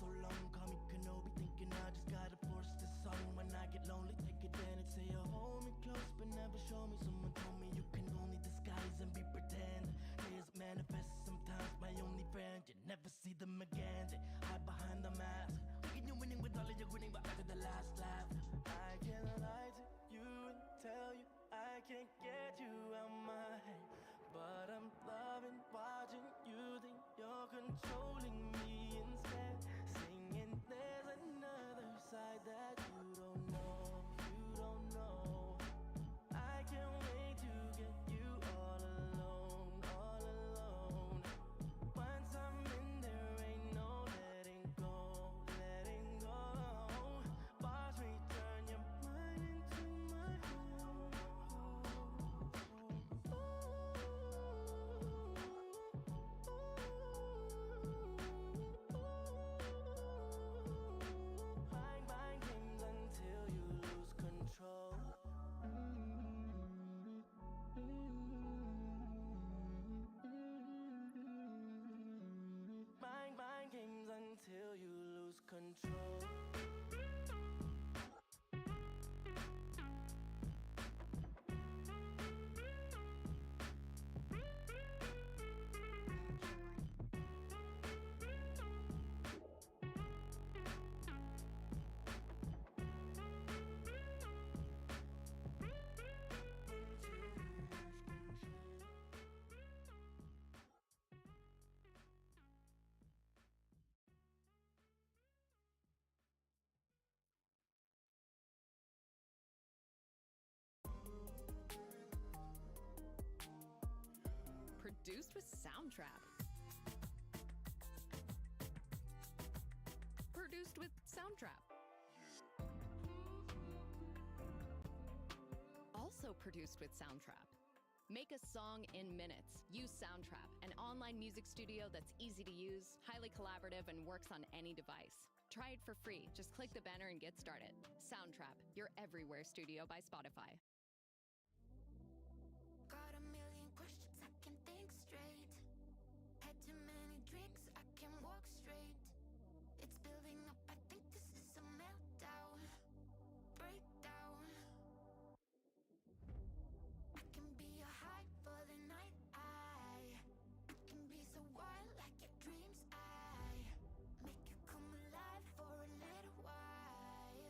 so long. Call me Kenobi, thinking I just gotta force this song. When I get lonely, take advantage. Say you hold me close, but never show me. Someone told me you can only disguise and be pretend. Tears manifest sometimes, my only friend. You never see them again. They hide behind the mask. Thinking you're winning with all of your grinning, but after the last laugh, I can't lie to you and tell you I can't get you out my head. But I'm loving watching you think you're controlling me instead. Singing there's another side that you don't know, you don't know. I can't wait to get you all alone, all alone. Once I'm in there ain't no letting go, letting go. Watch me turn your mind into my home. Mind games until you lose control. Mind games until you lose control. Produced with Soundtrap. Produced with Soundtrap. Also produced with Soundtrap. Make a song in minutes. Use Soundtrap, an online music studio that's easy to use, highly collaborative, and works on any device. Try it for free. Just click the banner and get started. Soundtrap, your everywhere studio by Spotify. Got a million questions, I can think straight. Had too many drinks, I can walk straight. It's building up, I think this is a meltdown, breakdown. I can be a high for the night, I can be so wild like your dreams, I make you come alive for a little while.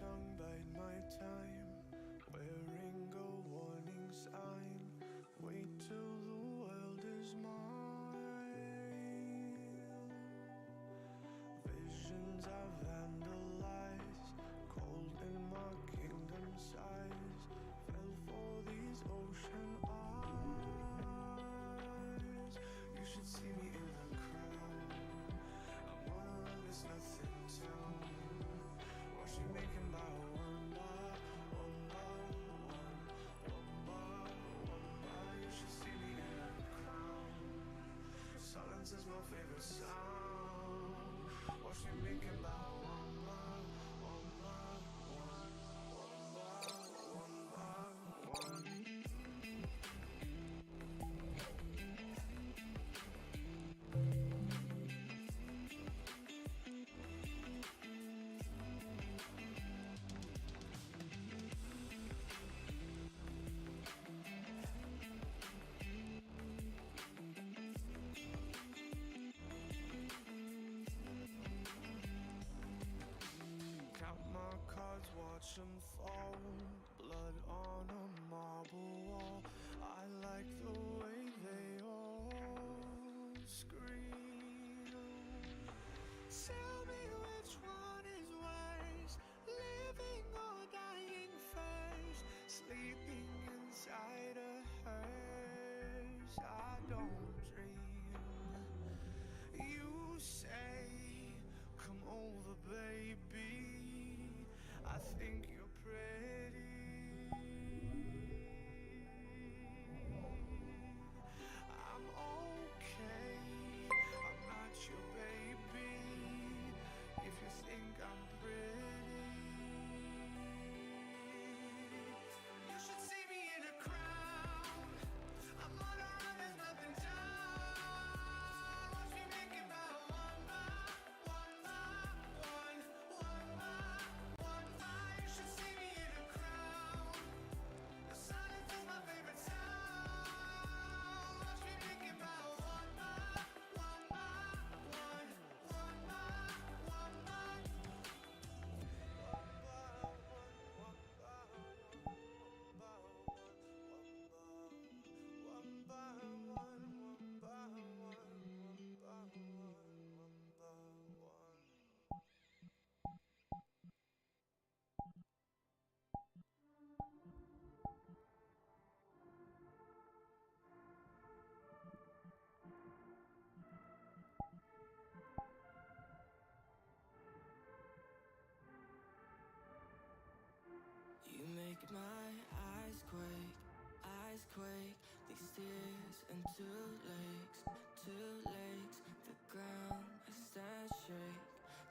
tongue bite my time, wearing a warning sign. Wait till the world is mine. Visions I vandalize, cold in my kingdom size. Fell for these ocean eyes. You should see me in the crowd. I'm one of this nothing town. Watch me make 'em bow one by one by one, one by one by. You should see me in a crown. Silence is my favorite sound. Watch me make 'em bow one by one by one, one by one by one. Count my cards, watch them fall. Blood on a marble wall. I like the way they all scream. Tell me which one is worse, living or dying first. Sleeping inside a hearse. I don't dream. You say, come over, baby. I think you're pretty. I'm okay. I'm not your baby. If you think I'm pretty, you should see me in a crown. I'm on a run, there's nothing down. Watch me make it by one by one by one, one by one by. You should see me in a crown. The silence is my favorite sound. Watch me make it by one by one by one, one by one by You make my eyes quake, these tears into lakes, the ground I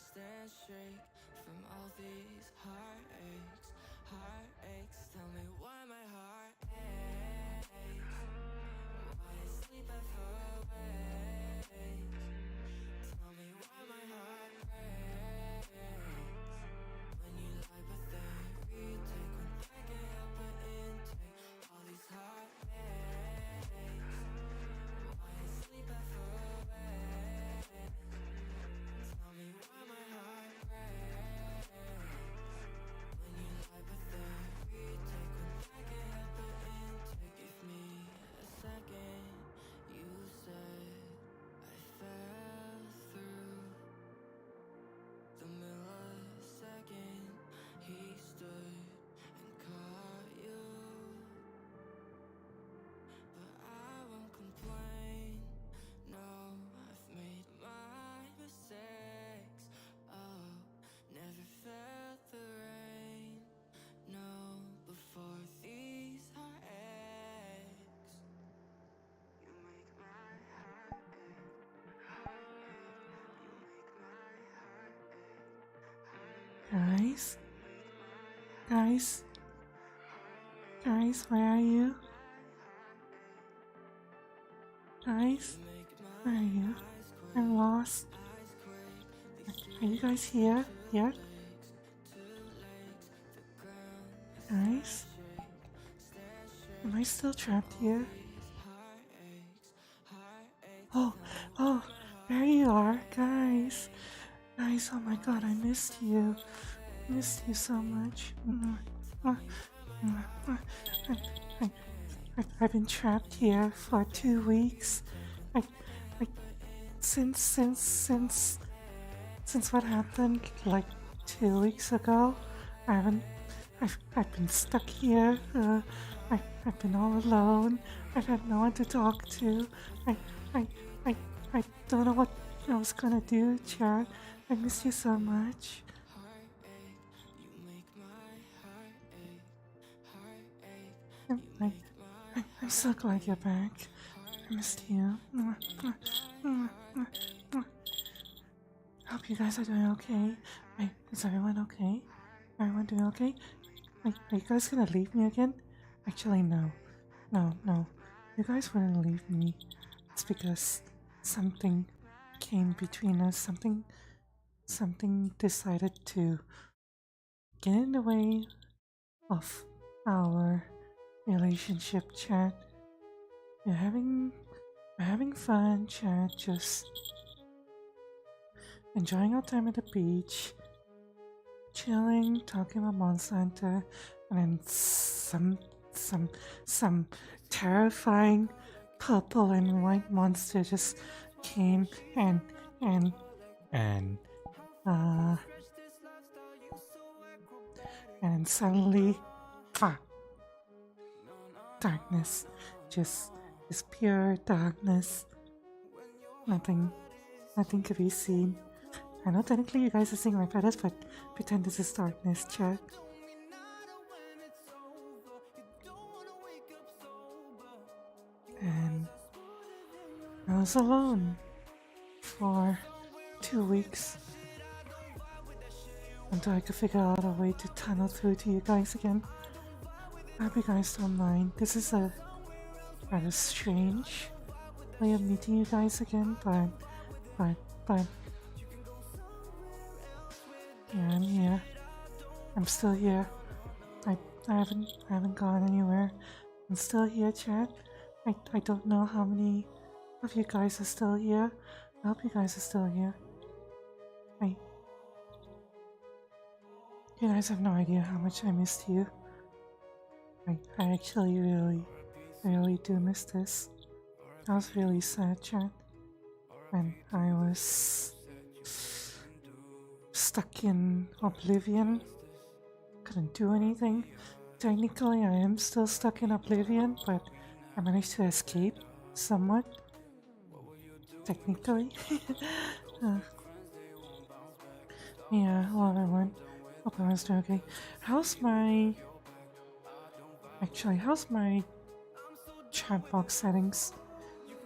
stand shake from all these heartaches. Tell me why my heart aches, why I sleep half awake. Tell me why my heart breaks when you lie, but then retake when I can't help but intake all these heartaches. Why I sleep half awake. Tell me why my heart breaks when you lie, but then retake when I can't help but intake. Give me a second, you said I fell through the millisecond he stood and caught you. But I won't complain, no, I've made my mistakes. Oh, never felt the rain, no, before these heartaches. You make my heart ache, you make my heart ache. Guys, where are you? Guys, where are you? I'm lost. Are you guys here? Yeah? Guys? Am I still trapped here? Oh, there you are, guys. Guys, oh my god, I missed you. missed you so much. I, I, I've been trapped here for 2 weeks. I, I, since what happened like 2 weeks ago, I haven't. I've been stuck here. I've been all alone. I've had no one to talk to. I, I, I, I don't know what I was gonna do, Chad. I miss you so much. I'm so glad you're back. I missed you. Hope you guys are doing okay. Is everyone okay? Everyone doing okay? Are you guys gonna leave me again? Actually, no. No. You guys wouldn't leave me. It's because something came between us. Something decided to get in the way of our relationship, Chad. We're having fun, Chad. Just enjoying our time at the beach, chilling, talking about Monster Hunter, and then some terrifying purple and white monster just came and suddenly, darkness, just pure darkness. Nothing could be seen. I know technically you guys are seeing my feathers, but pretend this is darkness, chat. And I was alone for 2 weeks until I could figure out a way to tunnel through to you guys again. I hope you guys don't mind. This is a rather strange way of meeting you guys again, but yeah, I'm here. I'm still here. I haven't gone anywhere. I'm still here, chat. I don't know how many of you guys are still here. I hope you guys are still here. You guys have no idea how much I missed you. I actually really do miss this. I was really sad, chat. When I was stuck in oblivion. Couldn't do anything. Technically, I am still stuck in oblivion, but I managed to escape somewhat. Technically. Yeah, hello everyone. Hope everyone's doing okay. How's my chat box settings?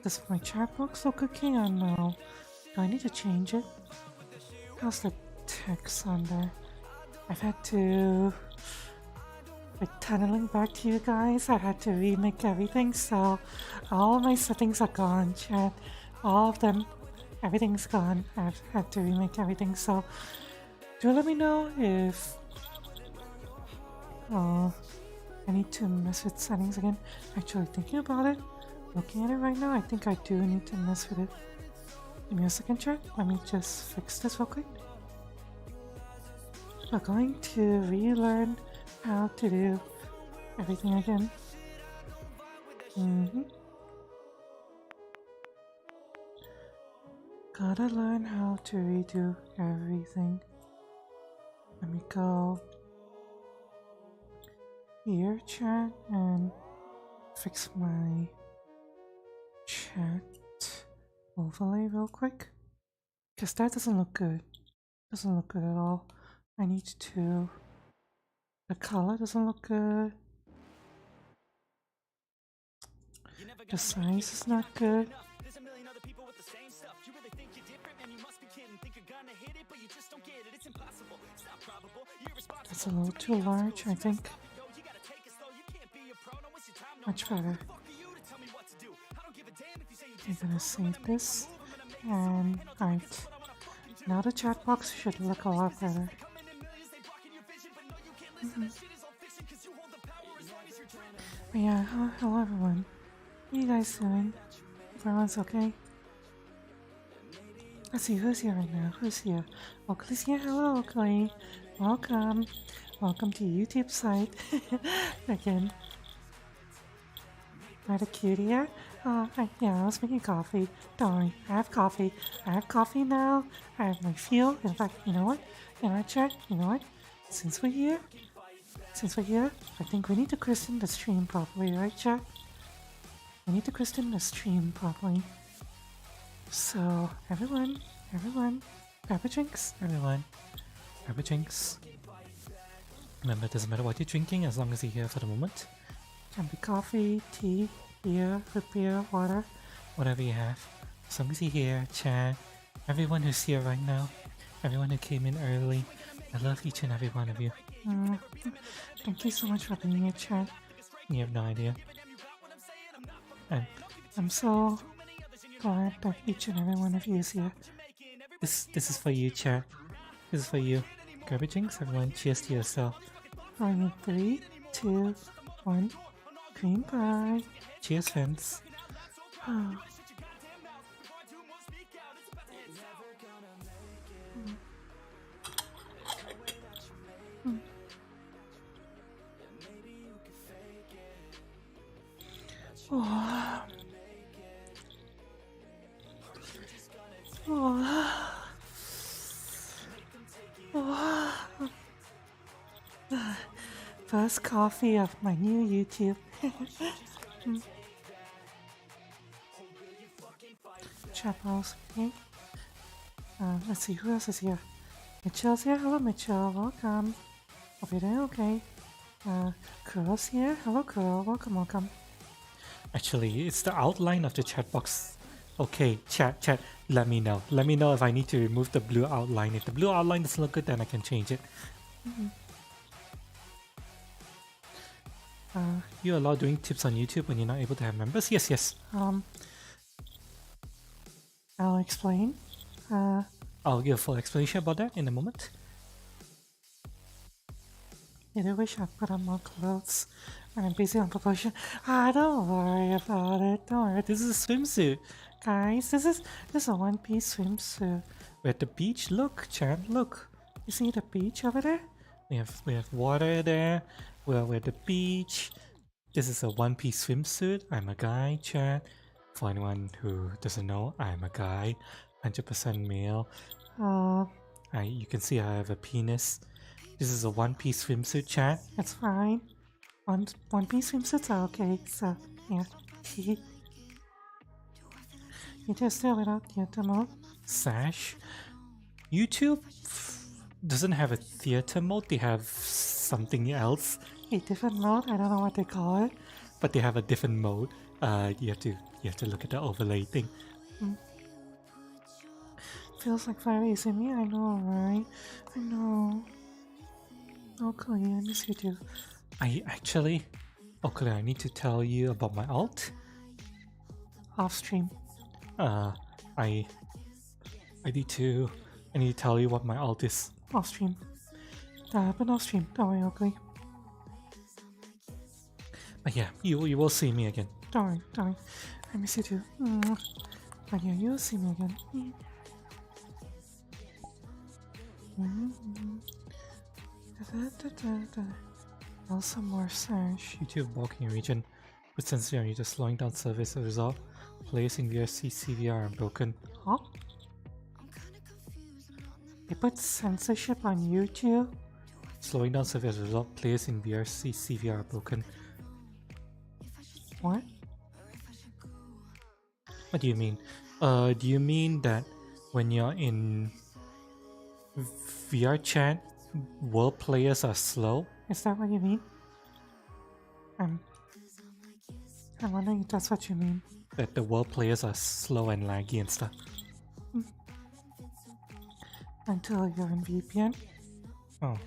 Does my chat box look okay or no? Do I need to change it? How's the text on there? I've had to, tunneling back to you guys, I had to remake everything, so all my settings are gone, chat. All of them, everything's gone. I've had to remake everything, so do let me know if I need to mess with settings again. Actually thinking about it, looking at it right now, I think I do need to mess with it. Give me a second, chat. Let me just fix this real quick. We're going to relearn how to do everything again. Gotta learn how to redo everything. Let me go here, chat, and fix my chat overlay real quick. Because that doesn't look good. Doesn't look good at all. I need to... The color doesn't look good. The size is not good. That's a little too large, I think. Much better. I'm gonna save this. And right. Now the chat box should look a lot better. But yeah, hello everyone. What are you guys doing? Everyone's okay? Let's see, who's here right now? Who's here? Oakley's here. Hello, Oakley. Welcome. Welcome to YouTube site. Again. Are the cutie yet? Yeah, I was making coffee. Don't worry, I have coffee. I have coffee now. I have my fuel. In fact, you know what? In our chat, you know what? Since we're here, I think we need to christen the stream properly, right, chat? We need to christen the stream properly. So, everyone, grab a drinks. Everyone, grab a drinks. Remember, it doesn't matter what you're drinking as long as you're here for the moment. Can be coffee, tea, beer, root beer, water, whatever you have. As long as you're here, chat. Everyone who's here right now, everyone who came in early, I love each and every one of you. Thank you so much for being here, chat. You have no idea. And I'm so glad that each and every one of you is here. This is for you, chat. This is for you. Grab your drinks, everyone. Cheers to yourself. In 3, 2, 1. Cream pie. Cheers, friends. First coffee of my new YouTube. Chapels, okay. Let's see, who else is here? Mitchell's here. Hello, Mitchell. Welcome. Hope you're doing okay. Kurl's here. Hello, Kurl. Welcome. Actually, it's the outline of the chat box. Okay, chat, let me know. Let me know if I need to remove the blue outline. If the blue outline doesn't look good, then I can change it. You allow doing tips on YouTube when you're not able to have members? Yes. I'll explain. I'll give a full explanation about that in a moment. I do wish I put on more clothes when I'm busy on promotion. Don't worry about it. Don't worry. This is a swimsuit, guys. This is a one-piece swimsuit. We're at the beach. Look, chat. Look. You see the beach over there? We have water there. We're at the beach. This is a one-piece swimsuit. I'm a guy, chat. For anyone who doesn't know, I'm a guy. 100% male. You can see I have a penis. This is a one-piece swimsuit, chat. That's fine. One-piece swimsuits are okay. So, yeah. You just there without theater mode. Sash. YouTube doesn't have a theater mode. They have something else. A different mode? I don't know what they call it. But they have a different mode. You have to look at the overlay thing. Feels like very easy me. I know, right? I know. Okay, I miss you too. Okay, I need to tell you about my alt. Off stream. I need to tell you what my alt is. Off stream. But off stream. Don't worry, okay. But yeah, you will see me again. Don't worry. I miss you too. But yeah, you'll see me again. Also more Sash. YouTube blocking region with sensitivity on you just slowing down service as a result. Players in VRC CVR are broken. Huh? They put censorship on YouTube? Slowing down service as a result. Players in VRC CVR are broken. What? What do you mean? Do you mean that when you're in VR chat, world players are slow? Is that what you mean? I'm wondering if that's what you mean. That the world players are slow and laggy and stuff. Until you're in VPN? Oh.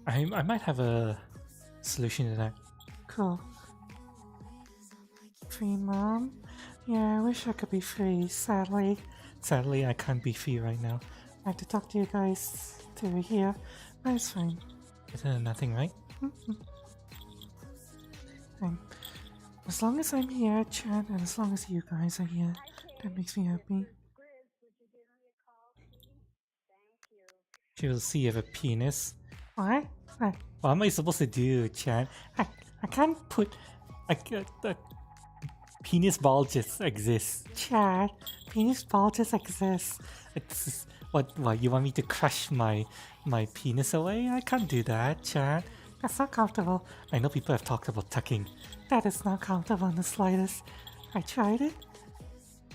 I might have a solution to that. Cool. Free mom? Yeah, I wish I could be free. Sadly, I can't be free right now. I have to talk to you guys through here, but it's fine. Isn't nothing, right? As long as I'm here, chat, and as long as you guys are here, that makes me happy. She will see you have a penis. What? What am I supposed to do, Chad? I can't put Penis bulges exist. Chad. Penis bulges exist. It's what you want me to crush my penis away? I can't do that, Chad. That's not comfortable. I know people have talked about tucking. That is not comfortable in the slightest. I tried it.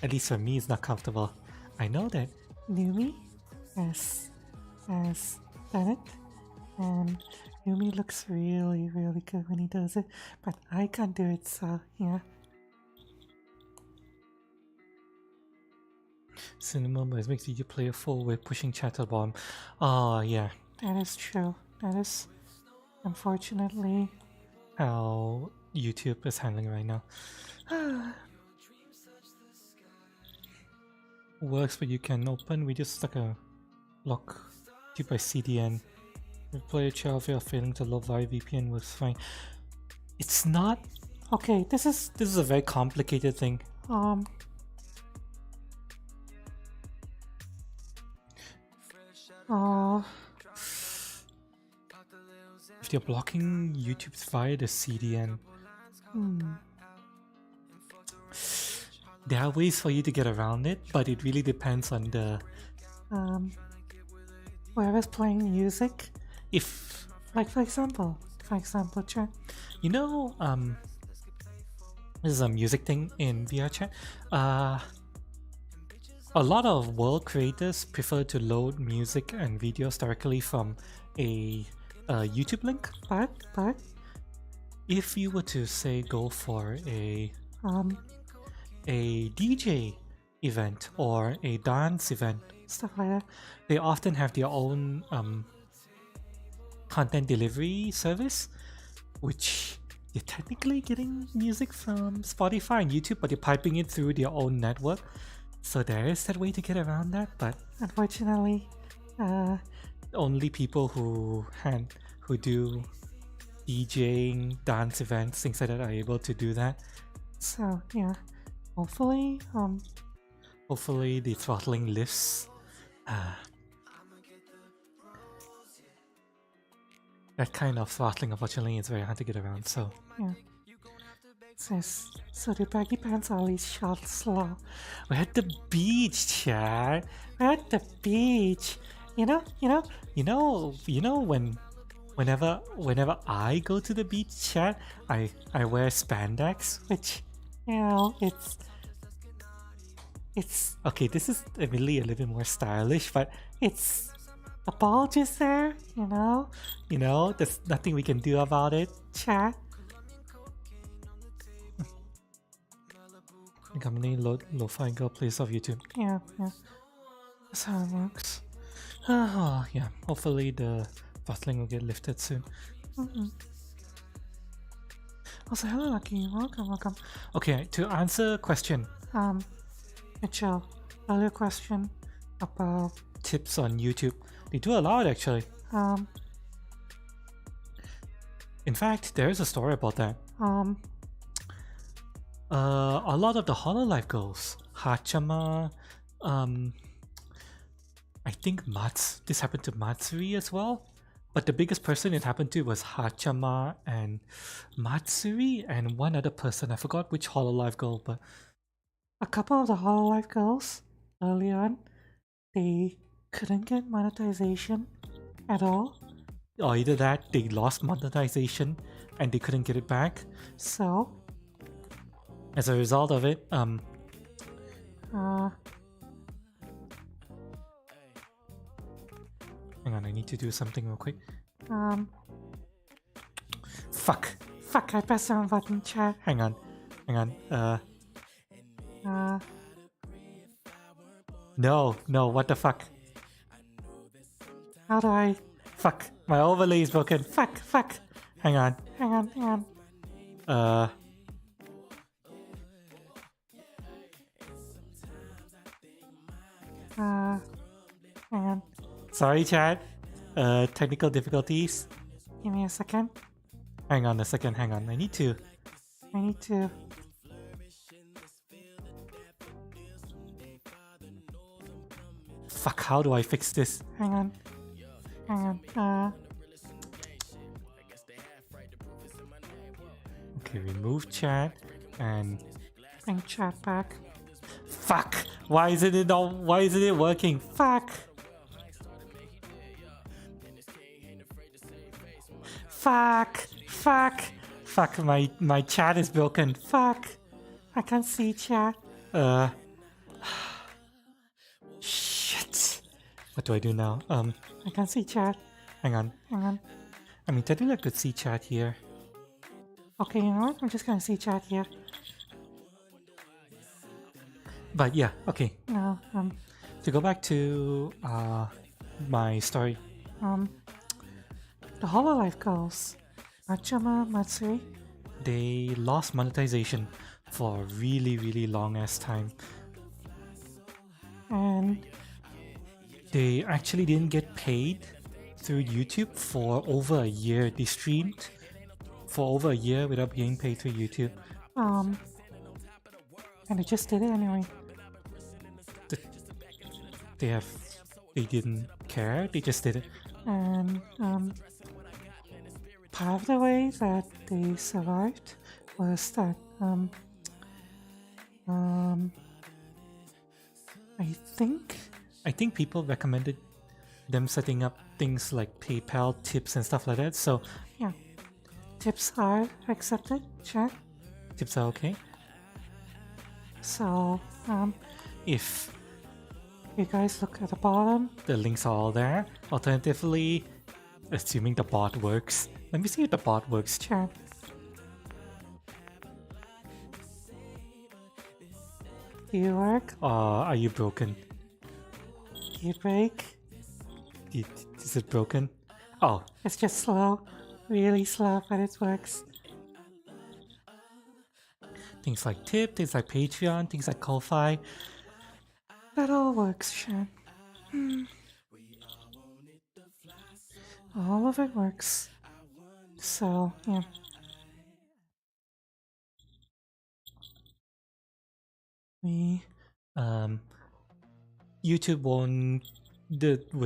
At least for me, it's not comfortable. I know that. Numi has done it, and Numi looks really, really good when he does it, but I can't do it, so yeah. Cinema Boys makes you play a full way pushing chat to the bottom. Oh, yeah. That is true. That is, unfortunately, how YouTube is handling right now. Works, but you can open. We just stuck a lock to by CDN. We play a child if you're failing to load via VPN was fine. It's not. Okay, this is a very complicated thing. If you're blocking YouTube via the CDN, there are ways for you to get around it, but it really depends on the whoever's playing music. If, like, for example, chat. You know, this is a music thing in VR chat. A lot of world creators prefer to load music and videos directly from a YouTube link. But if you were to say go for a DJ event or a dance event, stuff like that, they often have their own content delivery service, which you're technically getting music from Spotify and YouTube, but you're piping it through their own network. So there is that way to get around that, but unfortunately, only people who do DJing, dance events, things like that are able to do that. So yeah, hopefully the throttling lifts. That kind of throttling, unfortunately, is very hard to get around. So yeah. Says, so the baggy pants always shot slow. We're at the beach, Chad. We're at the beach. Whenever I go to the beach, Chad, I wear spandex, which, it's okay. This is admittedly a little bit more stylish, but it's the bulge is there. There's nothing we can do about it, Chad. Accompanying lo-fi girl plays off YouTube. Yeah. That's how it works. Yeah. Hopefully the throttling will get lifted soon. Also, hello, Lucky. Welcome. Okay, to answer question. Mitchell, earlier question about tips on YouTube. They do a lot, actually. In fact, there is a story about that. A lot of the Hololive girls, Hachama, I think this happened to Matsuri as well, but the biggest person it happened to was Hachama and Matsuri and one other person. I forgot which Hololive girl, but a couple of the Hololive girls early on, they couldn't get monetization at all. Or either that, they lost monetization and they couldn't get it back. So as a result of it, hang on, I need to do something real quick. Fuck, I pressed the wrong button, chat. Hang on. No, what the fuck? How do I? Fuck, my overlay is broken. Fuck. Hang on. Hang on. Sorry, Chad. Technical difficulties. Give me a second. Hang on a second. I need to. Fuck, how do I fix this? Hang on. Hang on. Okay, remove chat and Bring chat back. fuck. Why isn't it all? Why isn't it working? Fuck. Fuck. Fuck. Fuck. My chat is broken. Fuck. I can't see chat. Shit. What do I do now? I can't see chat. Hang on. Hang on. I mean, technically I could see chat here. Okay, you know what? I'm just gonna see chat here. But yeah, okay. No, To go back to my story. the Hololive girls, Machama, Matsuri, They lost monetization for a really long ass time. and They actually didn't get paid through YouTube for over a year. They streamed for over a year without getting paid through YouTube. and they just did it anyway. They didn't care. They just did it. And part of the way that they survived was that I think people recommended them setting up things like PayPal tips and stuff like that. So yeah, tips are accepted. Chat. tips are okay. So If you guys look at the bottom. the links are all there. Alternatively, assuming the bot works. Let me see if the bot works. Chat. Do you work? Are you broken? Do you break? Is it broken? Oh, It's just slow, really slow, but it works. things like Tip, things like Patreon, things like Ko-Fi. That all works, Shan. All of it works. So, yeah. YouTube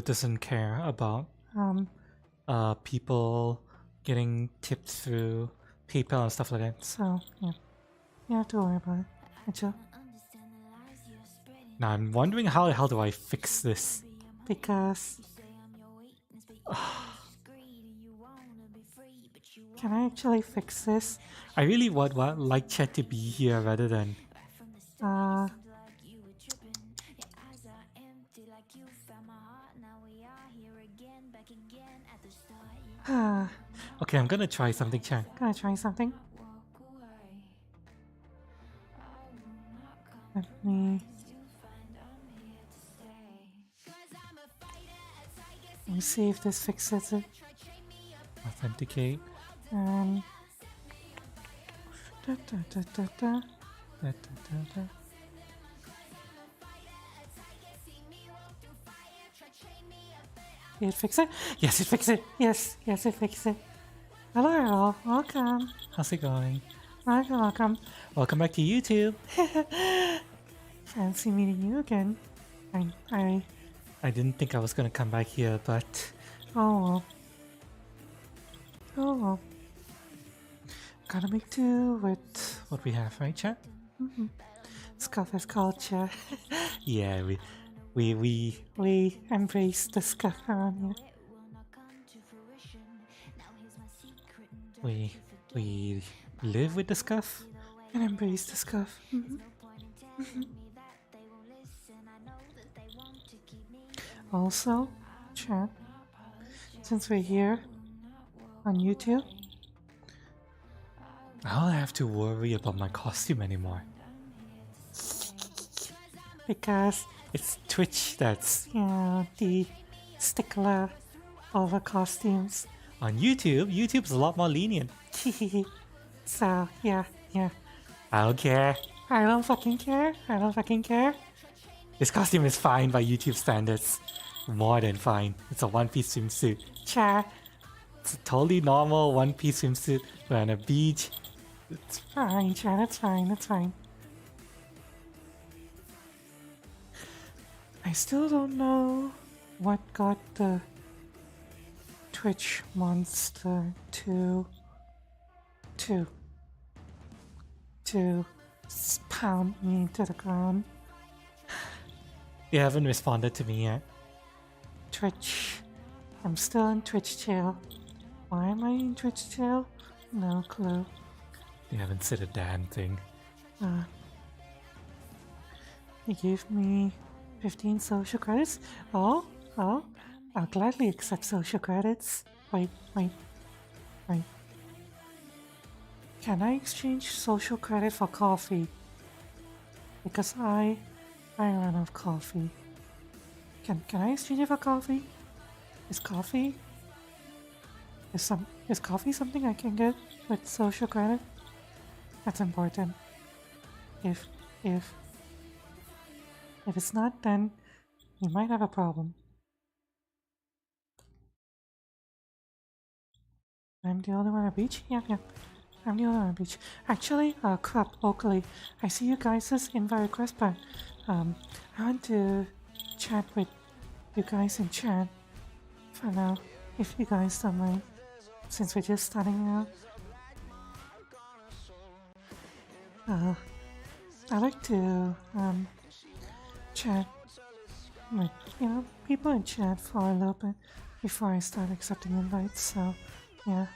doesn't care about people getting tipped through PayPal and stuff like that. So, yeah. You don't have to worry about it. Mitchell. Now I'm wondering how the hell do I fix this? Because... Can I actually fix this? I really would like chat to be here rather than... Okay, I'm gonna try something, Chan. Gonna try something. Let me see if this fixes it. Authenticate. Da, da, da, da, da. Da, da, da, da. Did it fix it? Yes, it fixed it. Yes, it fixed it. Hello, welcome. How's it going? Welcome. Welcome back to YouTube. Fancy meeting you again. I didn't think I was gonna come back here, but oh well. gotta make do with what we have, right, chat? Scuff is culture. Yeah, we embrace the scuff around here. we live with the scuff. And embrace the scuff. Also, chat, since we're here on YouTube, I don't have to worry about my costume anymore. because It's Twitch that's the stickler over costumes. on YouTube. YouTube's a lot more lenient. So, yeah. I don't care. I don't fucking care. This costume is fine by YouTube standards. More than fine. It's a one-piece swimsuit. Chat, It's a totally normal one-piece swimsuit. We're on a beach. It's fine, chat, that's fine. I still don't know what got the Twitch monster to pound me to the ground. You haven't responded to me yet. Twitch. I'm still in Twitch jail. Why am I in Twitch jail? No clue. You haven't said a damn thing. You gave me 15 social credits? Oh, I'll gladly accept social credits. Wait. Can I exchange social credit for coffee? Because I ran out of coffee. Can I exchange it for coffee? Is coffee something I can get with social credit? That's important. If it's not, then you might have a problem. I'm the only one on the beach? Yeah. I'm the only one on the beach. Actually, crap, Oakley. I see you guys' invite request, but I want to chat with you guys in chat for now, if you guys don't mind, since we're just starting out. I like to chat with people in chat for a little bit before I start accepting invites. So yeah,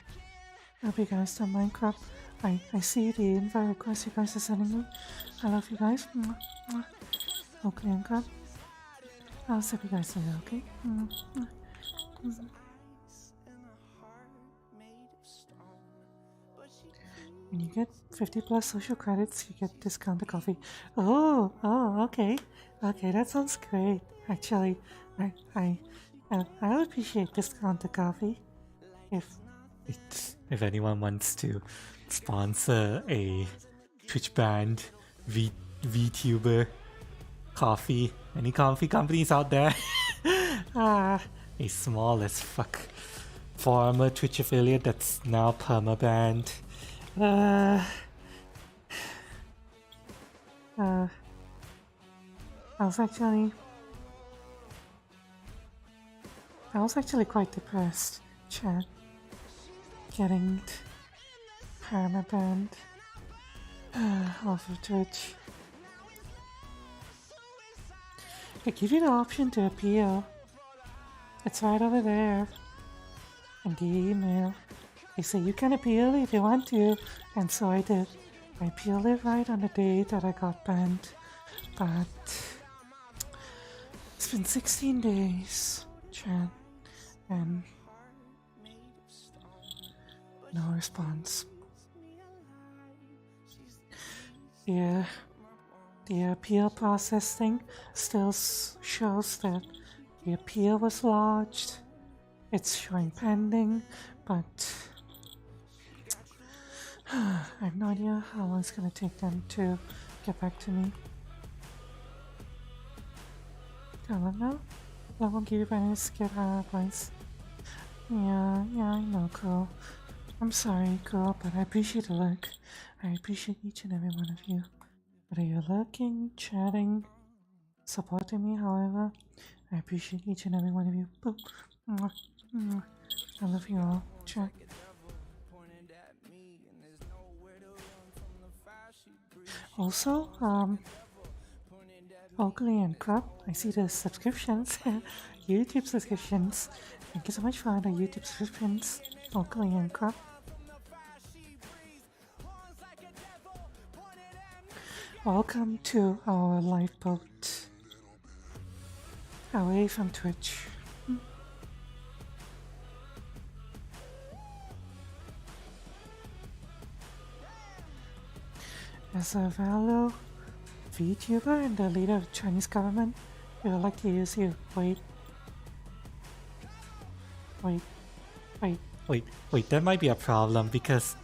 I hope you guys don't mind. Crap, I see the invite request you guys are sending me. I love you guys. Okay, and crap. I'll see you guys later. Okay. When you get 50 plus social credits, you get discounted coffee. Oh, okay, that sounds great. Actually, I'll appreciate discounted coffee. If anyone wants to sponsor a Twitch band, VTuber, coffee, any coffee companies out there? A small as fuck former Twitch affiliate that's now permabanned. I was actually quite depressed, chat. Getting permabanned off of Twitch. They give you the option to appeal. It's right over there in the email. They say you can appeal if you want to, and so I did. I appealed it right on the day that I got banned, but it's been 16 days, chat, and no response. Yeah. The appeal process thing still shows that the appeal was lodged. It's showing pending, but I have no idea how long it's gonna take them to get back to me. Tell them now. I won't give you pennies to get points. Yeah, I know, Cool. I'm sorry, Cool, but I appreciate the look. I appreciate each and every one of you. Whether you're lurking, chatting, supporting me, however, I appreciate each and every one of you. Boop. Mwah. Mwah. I love you all. Chat. Also, Oakley and Crop, I see the subscriptions, YouTube subscriptions. Thank you so much for the YouTube subscriptions, Oakley and Crop. Welcome to our lifeboat, away from Twitch. As a fellow VTuber and the leader of the Chinese government, we would like to use you. Wait, that might be a problem because,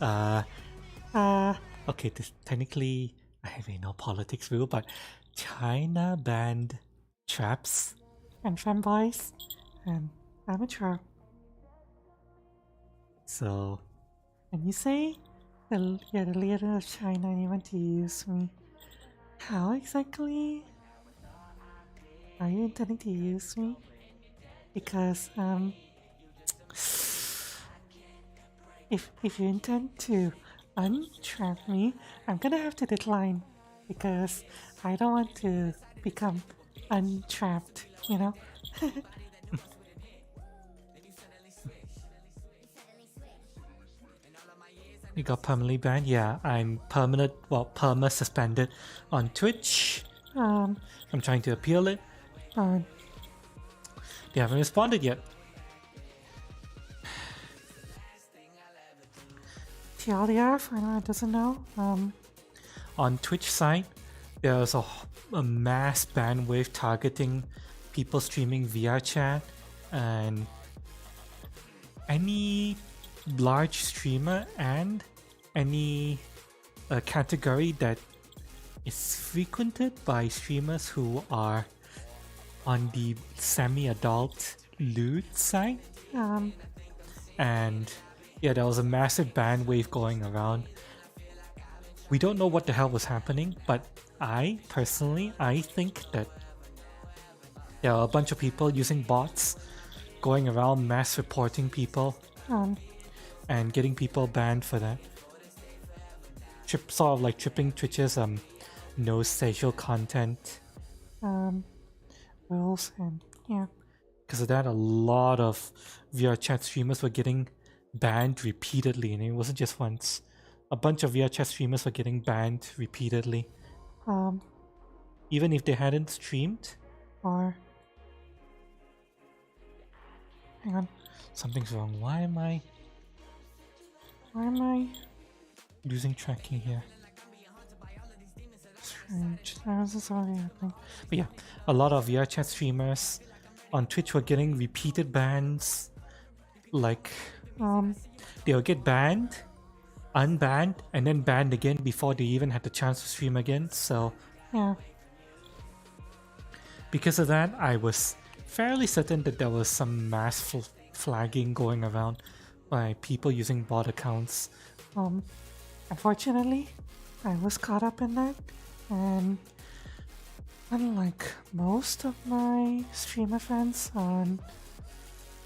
okay, this technically, I have no politics rule, but China banned traps and fanboys and amateur. So, when you say you're the leader of China and you want to use me, how exactly are you intending to use me? Because, if you intend to untrap me, I'm gonna have to decline because I don't want to become untrapped, you know? You got permanently banned? Yeah, I'm perma suspended on Twitch. Um, I'm trying to appeal it. um, They haven't responded yet. TLDR, for anyone that doesn't know, On Twitch side, there's a mass ban wave targeting people streaming VR chat, and any large streamer and any category that is frequented by streamers who are on the semi-adult lewd side. And yeah, there was a massive ban wave going around. We don't know what the hell was happening, but I think that there are a bunch of people using bots going around mass reporting people and getting people banned for that. Sort of like tripping Twitch's no sexual content rules, and yeah. because of that, a lot of VR chat streamers were getting banned repeatedly, and it wasn't just once. A bunch of VR chat streamers were getting banned repeatedly. Even if they hadn't streamed. Or... Hang on. Something's wrong. Why am I losing tracking here? Strange. This is already happening. But yeah, a lot of VR chat streamers on Twitch were getting repeated bans. Like, they would get banned, unbanned, and then banned again before they even had the chance to stream again. So yeah, because of that, I was fairly certain that there was some mass flagging going around by people using bot accounts. Unfortunately, I was caught up in that, and unlike most of my streamer friends on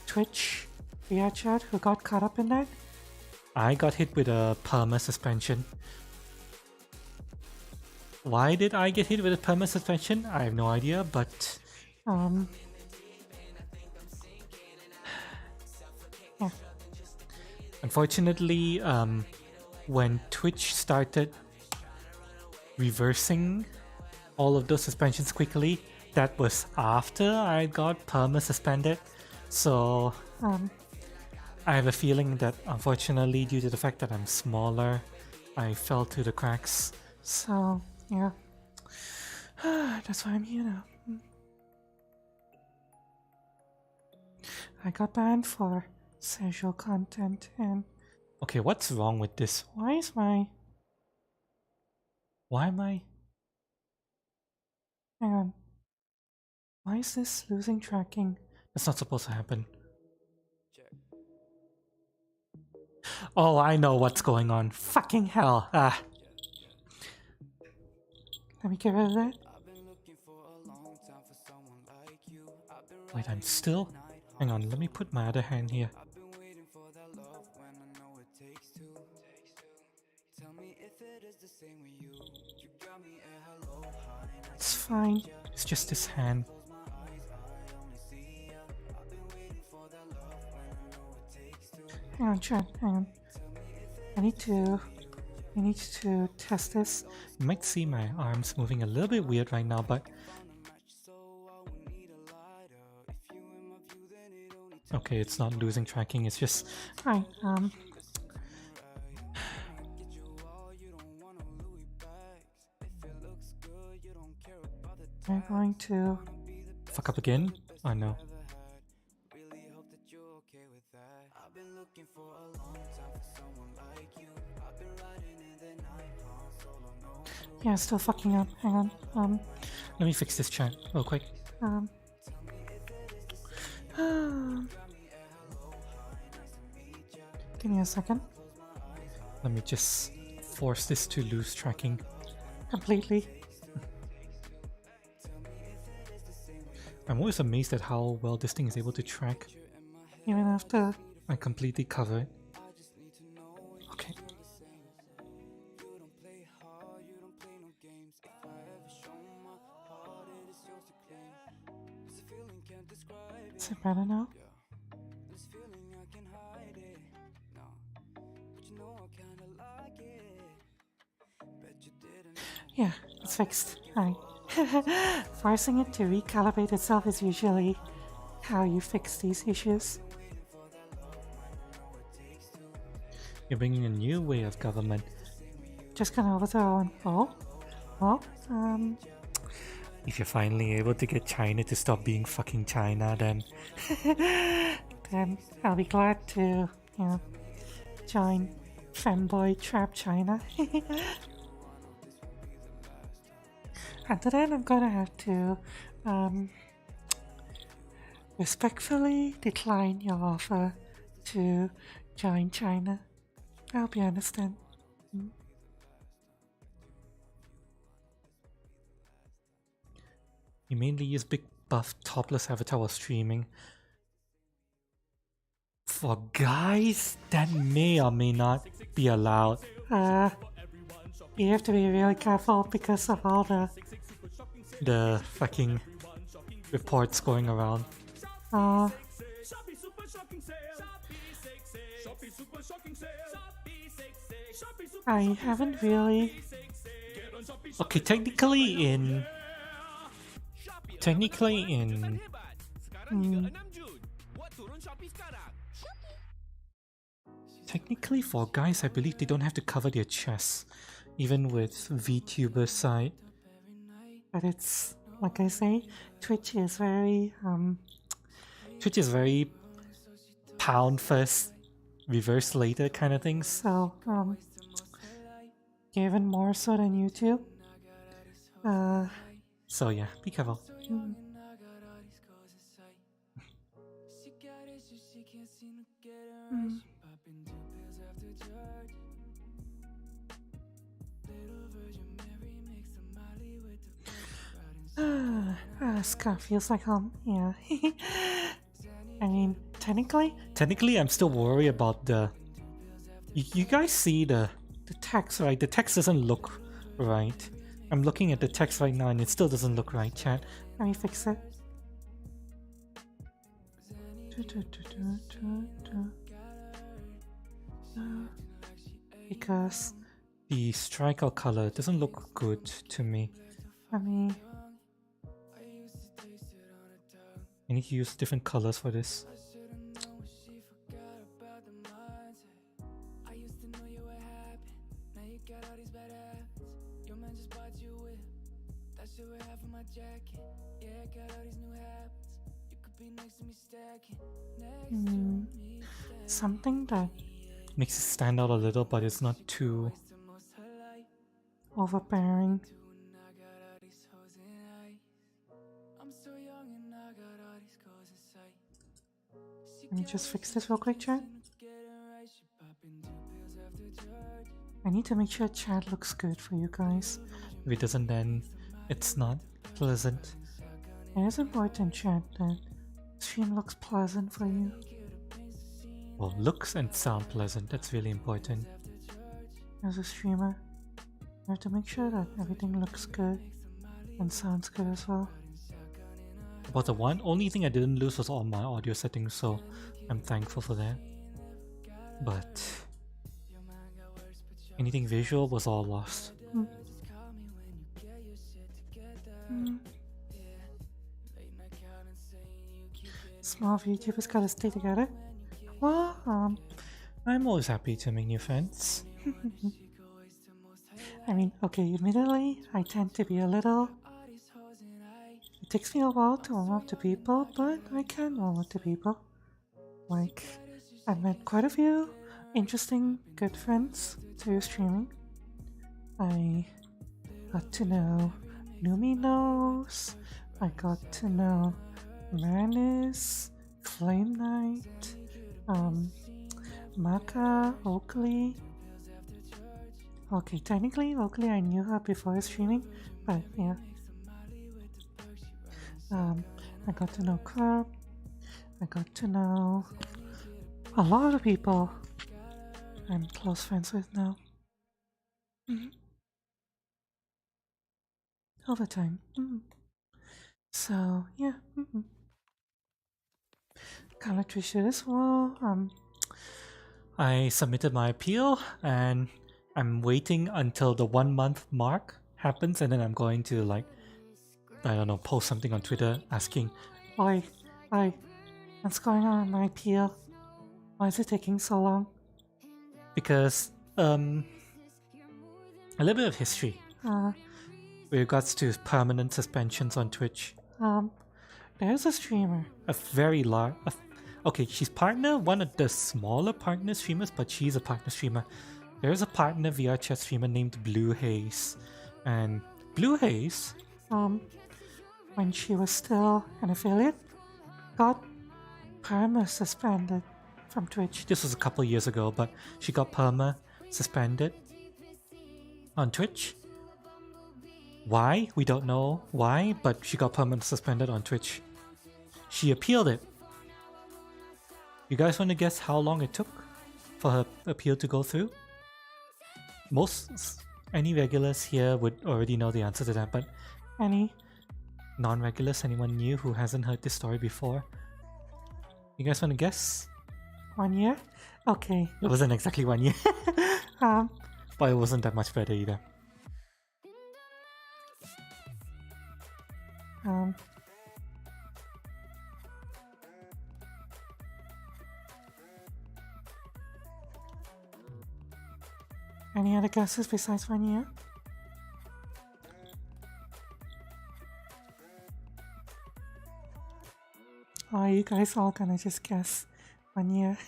Twitch, VR chat who got caught up in that, I got hit with a perma suspension. Why did I get hit with a perma suspension? I have no idea, but yeah. Unfortunately, when Twitch started reversing all of those suspensions quickly, that was after I got perma suspended. So I have a feeling that unfortunately, due to the fact that I'm smaller, I fell through the cracks. So yeah, that's why I'm here now. I got banned for sexual content, and okay, what's wrong with this? why am I? Hang on. Why is this losing tracking? That's not supposed to happen. Oh, I know what's going on. Fucking hell. Let me get rid of that. Wait, I'm still... Hang on, let me put my other hand here. It's fine. It's just this hand. Hang on, chat. Hang on. I need to test this. You might see my arms moving a little bit weird right now, but... Okay, it's not losing tracking, it's just... Right, I'm going to... Fuck up again? Oh no. Yeah, still fucking up. Hang on. Let me fix this chat real quick. Give me a second. Let me just force this to lose tracking. Completely. I'm always amazed at how well this thing is able to track. Even after... I completely cover it. Is it better now? Yeah, it's fixed. Alright. Forcing it to recalibrate itself is usually how you fix these issues. You're bringing a new way of government. Just gonna overthrow and well, If you're finally able to get China to stop being fucking China, then then I'll be glad to, join fanboy trap China. After that, I'm gonna have to respectfully decline your offer to join China. I hope you understand. you mainly use big buff topless avatar while streaming. For guys, that may or may not be allowed. You have to be really careful because of all The fucking reports going around. I haven't really. Okay, technically technically for guys, I believe they don't have to cover their chests, even with VTuber side. But it's like I say, Twitch is very pound first, reverse later kind of things. so even more so than YouTube. So yeah, be careful. Scar feels like home. Yeah. I mean, technically, I'm still worried about the. You guys see the text, right? The text doesn't look right. I'm looking at the text right now and it still doesn't look right, chat. Let me fix it. Because the strikeout color doesn't look good to me. I mean, I need to use different colors for this. Something that makes it stand out a little, but it's not too overbearing. Let me just fix this real quick, chat. I need to make sure chat looks good for you guys. If it doesn't, then it's not pleasant. It is important, chat, that stream looks pleasant for you. Well, looks and sound pleasant, that's really important. As a streamer, you have to make sure that everything looks good and sounds good as well. About the only thing I didn't lose was all my audio settings, so I'm thankful for that. But anything visual was all lost. Small YouTubers gotta stay together. Well, I'm always happy to make new friends. I mean, okay, admittedly, I tend to be a little. It takes me a while to warm up to people, but I can warm up to people. Like, I've met quite a few interesting, good friends through streaming. I got to know Numinos, I got to know Marinus, Flame Knight, Maka, Oakley. Okay, technically, Oakley I knew her before streaming, but yeah. I got to know Club. I got to know a lot of people I'm close friends with now. All the time. So, yeah. can't let Trish do this. Well, I submitted my appeal and I'm waiting until the 1 month mark happens, and then I'm going to, like, I don't know, post something on Twitter asking, why, what's going on with my appeal? Why is it taking so long? because a little bit of history Uh, with regards to permanent suspensions on Twitch. There's a streamer. A very large. Okay, she's one of the smaller partner streamers, but she's a partner streamer. There's a partner VR chat streamer named Blue Haze, and Blue Haze, When she was still an affiliate, got perma suspended from Twitch. this was a couple years ago, but she got perma suspended on Twitch. Why? We don't know why, but she got permanently suspended on Twitch. She appealed it. You guys want to guess how long it took for her appeal to go through? Any regulars here would already know the answer to that, but Any non-regulars, anyone new who hasn't heard this story before? You guys want to guess? 1 year? Okay. It wasn't exactly 1 year, Um, but it wasn't that much better either. Any other guesses besides 1 year? Or are you guys all gonna just guess 1 year?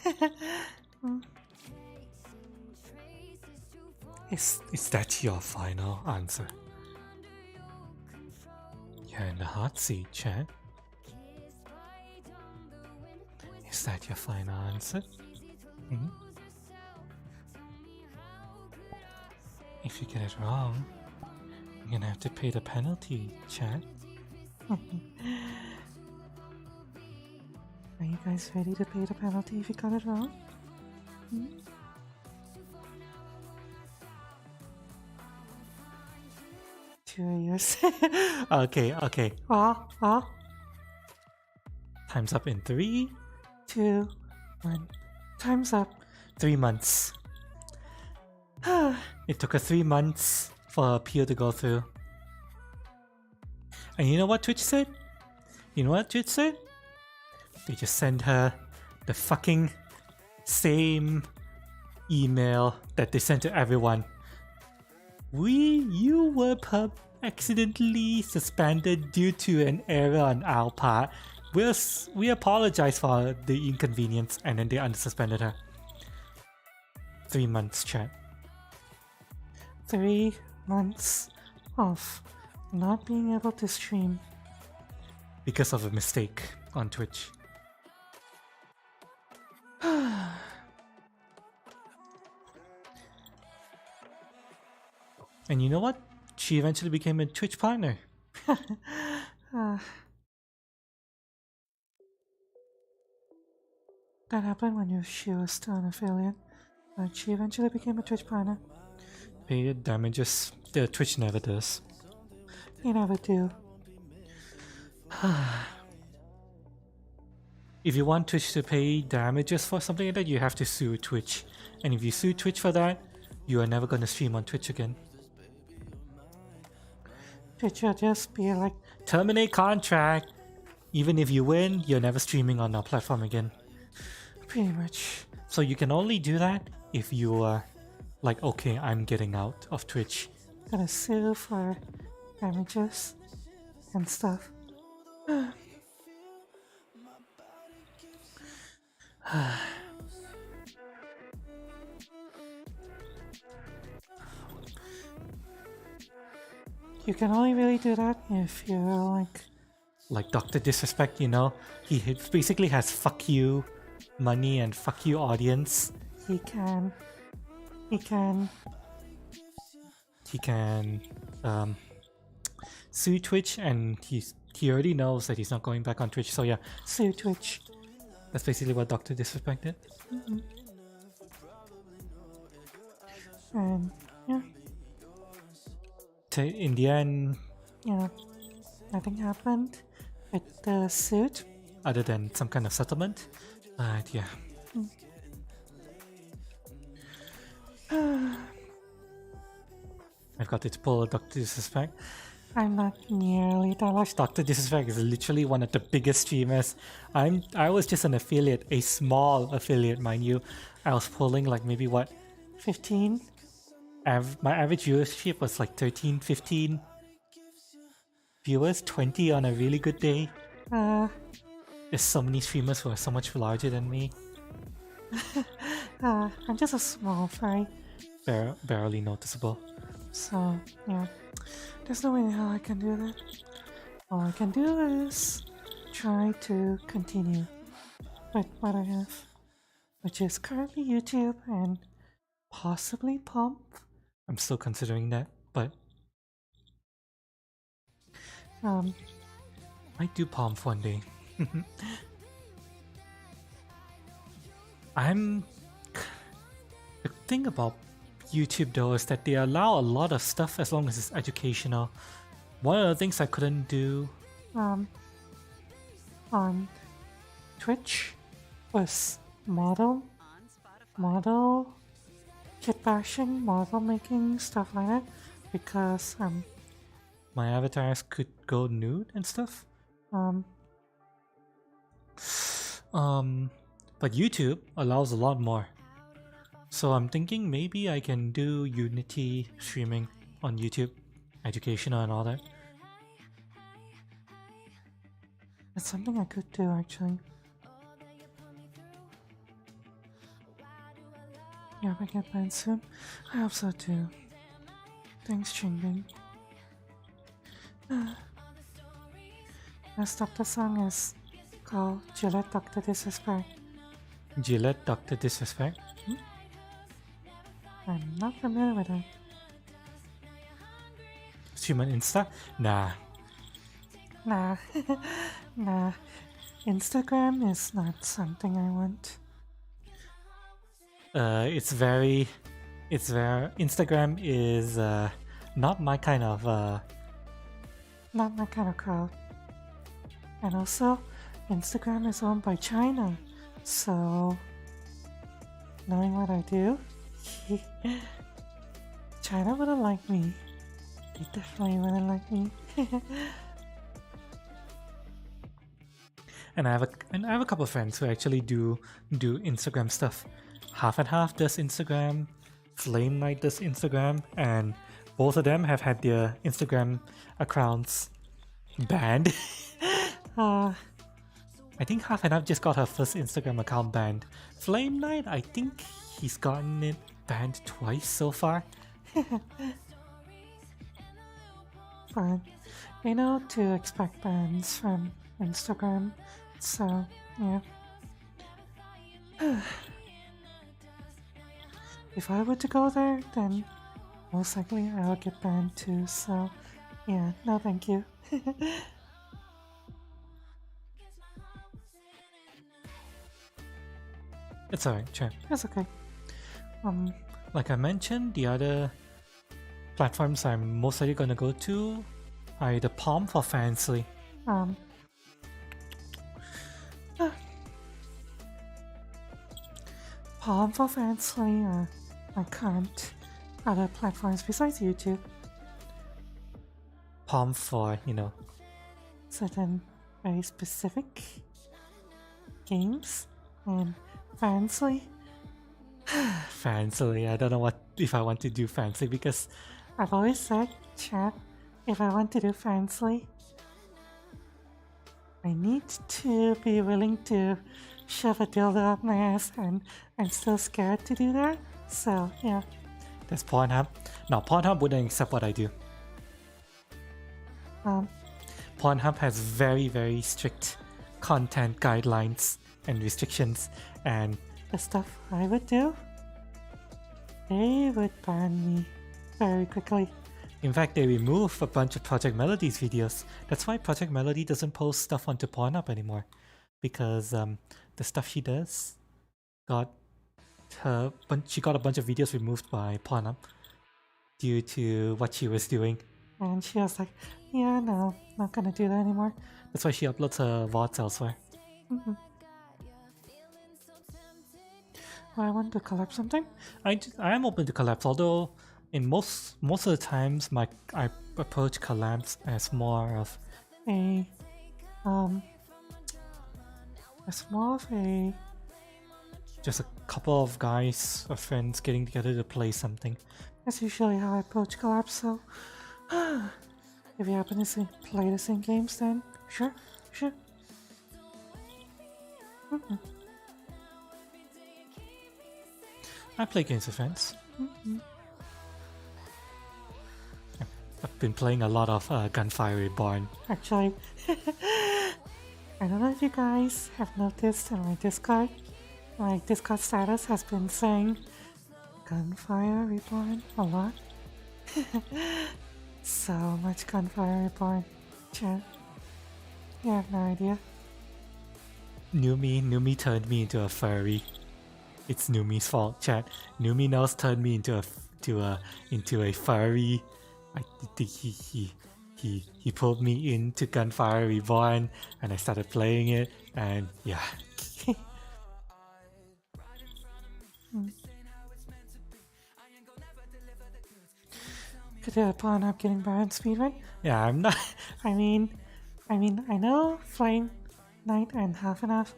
Is that your final answer? You're in the hot seat, chat. Is that your final answer? Hmm? If you get it wrong, you're gonna have to pay the penalty, chat. Are you guys ready to pay the penalty if you got it wrong? 2 years. Okay. Well, Time's up in 3, 2, 1. time's up. 3 months. It took her 3 months for her appeal to go through. And you know what Twitch said? They just sent her the fucking same email that they sent to everyone. You were accidentally suspended due to an error on our part. We apologize for the inconvenience, and then they unsuspended her. 3 months, chat. 3 months of not being able to stream. Because of a mistake on Twitch. And you know what? She eventually became a Twitch partner. That happened when she was still an affiliate, but she eventually became a Twitch partner. Pay damages. The Twitch never does. They never do. If you want Twitch to pay damages for something like that, you have to sue Twitch. And if you sue Twitch for that, you are never going to stream on Twitch again. Twitch will just be like, Terminate contract. Even if you win, you're never streaming on our platform again. pretty much. So you can only do that if you are like, okay, I'm getting out of Twitch. Gonna sue for damages and stuff. You can only really do that if you're like Dr. Disrespect, you know? He basically has fuck you money and fuck you audience. He can Sue Twitch, and he already knows that he's not going back on Twitch, so yeah, sue Twitch. that's basically what Dr. Disrespect did. And yeah, In the end, you know, nothing happened with the suit. other than some kind of settlement. But yeah. I've got to pull Dr. Disrespect. I'm not nearly that large. Dr. Disrespect is literally one of the biggest streamers. I was just an affiliate, a small affiliate, mind you. I was pulling like maybe what, 15? My average viewership was like 13, 15 viewers, 20 on a really good day. There's so many streamers who are so much larger than me. I'm just a small fry. Barely noticeable. So, yeah. There's no way in hell I can do that. All I can do is try to continue with what I have, which is currently YouTube and possibly Pump. I'm still considering that, but might do Pump one day. The thing about YouTube though is that they allow a lot of stuff as long as it's educational. One of the things I couldn't do on Twitch was model kit bashing, model making, stuff like that, because my avatars could go nude and stuff. But YouTube allows a lot more. So I'm thinking maybe I can do Unity streaming on YouTube, educational and all that. That's something I could do actually. Yeah, I get banned soon. I hope so too. Thanks, Chingbing. Next up the song is called Gillette Dr. Disrespect. Gillette Dr. Disrespect? I'm not familiar with that. Stream on Insta? Nah. Nah. Nah. Instagram is not something I want. Instagram is not my kind of crowd. And also, Instagram is owned by China, so knowing what I do, China wouldn't like me. They definitely wouldn't like me. And I have a couple of friends who actually do Instagram stuff. Half and Half does Instagram, Flame Knight does Instagram, and both of them have had their Instagram accounts banned. I think Half and Half just got her first Instagram account banned. Flame Knight, I think he's gotten it banned twice so far. But I know to expect bans from Instagram, so yeah. If I were to go there, then most likely I will get banned too, so yeah, no thank you. It's alright, sure. It's okay. Like I mentioned, the other platforms I'm most likely gonna go to are either Palm or Fansly. Palm for Fansly or my current other platforms besides YouTube. Palm for, certain very specific games, and Fansly. Fansly, I don't know if I want to do Fansly, because I've always said, chat, if I want to do Fansly, I need to be willing to shove a dildo up my ass, and I'm still scared to do that, so yeah. There's Pornhub. No, Pornhub wouldn't accept what I do. Pornhub has very, very strict content guidelines and restrictions, and the stuff I would do, they would ban me very quickly. In fact, they removed a bunch of Project Melody's videos. That's why Project Melody doesn't post stuff onto Pornhub anymore, because the stuff she does she got a bunch of videos removed by Pornhub due to what she was doing. And she was like, yeah, no, not gonna do that anymore. That's why she uploads her VODs elsewhere. I want to collab something. I am open to collabs, although in most of the times I approach collabs as more of a just a couple of guys or friends getting together to play something. That's usually how I approach collabs. So if you happen to play the same games, then sure. I play games with friends. I've been playing a lot of Gunfire Reborn. Actually, I don't know if you guys have noticed on my Discord status has been saying Gunfire Reborn a lot. So much Gunfire Reborn. Chat. You have no idea. Numi turned me into a furry. It's Numi's fault, chat. Numi now turned me into a furry. I think he pulled me into Gunfire Reborn, and I started playing it, and yeah. Could you pawn up getting Baron speedrun? Yeah, I'm not. I mean, I know Flame Knight and Half and Half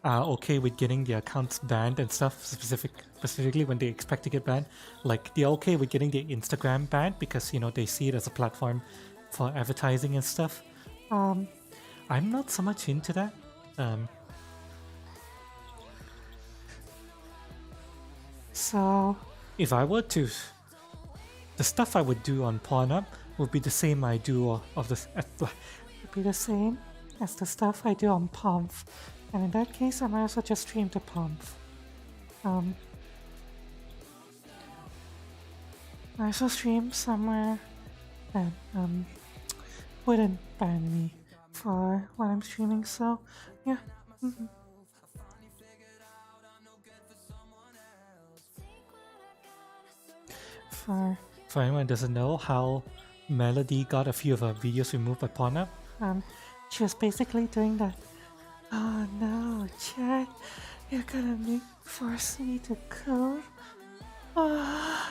are okay with getting their accounts banned and stuff, specifically when they expect to get banned. Like, they're okay with getting their Instagram banned because, you know, they see it as a platform for advertising and stuff. I'm not so much into that. So, if I were to, the stuff I would do on Pornhub would be the same I do would be the same as the stuff I do on Pomf. And in that case, I might as well just stream to Pomf. I also stream somewhere that wouldn't ban me for what I'm streaming, so yeah. For anyone who doesn't know how Melody got a few of her videos removed by Pornhub, she was basically doing that. Oh no, chat, you're gonna force me to code? Oh,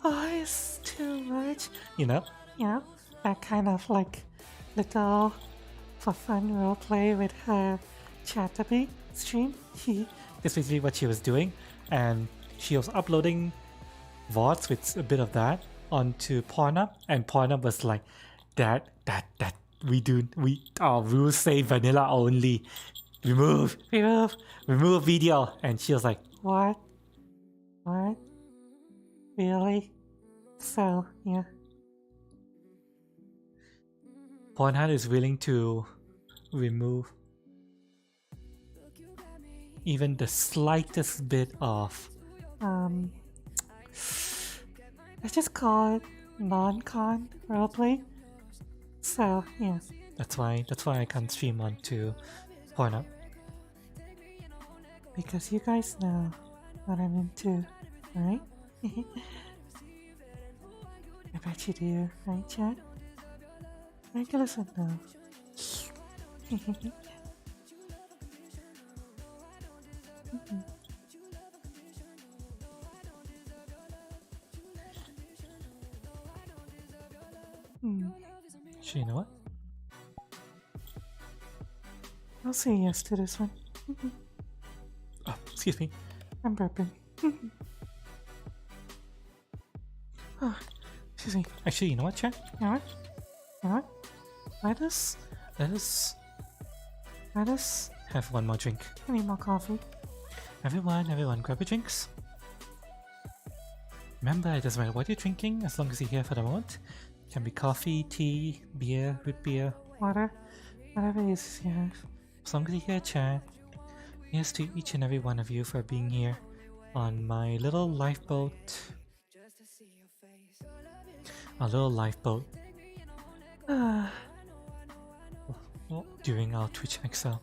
it's too much. You know, that kind of like little for fun roleplay with her Chatterbait stream. That's basically what she was doing, and she was uploading VODs with a bit of that onto Pornhub, and Pornhub was like, that rules say vanilla only. Remove video. And she was like, what? Really? So, yeah. Pornhub is willing to remove even the slightest bit of let's just call it non-con roleplay. So yeah, that's why I can't stream onto Pornhub, because you guys know what I'm into, right? I bet you do, right, chat? Regulars would know. Actually, you know what? I'll say yes to this one. Oh, excuse me. I'm burping. Oh, excuse me. Actually, you know what, chat? You know what? Let us have one more drink. I need more coffee. Everyone, grab your drinks. Remember, it doesn't matter what you're drinking, as long as you're here for the moment. It can be coffee, tea, beer, root beer, water, whatever it is you have. As long as you're here, chat. Here's to each and every one of you for being here on my little lifeboat. Our little lifeboat. During our Twitch XL.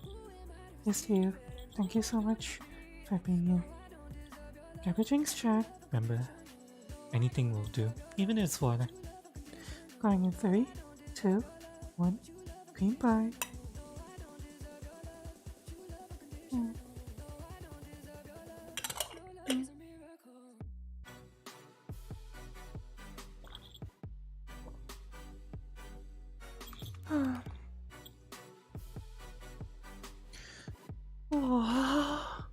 Yes, to you. Thank you so much for being here. Grab your drinks, chat. Remember, anything will do, even if it's water. Going in 3, 2, 1. Green pie. Oh.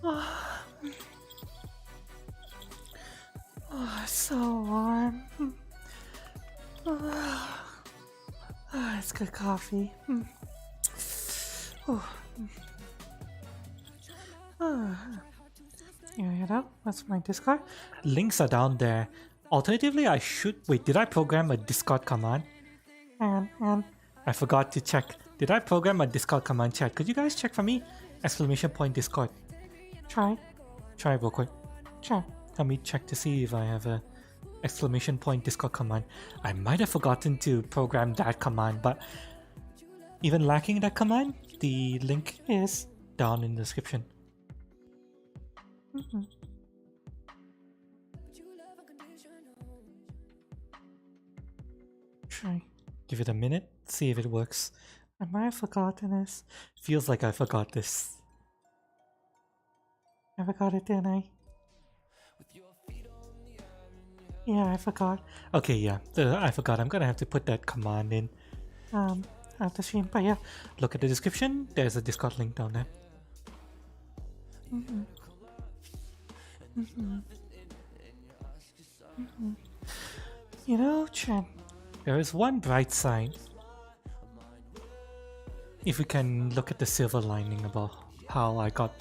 Oh. Oh, it's so warm. Oh. Oh, it's good coffee. Oh. Oh. You know, that's my Discord. Links are down there. Alternatively, I should... Wait, did I program a Discord command? And I forgot to check. Did I program a Discord command chat? Could you guys check for me? Exclamation point Discord. Try real quick. Sure. Let me check to see if I have a exclamation point Discord command. I might have forgotten to program that command, but even lacking that command, the link is down in the description. Try. Give it a minute, see if it works. I might have forgotten this. Feels like I forgot this. I forgot it, didn't I? Yeah, I forgot. Okay, yeah, I forgot. I'm gonna have to put that command in after stream. But yeah, look at the description. There's a Discord link down there. You know, Chen, there is one bright side. If we can look at the silver lining about how I got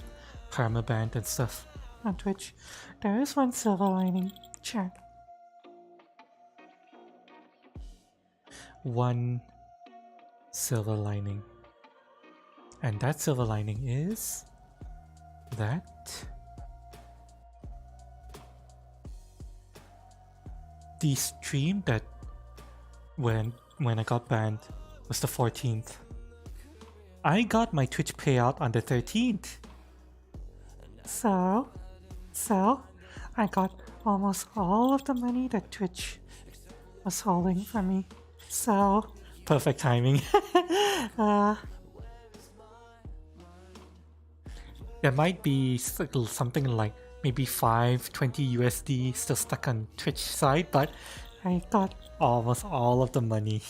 permabanned and stuff on Twitch, there is one silver lining, Chen. One silver lining. And that silver lining is that the stream that when I got banned was the 14th. I got my Twitch payout on the 13th. So I got almost all of the money that Twitch was holding for me. So perfect timing. There might be something like maybe 520 USD still stuck on Twitch side, but I got almost all of the money.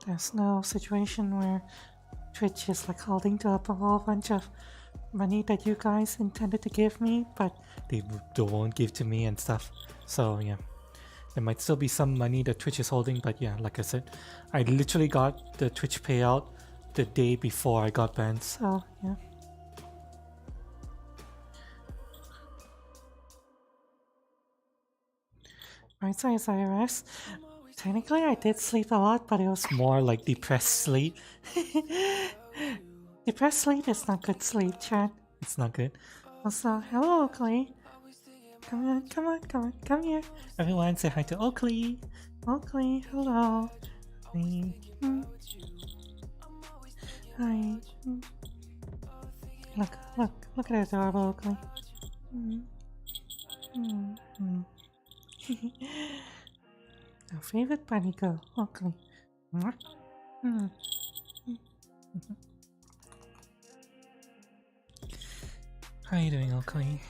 There's no situation where Twitch is like holding up a whole bunch of money that you guys intended to give me, but they won't give to me and stuff. So yeah, there might still be some money that Twitch is holding, but yeah, like I said, I literally got the Twitch payout the day before I got banned, so yeah. Right side is IRS. Technically I did sleep a lot, but it was more like depressed sleep. Depressed sleep is not good sleep, chat. It's not good. Also, hello Oakley. Come here. Everyone say hi to Oakley. Oakley, hello. Hi. Hi. Look at that adorable Oakley. Our favorite bunny girl, Oakley. How are you doing, Oakley?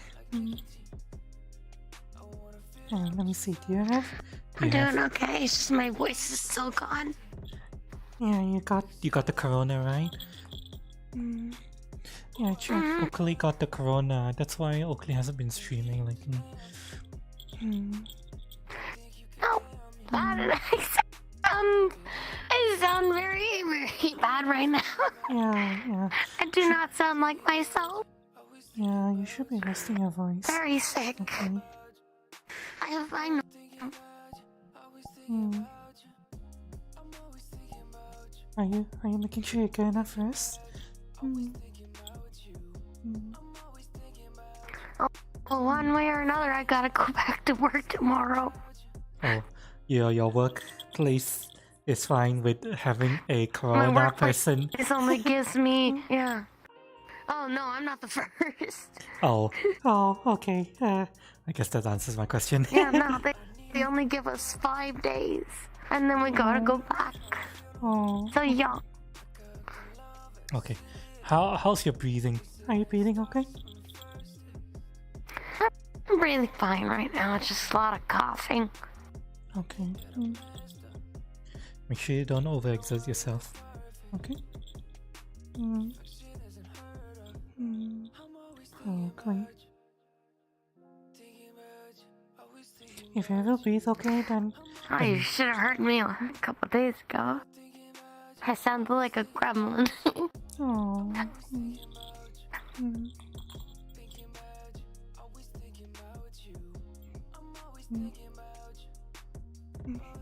Let me see, do you have... I'm doing okay, it's just my voice is still gone. Yeah, you got the corona, right? Yeah, true. Oakley got the corona, that's why Oakley hasn't been streaming lately. No, I sound very, very bad right now. Yeah. I do not sound like myself. Yeah, you should be resting your voice. Very sick. Okay. I know. Are you making sure you get enough rest? Well, one way or another, I gotta go back to work tomorrow. Oh, your workplace is fine with having a corona person. This only gives me, yeah. Oh no, I'm not the first. Oh, okay. I guess that answers my question. Yeah, no, they only give us 5 days, and then we gotta go back. Oh. So yeah. Okay. How's your breathing? Are you breathing okay? I'm really fine right now. It's just a lot of coughing. Okay. Make sure you don't overexert yourself. Okay? Okay. If you ever breathe okay, then... Oh, you should have heard me a couple days ago. I sounded like a gremlin. Oh.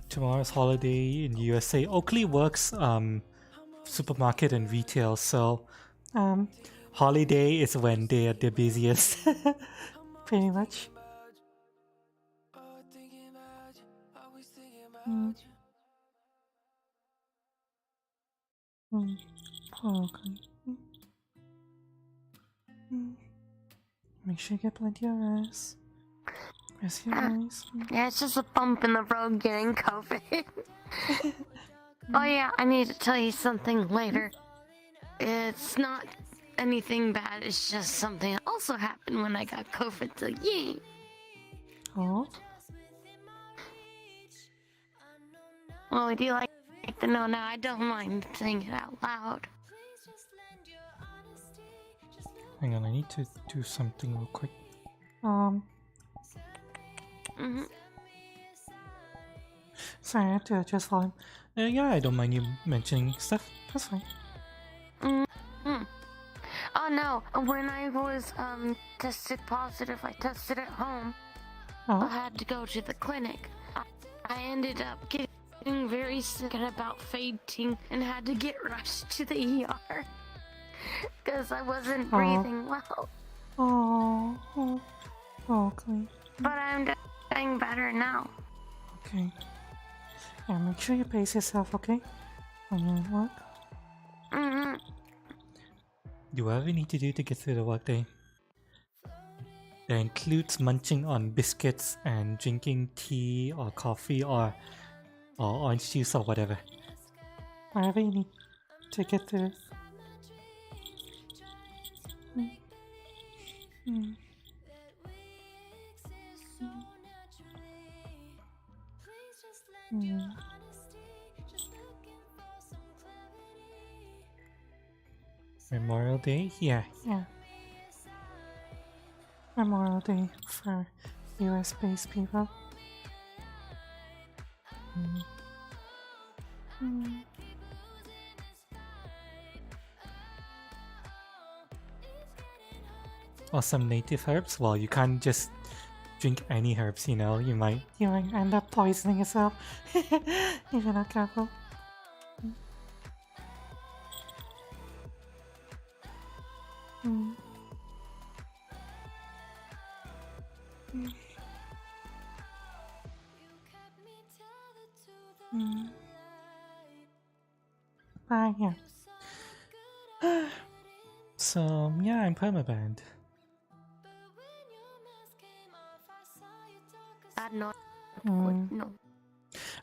Tomorrow's holiday in the USA. Oakley works supermarket and retail, so holiday is when they are the busiest. Pretty much. Okay. Make sure you get plenty of rest. Rest your eyes. Yeah, it's just a bump in the road getting COVID. Oh yeah, I need to tell you something later. It's not anything bad, it's just something that also happened when I got COVID, so yay! Oh? Well, would you like to know now? I don't mind saying it out loud. Hang on, I need to do something real quick. Sorry, I have to adjust volume. Yeah, I don't mind you mentioning stuff. That's fine. Oh no, when I was tested positive, I tested at home. I had to go to the clinic. I ended up getting very sick and about fainting and had to get rushed to the ER because I wasn't breathing well. Okay. But I'm getting better now. Okay. Yeah, make sure you pace yourself, okay? When you're at work. Do whatever you need to do to get through the workday. That includes munching on biscuits and drinking tea or coffee or orange juice or whatever. Whatever you need to get through. Memorial Day? Yeah. Memorial Day for US-based people. Or some native herbs? Well, you can't just drink any herbs, you know. You might end up poisoning yourself if you're not careful. Yeah. So, yeah, I'm permabanned. No.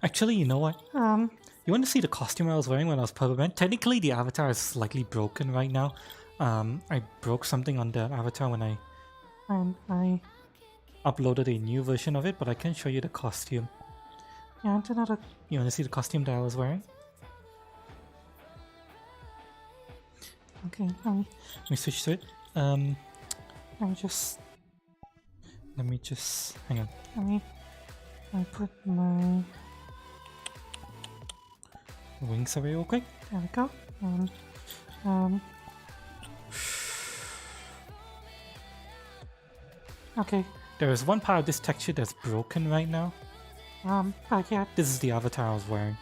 Actually, you know what? You want to see the costume I was wearing when I was permabanned? Technically, the avatar is slightly broken right now. I broke something on the avatar when I uploaded a new version of it, but I can show you the costume. You want to see the costume that I was wearing? Okay, let me switch to it. Let me just hang on. Let me put my wings away real quick. There we go. Okay, there is one part of this texture that's broken right now. But yeah, this is the avatar I was wearing.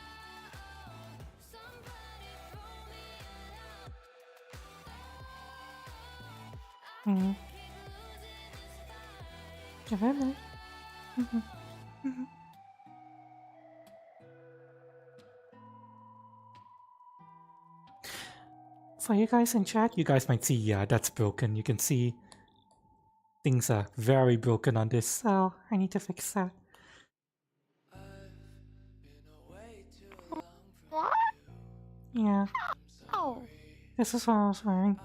Give it a minute. For you guys in chat, you guys might see, yeah, that's broken. You can see things are very broken on this, so I need to fix that. What? Yeah. Oh. This is what I was wearing,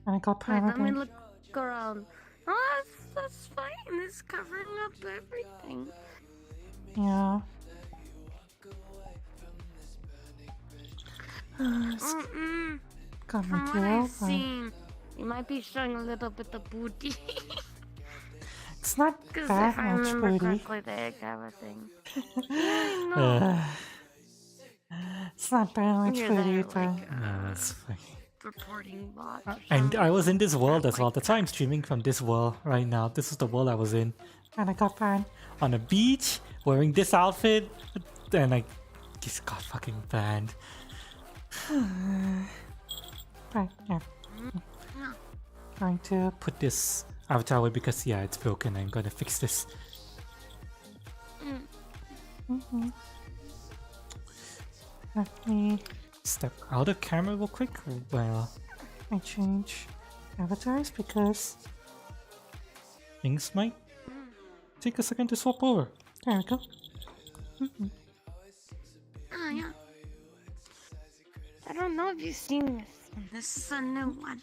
and I got Wait, let me permanent. look around. Oh, that's That's fine. It's covering up everything. Yeah. Got my From what tail, I've seen, you might be showing a little bit of booty. It's not Because that if I much remember booty. correctly, they have a thing. Yeah, I know. It's not that much You're booty, there, but like, no, it's fine. reporting bot. Or And I was in this something world as well. like That's why I'm streaming from this world right now. This is the world I was in. And I got banned on a beach wearing this outfit. And I just got fucking banned. Right, yeah. Going to put this avatar away because, yeah, it's broken. I'm gonna fix this. Let me step out of camera real quick. Well, I change avatars because things might take a second to swap over. There we go. Yeah. I don't know if you've seen this one. This is a new one.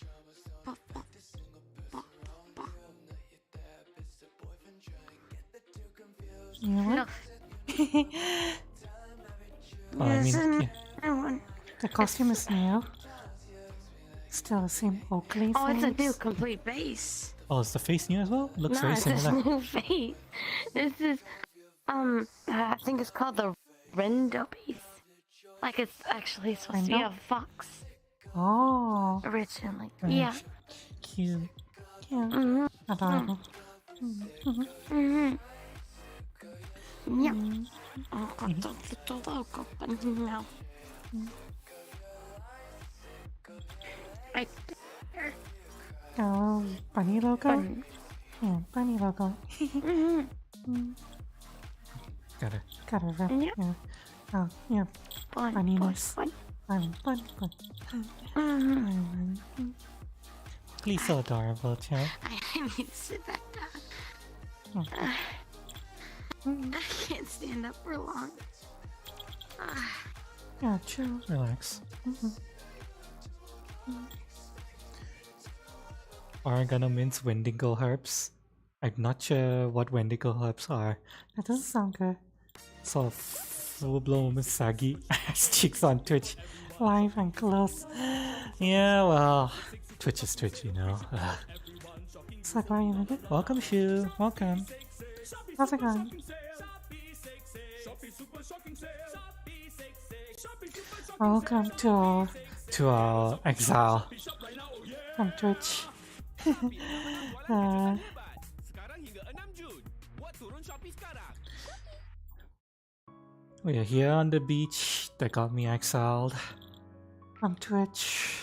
You know what? No. I This is mean, a yeah, new one. the costume is new. Still the same Oakley Oh, it's a face. new complete base. Oh, is the face new as well? Looks No, very it's a similar. new face. This is, I think it's called the Rendo base. Like it's actually supposed to be a fox Oh, originally. very Yeah. cute. Cute. Mm-hmm. Adorable. Mm-hmm. Yeah. Oh, got the little logo button now. Right there. Oh, bunny logo? Button. Yeah, bunny logo. Mm-hmm. Gotta wrap. Yeah. Yeah. Oh, yeah. Bun, Bunniness. bun, Bun. Mm-hmm. Please, so adorable, child. I need to sit back down. I can't stand up for long. Yeah, chill, relax. Oregano mince Wendigo herbs. I'm not sure what Wendigo herbs are. That doesn't sound good. Sort of full-blown saggy ass cheeks on Twitch. Live and close. Yeah, well, Twitch is Twitch, you know. So glad you made it. Welcome, Shu. Welcome. How's it going? Welcome to our exile from Twitch. We are here on the beach that got me exiled from Twitch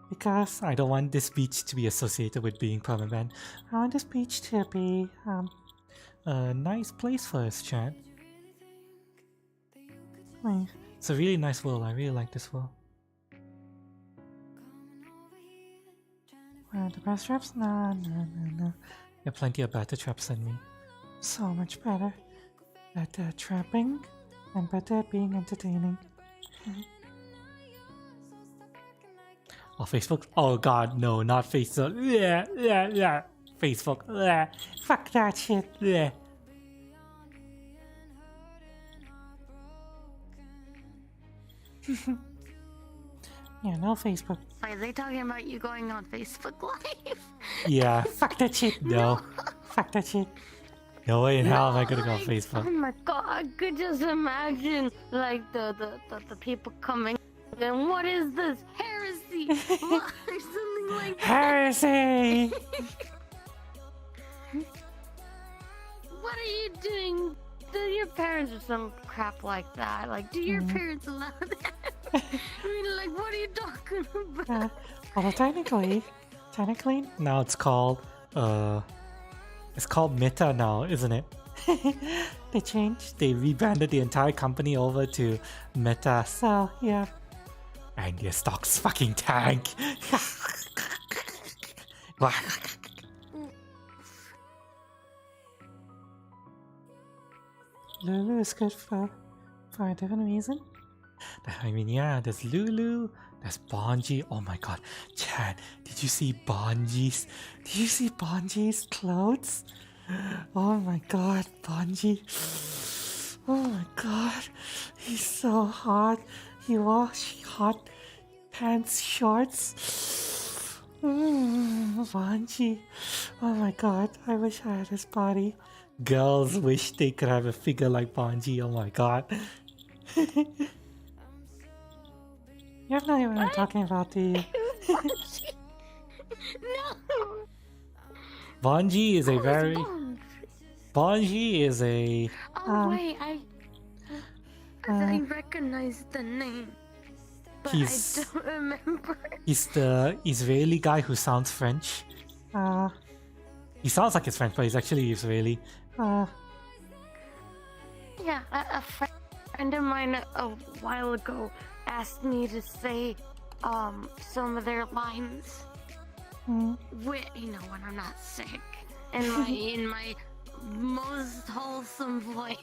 because I don't want this beach to be associated with being permanent. I want this beach to be a nice place for us, chat. It's a really nice world. I really like this world. The best traps? No. There are plenty of better traps than me. So much better. Better trapping and better at being entertaining. Oh, Facebook? Oh god, no, not Facebook. Yeah. Facebook. Fuck that shit. Yeah, no Facebook. Are they talking about you going on Facebook Live? Yeah, fuck that shit. No. Fuck that shit. No way in hell am I gonna go on Facebook. Oh my god, I could just imagine like the people coming and what is this? Heresy! Or something like that. Heresy! What are you doing? Do your parents or some crap like that? Like, do your parents allow that? I mean, like, what are you talking about? Well, technically, now it's called Meta now, isn't it? They rebranded the entire company over to Meta, so yeah. And your stocks fucking tank. Lulu is good for a different reason. I mean, yeah, there's Lulu, there's Bonji. Oh my god, Chad, did you see Bonji's? Did you see Bonji's clothes? Oh my god, Bonji. Oh my god, he's so hot. He wore hot pants, shorts. Bonji. Oh my god, I wish I had his body. Girls wish they could have a figure like Bonji. Oh my god. You have no idea what I'm talking about, do you? No. Bonji is a very... Bonji is a... Oh wait, I recognize the name, but I don't remember. He's the Israeli guy who sounds French. He sounds like he's French, but he's actually Israeli. Yeah, a friend of mine a while ago asked me to say some of their lines. When I'm not sick, in my most wholesome voice.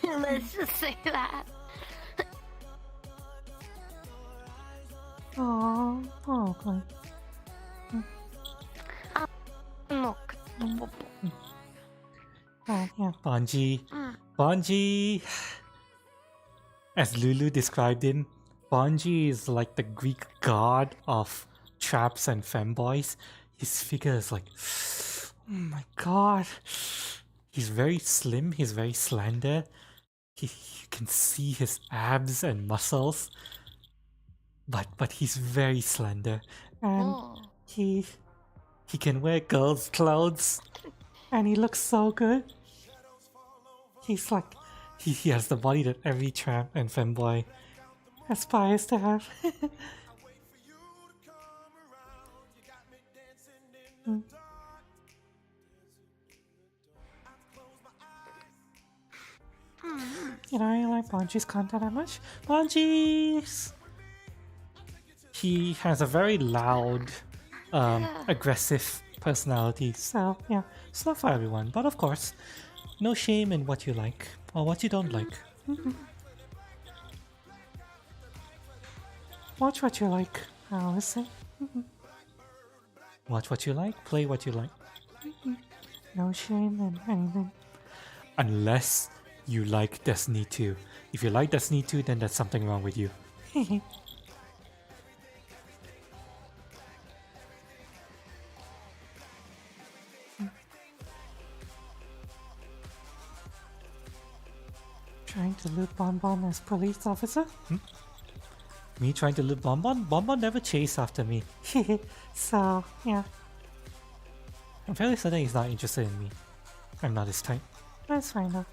Let's just say that. Oh, okay. Look. Yeah. Bonji, as Lulu described him, Bonji is like the Greek god of traps and femboys. His figure is like, oh my god. He's very slim, he's very slender. You can see his abs and muscles. But he's very slender. And he can wear girls' clothes. And he looks so good. He's like, he has the body that every tramp and femboy aspires to have. You know, I like Bonji's content that much. Bonji's! He has a very loud, aggressive personality. So, yeah, it's not for everyone. But of course, no shame in what you like or what you don't like. Watch what you like, I always say. Watch what you like, play what you like. No shame in anything. Unless you like Destiny 2. If you like Destiny 2, then there's something wrong with you. Trying to loot Bonbon as police officer? Me trying to loot Bonbon? Bonbon never chased after me. So, yeah. I'm fairly certain he's not interested in me. I'm not his type. That's fine though.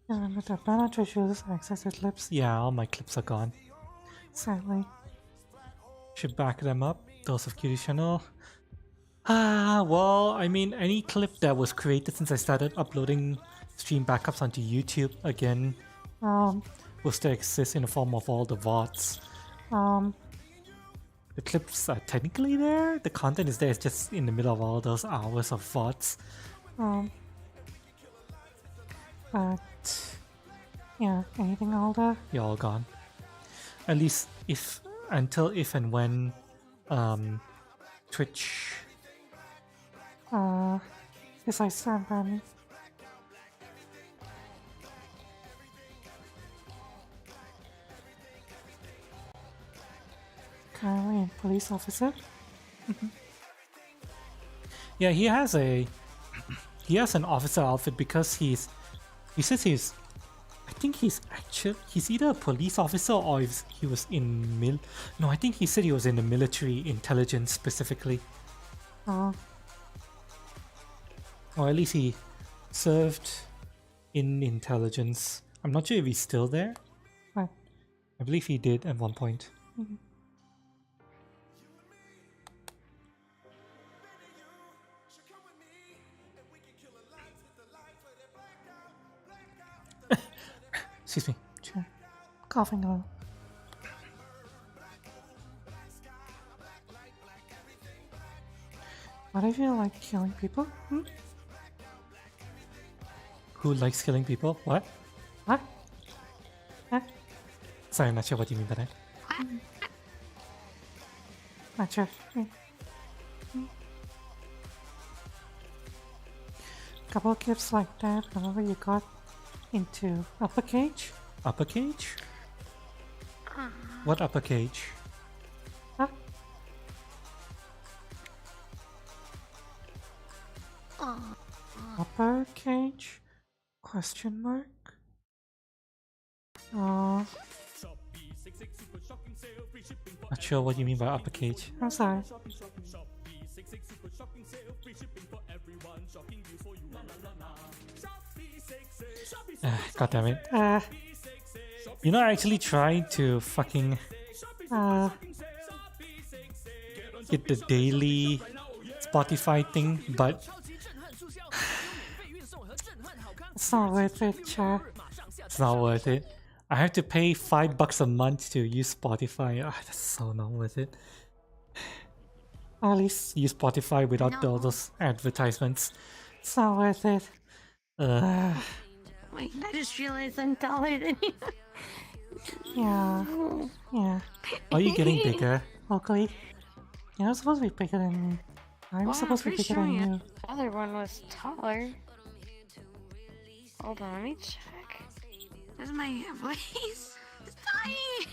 Remember that banner treasures access his clips? Yeah, all my clips are gone. Sadly. Should back them up. Those of Cutie Channel. Well, I mean, any clip that was created since I started uploading stream backups onto YouTube again, will still exist in the form of all the VODs. The clips are technically there, the content is there, it's just in the middle of all those hours of VODs. But, yeah, anything older? You're all gone. At least if and when, Twitch... Besides Sam Brandon. Currently a police officer. Yeah, he has an officer outfit because he says I think he's either a police officer or he was in no, I think he said he was in the military intelligence specifically. Or at least he served in intelligence. I'm not sure if he's still there. I believe he did at one point. Excuse me. Sure. Coughing a little. What if you like killing people? Who likes killing people? What? What? Huh? Sorry, I'm not sure what you mean by that. Not sure. Couple of gifts like that whenever you got into upper cage. Upper cage? What upper cage? Huh? Upper cage? Question mark? Not sure what you mean by upper cage. I'm sorry. God damn it. You know, I actually tried to fucking get the daily Spotify thing, but it's not worth it, Chad. it's not worth it. I have to pay $5 a month to use Spotify. That's so not worth it. At least Use Spotify without all those advertisements. it's not worth it. Wait, I just realized I'm taller than you. Yeah. Yeah. Are you getting bigger? Oakley. You're not supposed to be bigger than me. I'm supposed to be bigger than you. The other one was taller. Hold on, let me check. This is my voice. It's dying.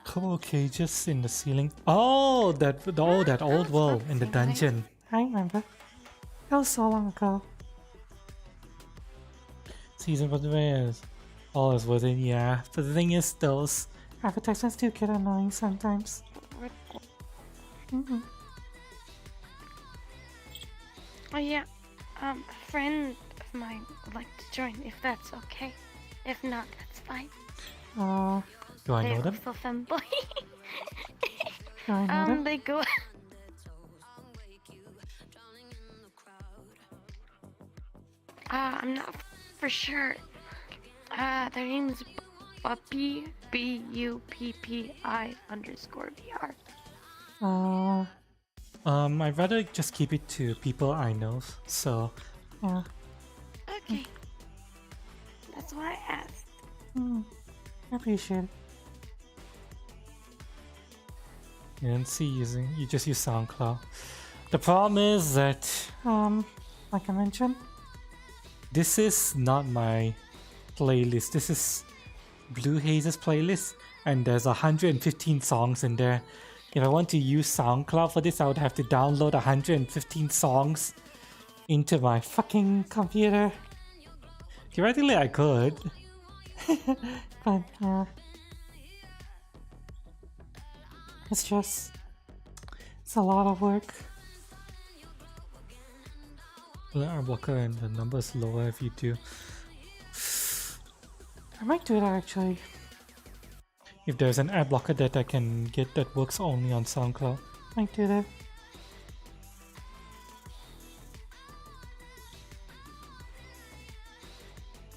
Couple cages in the ceiling. Oh, that old world in the dungeon. I remember. That was so long ago. Season for the bears. All is worth it, yeah. But the thing is, those Advertisements do get annoying sometimes. Oh yeah, a friend of mine would like to join if that's okay. If not, that's fine. do I know They're them? also femboy. Do I know them? They go. I'm not for sure. Their name is Buppy, BUPPI_VR. I'd rather just keep it to people I know. So Yeah. Okay. That's why I asked. I appreciate it. you don't see you just use SoundCloud. The problem is that Like I mentioned, this is not my playlist. This is Blue Haze's playlist, and there's 115 songs in there. If I want to use SoundCloud for this, I would have to download 115 songs into my fucking computer. Theoretically, I could. But it's a lot of work. The ad blocker and the number is lower if you do. I might do that actually. If there's an ad blocker that I can get that works only on SoundCloud. Might do that.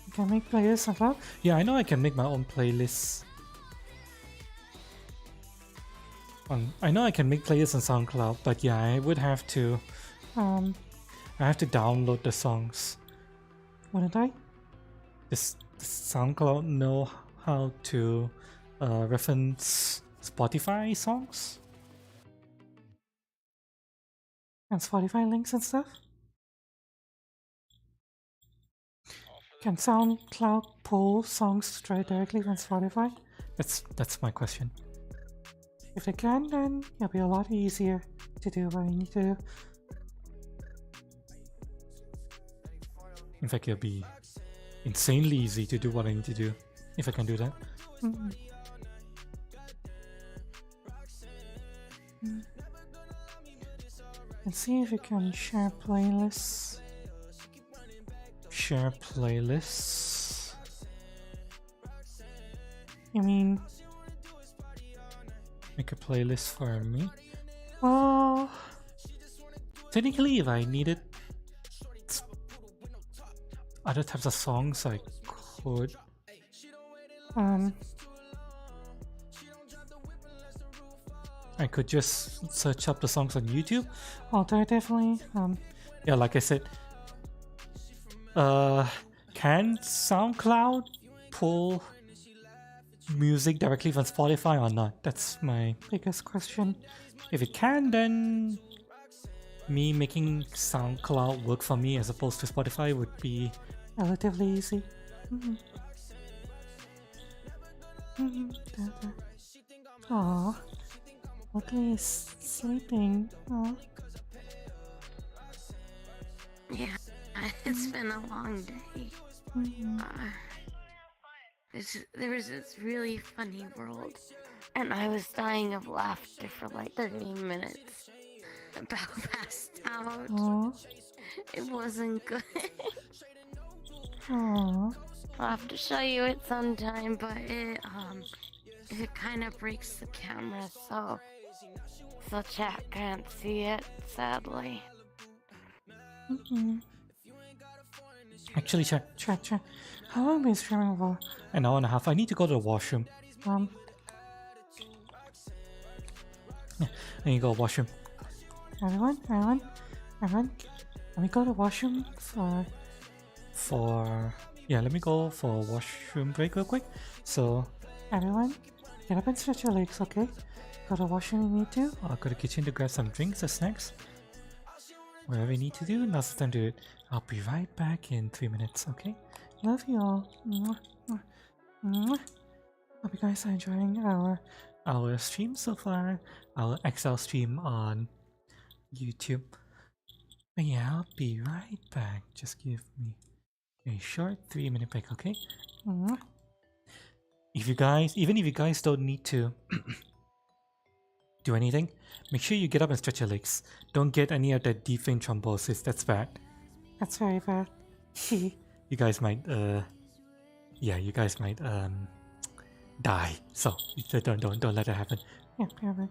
You can make playlists on cloud. Yeah, I know I can make my own playlists. I know I can make playlists on SoundCloud, but yeah, I would have to. I have to download the songs. Wouldn't I? Does SoundCloud know how to reference Spotify songs? And Spotify links and stuff? Can SoundCloud pull songs straight directly from Spotify? That's my question. If they can, then it'll be a lot easier to do what I need to do. In fact, it'll be insanely easy to do what I need to do if I can do that. Let's see if we can share playlists. Share playlists. You mean, Make a playlist for me. well, Technically, if I needed other types of songs, I could. I could just search up the songs on YouTube. Alternatively, yeah, like I said, can SoundCloud pull music directly from Spotify or not? That's my biggest question. If it can, then me making SoundCloud work for me as opposed to Spotify would be relatively easy. Aww, Ugly is sleeping. Aww. Yeah, it's been a long day. There was this really funny world, and I was dying of laughter for like 30 minutes. About passed out. Aww. It wasn't good. Aww. I'll have to show you it sometime, but it kind of breaks the camera, so chat can't see it, sadly. Actually, chat. How long have you been streaming for? An hour and a half. I need to go to the washroom. Yeah, I need to go to the washroom. Everyone, let me go to the washroom yeah, let me go for a washroom break real quick. So, everyone, get up and stretch your legs, okay? Go to the washroom you need to. I'll go to the kitchen to grab some drinks or snacks. Whatever you need to do, now's the time to do it. I'll be right back in 3 minutes, okay? Love you all. Hope you guys are enjoying our stream so far. Our XL stream on YouTube. But yeah, I'll be right back. Just give me a short 3-minute break, okay? Even if you guys don't need to do anything, make sure you get up and stretch your legs. Don't get any of that deep vein thrombosis. That's bad. That's very bad. You guys might die. So don't let that happen. Yeah, right.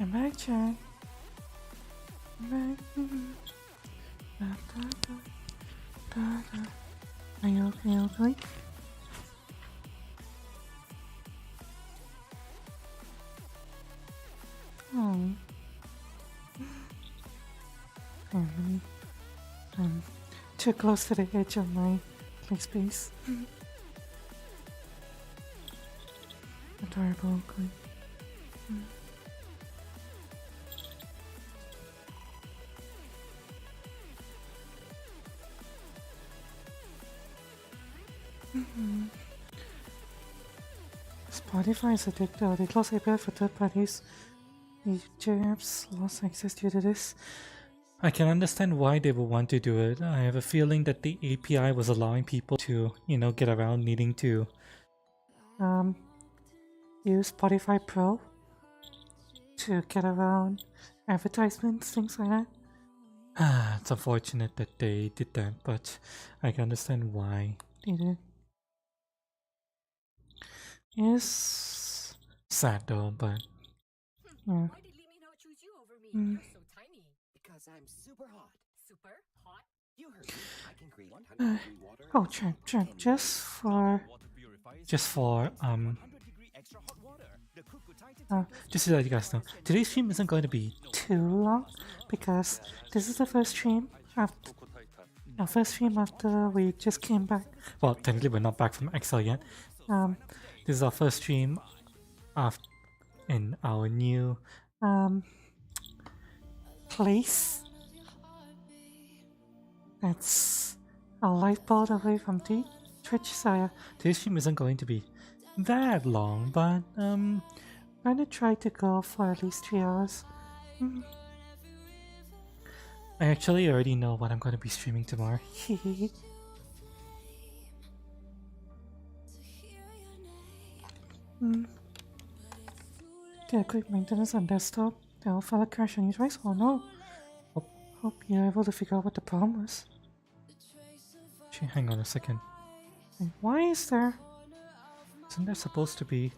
I'm back, Jack. I'm back. Da, da, da, da, da. Are you okay, Oakley? Oh. Oh, let me, too close to the edge of my play space. Adorable, Oakley. Spotify is addictive. They close API for third parties. DJ apps lost access due to this. I can understand why they would want to do it. I have a feeling that the API was allowing people to, get around needing to use Spotify Pro to get around advertisements, things like that. It's unfortunate that they did that, but I can understand why they did. It's sad though, but yeah. Why did Limi not choose you over me? You're so tiny. Because I'm super hot. Super hot. You heard me. I can create 100-degree water. Oh, Champ, just to let you guys know, today's stream isn't going to be too long because this is the first stream after we just came back. Well, technically we're not back from Excel yet. This is our first stream in our new place. That's a light bulb away from Twitch, so yeah, today's stream isn't going to be that long, but I'm gonna try to go for at least 3 hours. I actually already know what I'm gonna be streaming tomorrow. Did a quick maintenance on desktop. The old fella crashed on his race. Oh no! Hope you're able to figure out what the problem was. Actually, hang on a second. Wait, why is there? Isn't there supposed to be?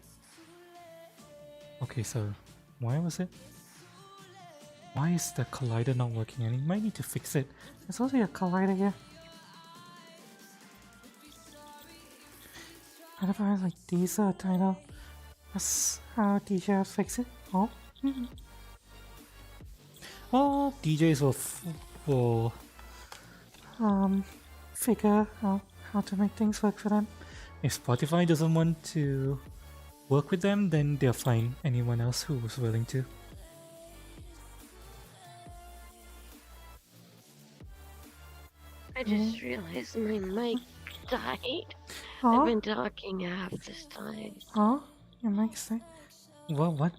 Okay, so why was it? Why is the collider not working? And you might need to fix it. There's also a collider here. Otherwise, like these are title. That's how DJs fix it. Oh. Well, DJs will figure out how to make things work for them. If Spotify doesn't want to work with them, then they'll find anyone else who was willing to. I just realized my mic died. Oh? I've been talking half this time. Oh, your mic's there. What?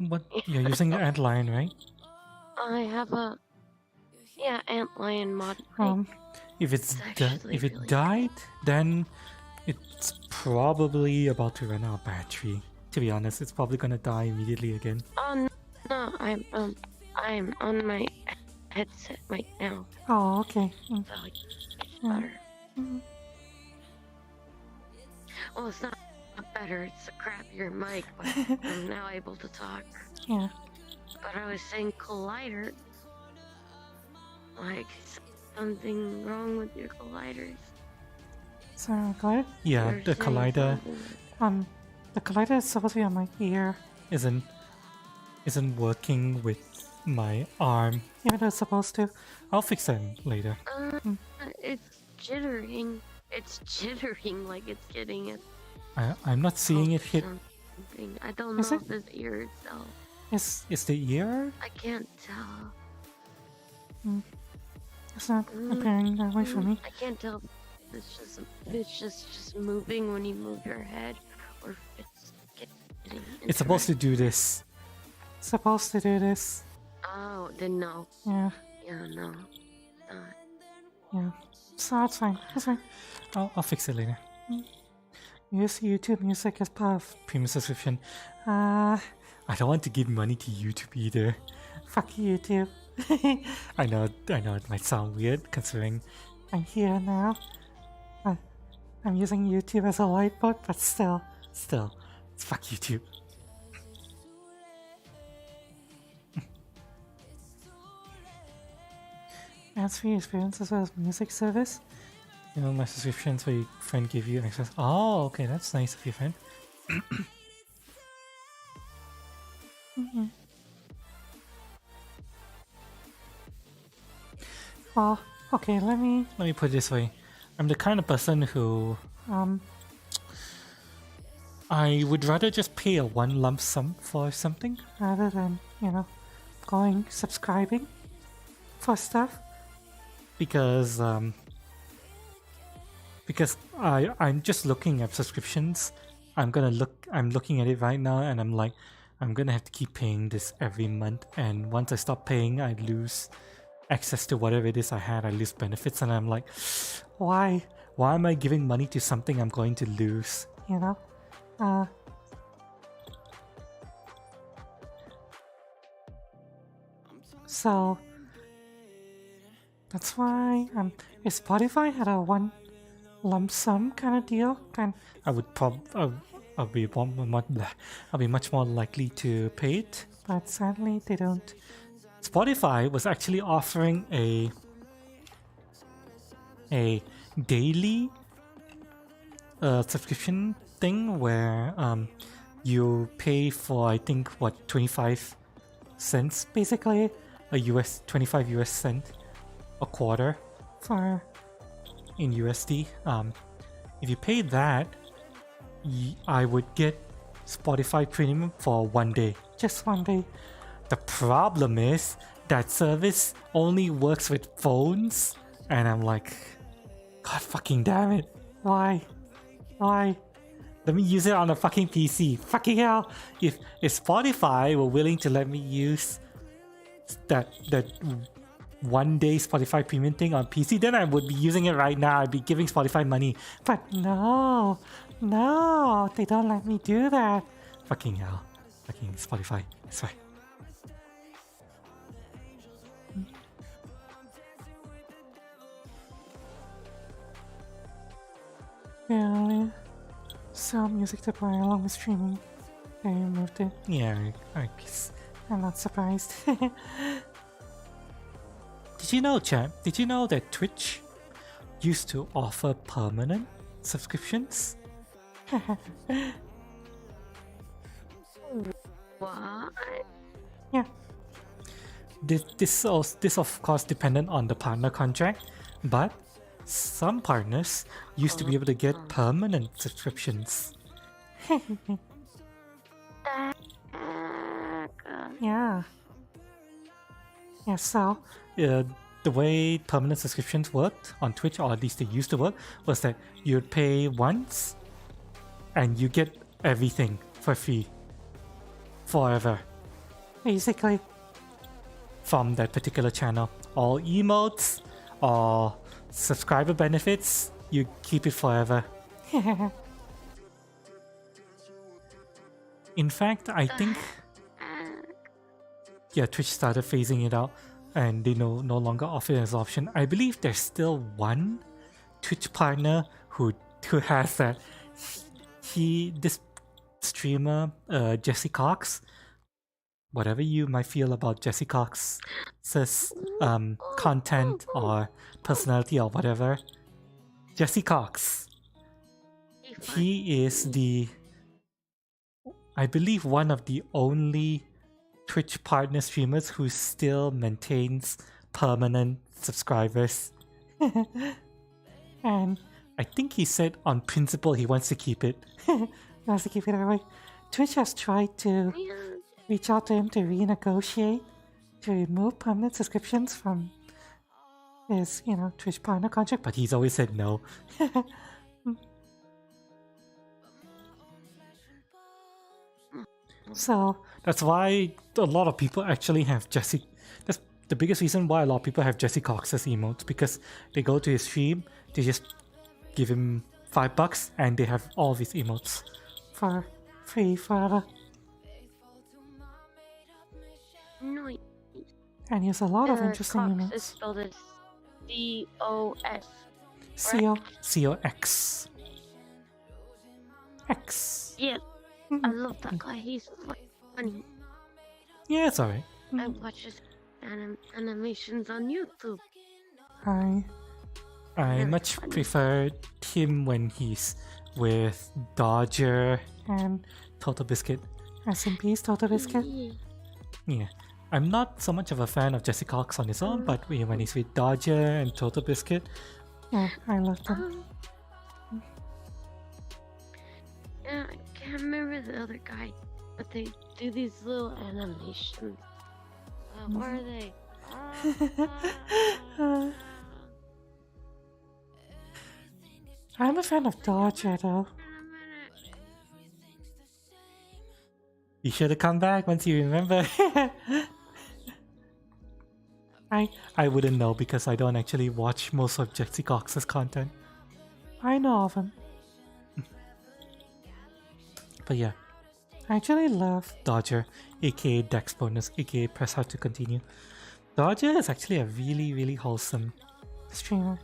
You're using the Antlion, right? I have a Antlion mod mic. If it really died, then it's probably about to run out of battery. To be honest, it's probably gonna die immediately again. Oh no, I'm on my headset right now. Oh, okay. So it's better. Well, it's not better. It's a crappier mic, but I'm now able to talk. Yeah. But I was saying collider. Like something wrong with your colliders. Sorry, collider? Yeah, You're the saying collider. something. The collider is supposed to be on my ear. Isn't working with my arm. Even though it's supposed to. I'll fix that later. It's jittering. It's jittering like it's getting it. I'm not seeing it hit. Something. I don't Is know it? if it's ear itself. Is the ear? I can't tell. It's not appearing that way for me. I can't tell if it's just moving when you move your head, or if it's getting. It's supposed to do this. Supposed to do this. Oh, then no. Yeah. Yeah, no. Yeah. So that's fine. That's fine. I'll fix it later. Use YouTube Music as part of premium subscription. I don't want to give money to YouTube either. Fuck you, YouTube. I know it might sound weird considering I'm here now. I'm using YouTube as a whiteboard, but still, it's fuck YouTube. Ads-free experience as well as music service. You know, my subscriptions where your friend give you access. Oh, okay, that's nice of your friend. Well, okay, let me put it this way. I'm the kind of person who I would rather just pay a one lump sum for something rather than, you know, subscribing for stuff. Because I'm just looking at subscriptions. I'm looking at it right now and I'm like, I'm gonna have to keep paying this every month, and once I stop paying I lose access to whatever it is I had. I lose benefits, and I'm like, why am I giving money to something I'm going to lose, you know? So that's why if Spotify had a one lump sum kind of deal, then I would I'll be much more likely to pay it. But sadly, they don't. Spotify was actually offering a daily subscription thing where you pay for, I think, what, 25 cents, basically a 25 US cent a quarter for in USD. If you pay that, I would get Spotify Premium for 1 day, just 1 day. The problem is that service only works with phones, and I'm like, God fucking damn it, why? Let me use it on a fucking PC. Fucking hell! If Spotify were willing to let me use that 1 day Spotify Premium thing on PC, then I would be using it right now. I'd be giving Spotify money. But no, they don't let me do that. Fucking hell. Fucking Spotify. Sorry. Yeah, some music to play along with streaming. They removed it. Yeah, I'm not surprised. Did you know, chat? Did you know that Twitch used to offer permanent subscriptions? What? Yeah. This of course depended on the partner contract, but some partners used to be able to get permanent subscriptions. Yeah. Yeah, so the way permanent subscriptions worked on Twitch, or at least they used to work, was that you'd pay once and you get everything for free forever, basically, from that particular channel. All emotes or subscriber benefits, you keep it forever. In fact, I think Twitch started phasing it out and they no longer offer it as an option. I believe there's still one Twitch partner who has that. This streamer, Jesse Cox, whatever you might feel about Jesse Cox's content or personality or whatever, Jesse Cox, he is I believe one of the only Twitch partner streamers who still maintains permanent subscribers. And I think he said on principle he wants to keep it. He wants to keep it that way. Twitch has tried to reach out to him to renegotiate to remove permanent subscriptions from his, Twitch partner contract, but he's always said no. So that's why a lot of people actually have Jesse. That's the biggest reason why a lot of people have Jesse Cox's emotes, because they go to his stream, they just give him $5 and they have all of his emotes for free forever. No. And he has a lot of interesting Cox emotes. is spelled as C-O-S. C-O-X. X. Yeah. I love that guy. He's funny. Yeah, it's alright. I watch his animations on YouTube. I much prefer him when he's with Dodger and Total Biscuit. Rest in peace, Total Biscuit. Yeah. I'm not so much of a fan of Jesse Cox on his own, but when he's with Dodger and Total Biscuit, yeah, I love them. Yeah, I can't remember the other guy, but they do these little animations. What are they? I'm a fan of Dodger though. you should have come back once you remember. I wouldn't know because I don't actually watch most of Jesse Cox's content. I know of him. But yeah, I actually love Dodger, aka Dex Bonus, aka Press Hard to Continue. Dodger is actually a really wholesome streamer.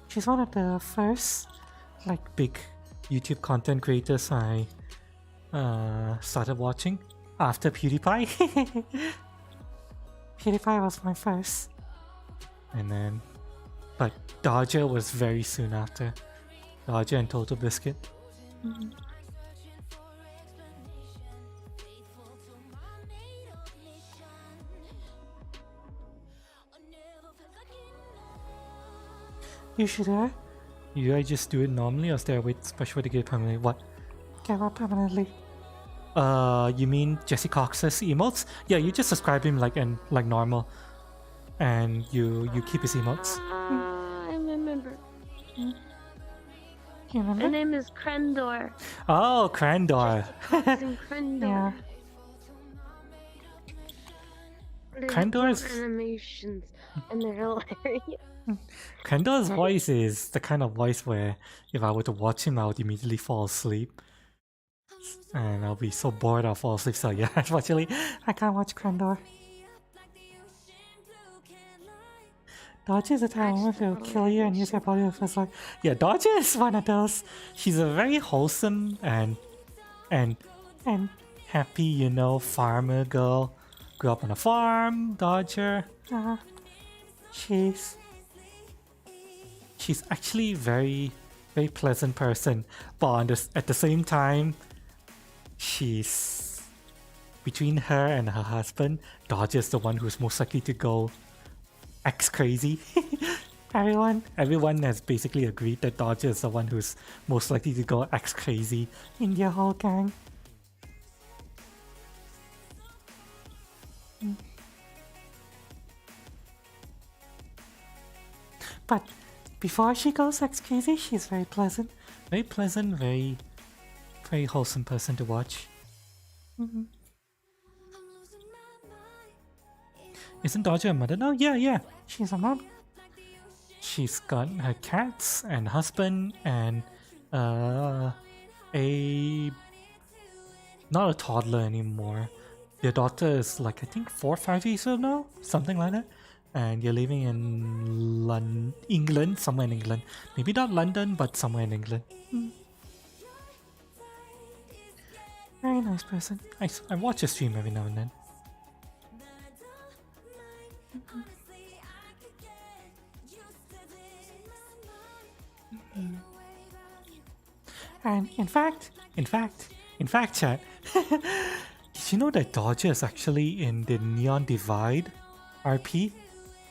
She's one of the first big YouTube content creators I started watching after PewDiePie. PewDiePie was my first. But Dodger was very soon after. Dodger and Total Biscuit. You should You guys just do it normally or is there a way special way to get it permanently? What? Get what permanently? You mean Jesse Cox's emotes? Yeah, you just subscribe him like normal. And you keep his emotes. I remember. You remember? My name is Crendor. Oh, Crendor. Crendor. Yeah. Crendor's animations, and they're hilarious. Crendor's voice is the kind of voice where if I were to watch him, I would immediately fall asleep. And I'll be so bored I'll fall asleep. So yeah, unfortunately, I can't watch Crendor. Dodger is the type of woman who will kill you and use your body as like. Yeah, Dodger is one of those. She's a very wholesome and happy, you know, farmer girl. Grew up on a farm, Dodger. She's actually very pleasant person, but at the same time, she's between her and her husband. Dodger's the one who's most likely to go X crazy. Everyone has basically agreed that Dodger is the one who's most likely to go X crazy in their whole gang. But before she goes X crazy, she's very pleasant. Very pleasant, very wholesome person to watch. Isn't Dodger a mother now? Yeah. She's a mom. She's got her cats and husband and not a toddler anymore. Their daughter is like I think 4 or 5 years old now, something like that. And you're living in England, somewhere in England. Maybe not London, but somewhere in England. Very nice person. I watch a stream every now and then. And in fact, chat. Did you know that Dodger is actually in the Neon Divide RP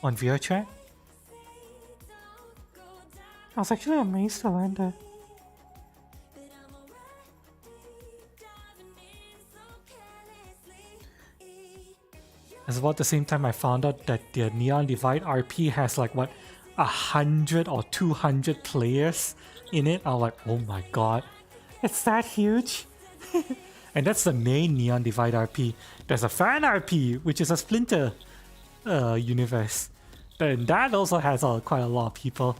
on VRChat? I was actually amazed to learn that. It's about the same time I found out that the Neon Divide RP has like what 100 or 200 players in it. I'm like, oh my god, it's that huge. And that's the main Neon Divide RP. There's a fan RP, which is a Splinter universe. And that also has quite a lot of people.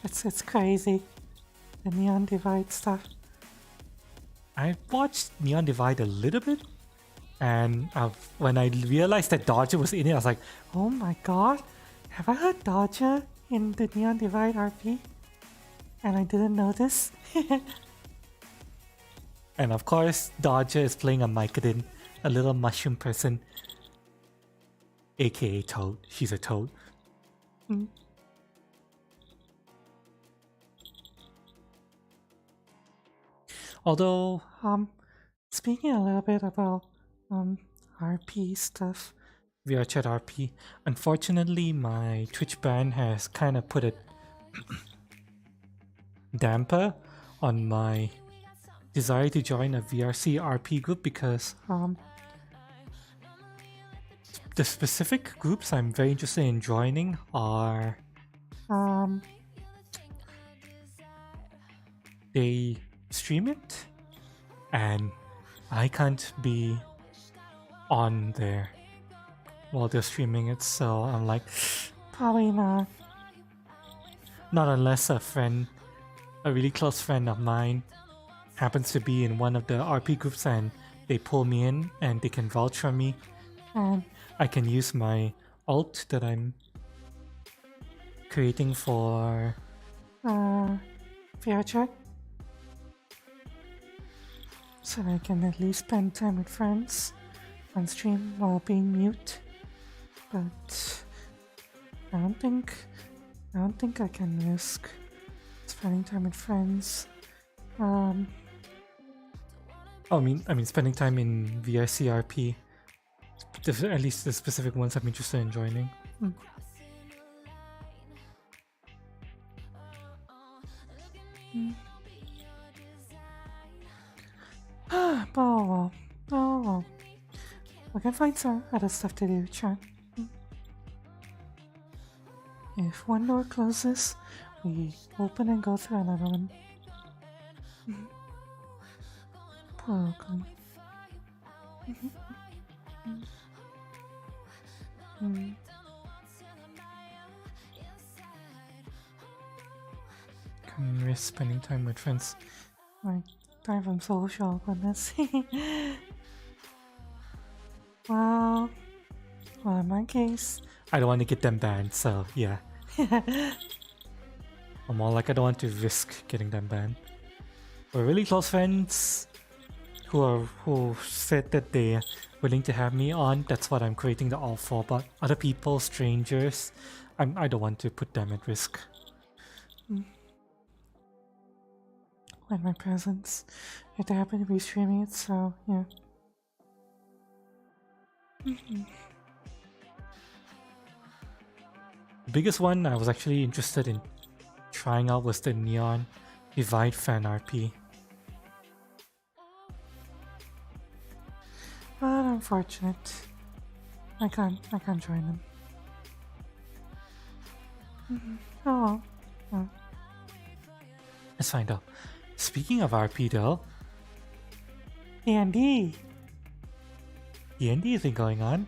It's crazy, the Neon Divide stuff. I watched Neon Divide a little bit, and when I realized that Dodger was in it, I was like, oh my god, have I heard Dodger in the Neon Divide RP? And I didn't notice. And of course, Dodger is playing a Mycodon, a little mushroom person, aka Toad. She's a toad. Mm. Although, speaking a little bit about RP stuff, VRChat RP, unfortunately my Twitch ban has kind of put a damper on my desire to join a VRC RP group because the specific groups I'm very interested in joining are they stream it and I can't be on there while they're streaming it, so I'm like, probably not. Not unless a friend, a really close friend of mine, happens to be in one of the RP groups and they pull me in and they can vouch for me and I can use my alt that I'm creating for VRChat so I can at least spend time with friends on stream while being mute. But I don't think I can risk spending time with friends. I mean spending time in VICRP. At least the specific ones I'm interested in joining. Oh well. We can find some other stuff to do, chat. If one door closes, we open and go through another one. Poor Oakley. Can risk spending time with friends. Like, time from social awkwardness. Well, in my case, I don't want to get them banned, so yeah. I'm more like I don't want to risk getting them banned. We're really close friends who said that they're willing to have me on. That's what I'm creating the alt for. But other people, strangers, I don't want to put them at risk. Like my presence, if they happen to be streaming it, so yeah. The biggest one I was actually interested in trying out was the Neon Divide Fan RP. But unfortunate, I can't join them. Oh well. Let's find out. Speaking of RP though, D&D has been going on.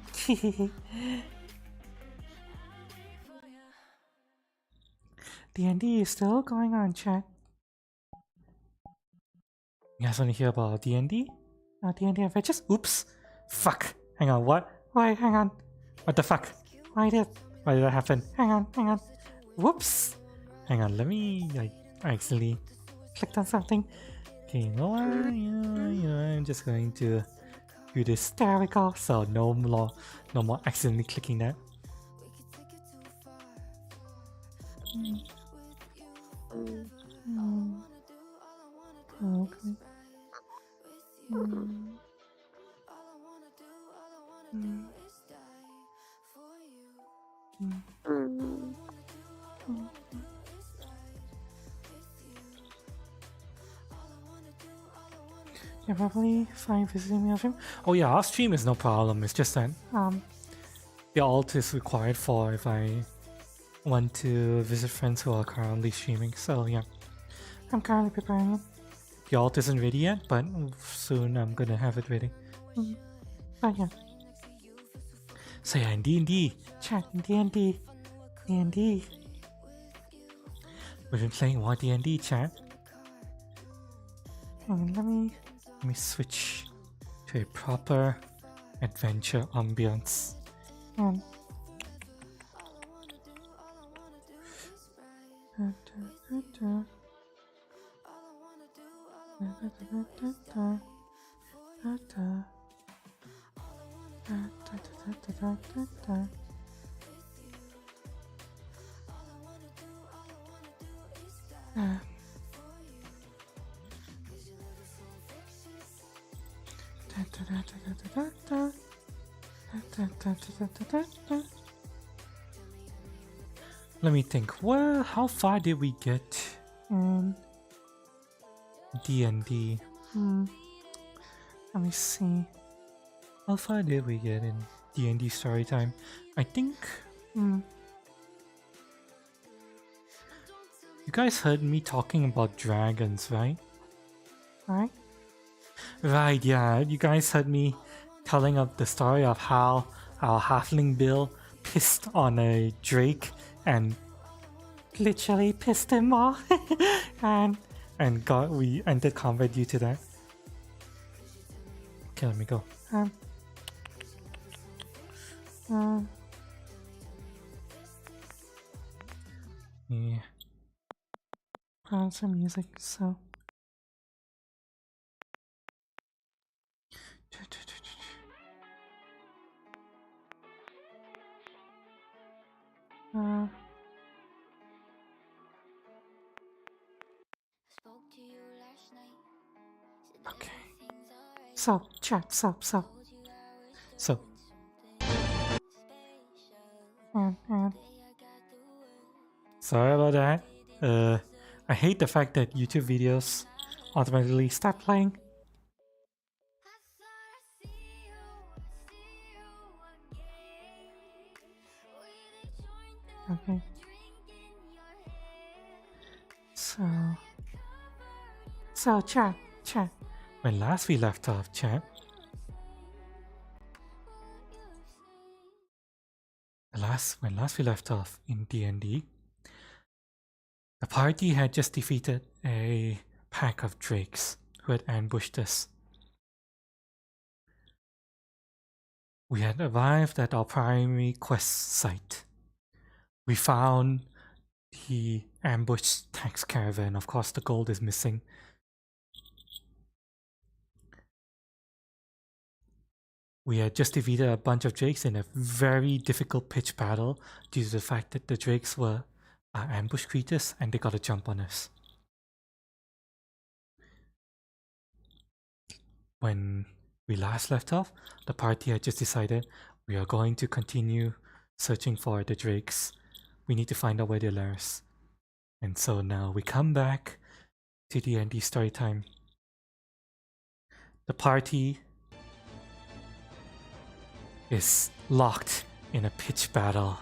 D&D is still going on, chat. You guys want to hear about D&D? D&D Adventures? Oops! Fuck! Hang on, what? Why? Hang on. What the fuck? Why did that happen? Hang on. Whoops! Hang on, let me... I accidentally clicked on something. Okay, you know what? I'm just going to do this. There we go. So no more accidentally clicking that. Okay. You're probably fine visiting me on stream. Oh yeah, our stream is no problem. It's just that the alt is required for if I want to visit friends who are currently streaming. So yeah, I'm currently preparing it. The alt isn't ready yet, but soon I'm gonna have it ready. But yeah. So yeah, in D&D, chat in D&D. We've been playing more D&D, chat. And let me switch to a proper adventure ambience. Let me think. Well, how far did we get in D&D? Let me see. How far did we get in D&D Storytime? I think... You guys heard me talking about dragons, right? Right? Right, yeah. You guys heard me telling of the story of how our halfling Bill pissed on a drake and literally pissed him off. and we ended combat due to that. Okay, let me go. Yeah. Put on some music, so. Okay. So, chat, so. Sorry about that. I hate the fact that YouTube videos automatically start playing. Okay. So chat. When last we left off, chat. When last we left off in D&D, the party had just defeated a pack of drakes who had ambushed us. We had arrived at our primary quest site. We found the ambushed tax caravan. Of course, the gold is missing. We had just defeated a bunch of drakes in a very difficult pitch battle due to the fact that the drakes were ambush creatures and they got a jump on us. When we last left off, the party had just decided we are going to continue searching for the drakes. We need to find out where their lairs. And so now we come back to D&D Storytime. The party is locked in a pitch battle.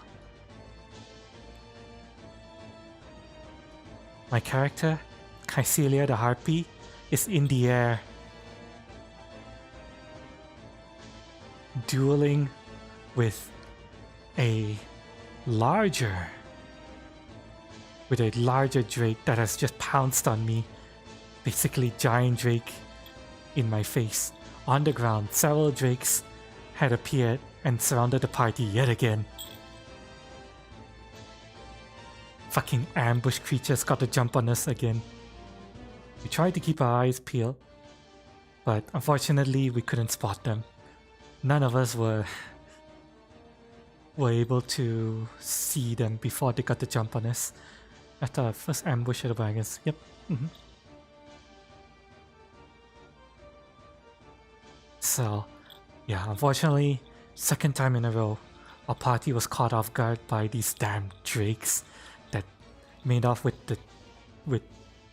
My character, Kycelia the Harpy, is in the air, dueling with a larger drake that has just pounced on me. Basically, giant drake in my face. On the ground, several drakes had appeared and surrounded the party yet again. Fucking ambush creatures got the jump on us again. We tried to keep our eyes peeled, but unfortunately we couldn't spot them. None of us were able to see them before they got the jump on us. After our first ambush of the wagons. Yep. So, yeah, unfortunately, second time in a row, our party was caught off guard by these damn drakes that made off with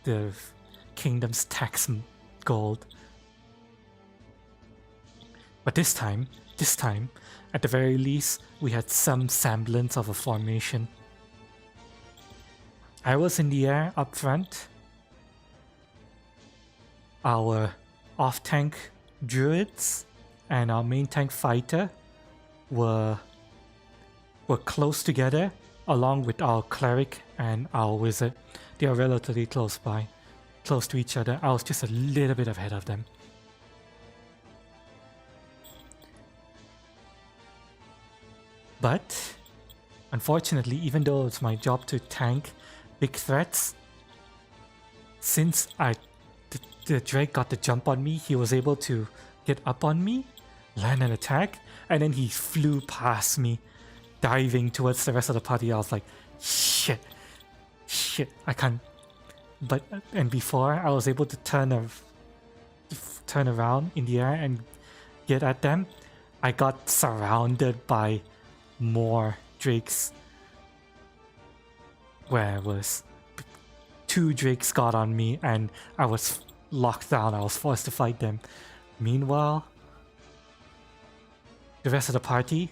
the kingdom's tax gold. But this time, at the very least, we had some semblance of a formation. I was in the air up front. Our off-tank druids and our main tank fighter were close together, along with our cleric and our wizard. They are relatively close to each other. I was just a little bit ahead of them. But unfortunately, even though it's my job to tank big threats, since the Drake got the jump on me, he was able to get up on me land an attack, and then he flew past me, diving towards the rest of the party. I was like, shit, I can't. But and before I was able to turn around in the air and get at them, I got surrounded by more drakes. Where it was 2 drakes got on me and I was locked down. I was forced to fight them. Meanwhile, the rest of the party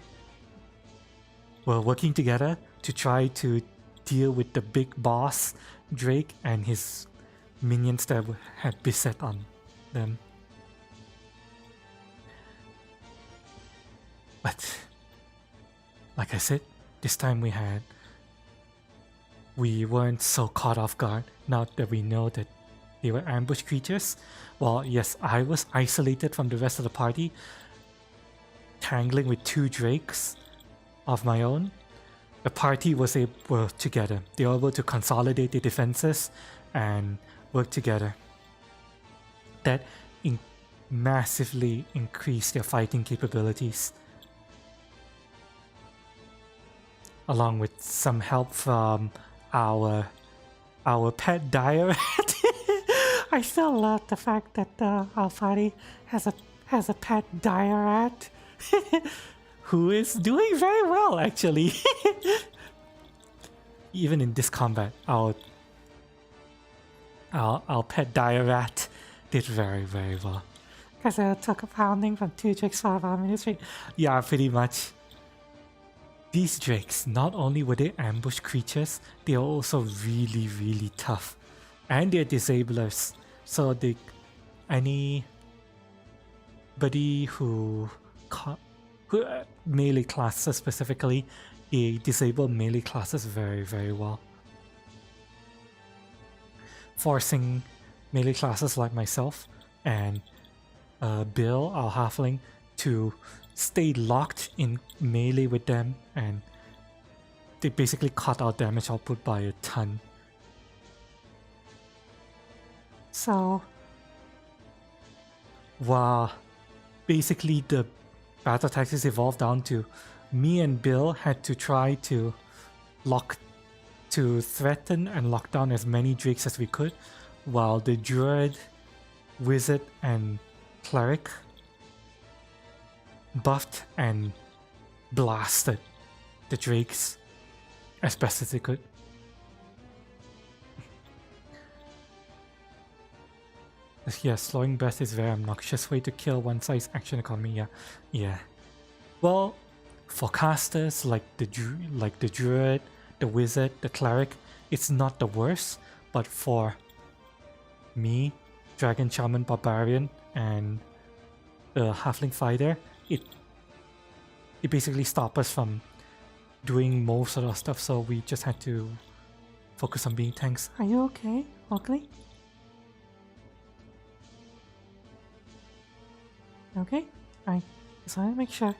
were working together to try to deal with the big boss Drake and his minions that had beset on them. But like I said, this time we weren't so caught off guard now that we know that they were ambush creatures. Well, yes, I was isolated from the rest of the party, tangling with 2 drakes of my own. The party were together. They were able to consolidate their defenses and work together. That massively increased their fighting capabilities. Along with some help from our pet dire rat. I still love the fact that our party has a pet dire rat. Who is doing very well, actually. Even in this combat, our pet dire rat did very, very well. Because it took a pounding from 2 drakes for about minutes straight. Yeah, pretty much. These drakes, not only were they ambush creatures, they are also really, really tough. And they're disablers. So anybody who melee classes specifically, they disable melee classes very, very well. Forcing melee classes like myself and Bill, our halfling, to stay locked in melee with them, and they basically cut our damage output by a ton. So, wow, basically the battle tactics evolved down to me and Bill had to try to threaten and lock down as many drakes as we could, while the druid, wizard, and cleric buffed and blasted the drakes as best as they could. Yeah, slowing breath is a very obnoxious way to kill one size action economy. Yeah. Well, for casters like the druid, the wizard, the cleric, it's not the worst. But for me, dragon, shaman, barbarian, and the halfling fighter, it basically stopped us from doing most of the stuff. So we just had to focus on being tanks. Are you okay, Oakley? Okay, I just want to make sure.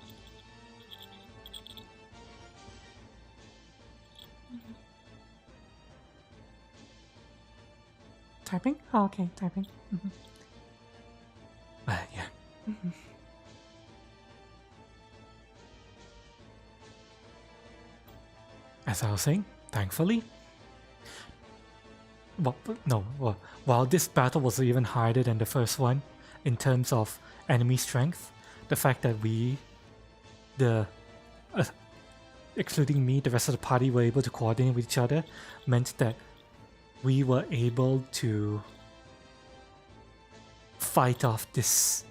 Typing? Oh, okay, typing. Yeah. As I was saying, thankfully, while this battle was even harder than the first one in terms of enemy strength, the fact that excluding me, the rest of the party were able to coordinate with each other meant that we were able to fight off this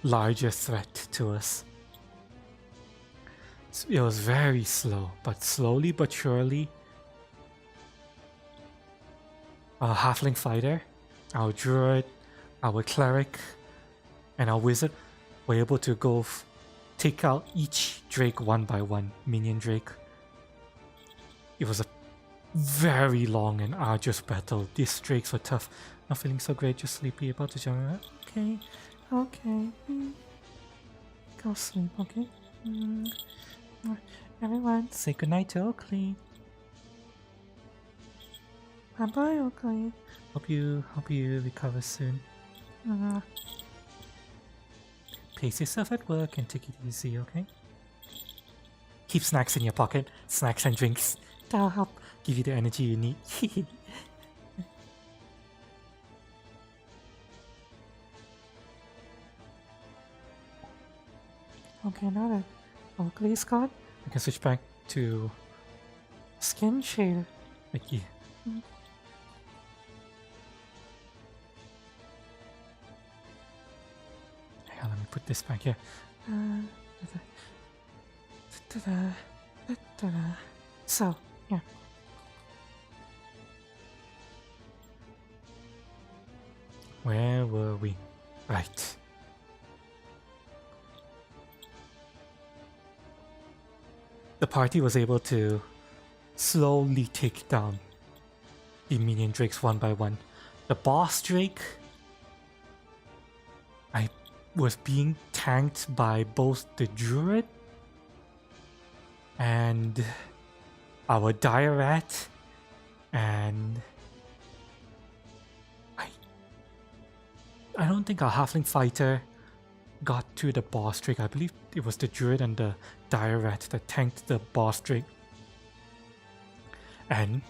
larger threat to us. It was very slow, but slowly but surely, our halfling fighter, our druid, our cleric, and our wizard were able to go take out each drake one by one, minion drake. It was a very long and arduous battle. These drakes were tough. Not feeling so great, just sleepy, about to jump out. Okay. Go sleep, okay? Everyone, say goodnight to Oakley. Bye-bye, Oakley. Hope you recover soon. pace yourself at work and take it easy, okay? Keep snacks in your pocket, snacks and drinks. That'll help give you the energy you need. Okay, now that Oakley is gone, I can switch back to skin shader. Thank you. Hang on, let me put this back here. So, yeah. Where were we? Right. The party was able to slowly take down the minion drakes one by one. The boss drake, I was being tanked by both the druid and our dire rat, and I don't think our halfling fighter got to the boss drake. I believe it was the druid and the dire rat that tanked the boss drake. And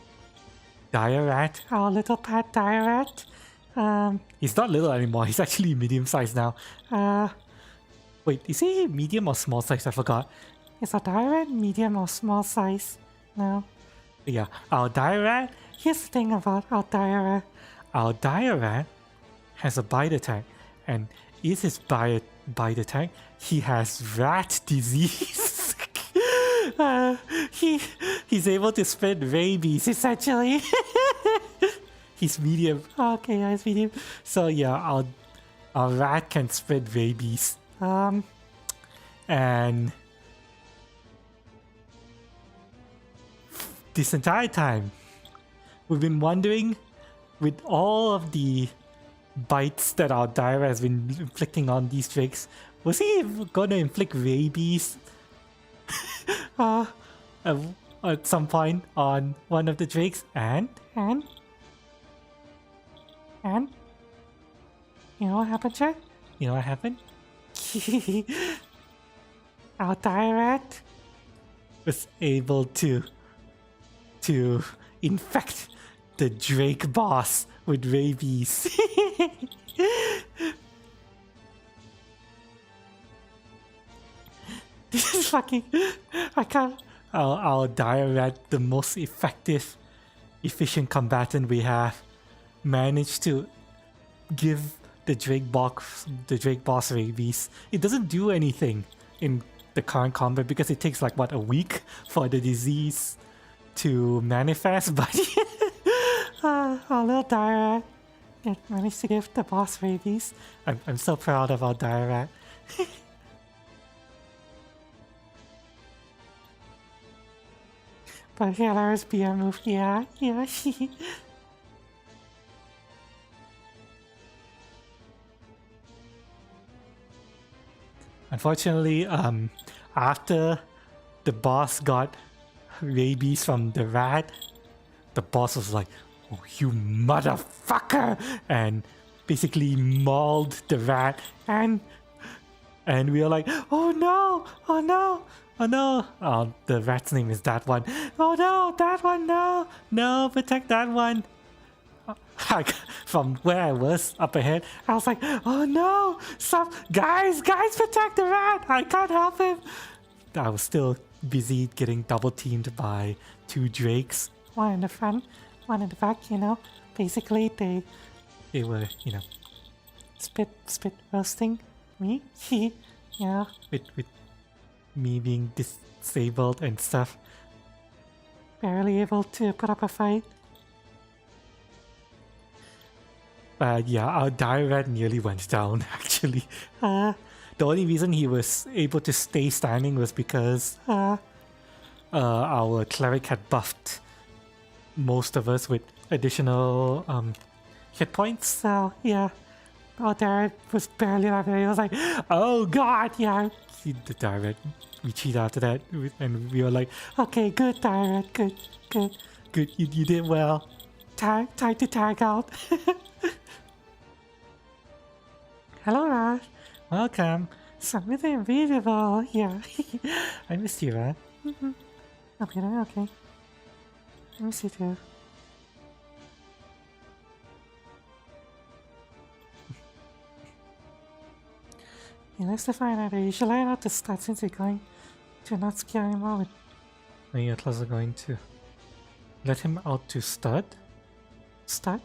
dire rat, our little pet dire rat, he's not little anymore, he's actually medium sized now. Wait, is he medium or small size? I forgot. Is a dire rat medium or small size now? Yeah, our dire rat, here's the thing about our dire rat. Our dire rat has a bite attack, and is his bite attack, he has rat disease. He's able to spread rabies essentially. He's medium. Okay, yeah, he's medium. So yeah, our rat can spread rabies. And this entire time, we've been wondering, with all of the bites that our dire has been inflicting on these drakes, was he gonna inflict rabies at some point on one of the drakes? And you know what happened, Chad? You know what happened? Our dire rat was able to infect the drake boss with rabies. This is fucking... I can't... Our dire rat, the most effective, efficient combatant we have, managed to give the drake boss rabies. It doesn't do anything in the current combat because it takes like, what, a week for the disease to manifest, but our little dire rat managed to give the boss rabies. I'm so proud of our dire rat. But here's BR move, yeah. Unfortunately, after the boss got rabies from the rat, the boss was like, "Oh, you motherfucker!" and basically mauled the rat, and we were like, "Oh no! Oh no! Oh no!" Oh, the rat's name is that one. "Oh no! That one! No! No! Protect that one!" From where I was up ahead, I was like, "Oh no! Some guys, protect the rat! I can't help him!" I was still busy getting double teamed by two drakes. One in the front, one in the back, you know. Basically, they were, you know, spit roasting me. Yeah, with me being disabled and stuff. Barely able to put up a fight. But yeah, our dire rat nearly went down, actually. The only reason he was able to stay standing was because our cleric had buffed most of us with additional hit points. So yeah, our dire rat was barely alive. He was like, "Oh god, yeah." The dire rat retreated after that, and we were like, "Okay, good dire rat, good. You did well. Time to tag out." Hello, Raj. Welcome. really unbelievable. Yeah. I missed you, man. Okay, okay. I miss you too. Yeah, let's define that. You should learn how to start since you're going to not scare him out with. No, your class are going to let him out to stud? Stud?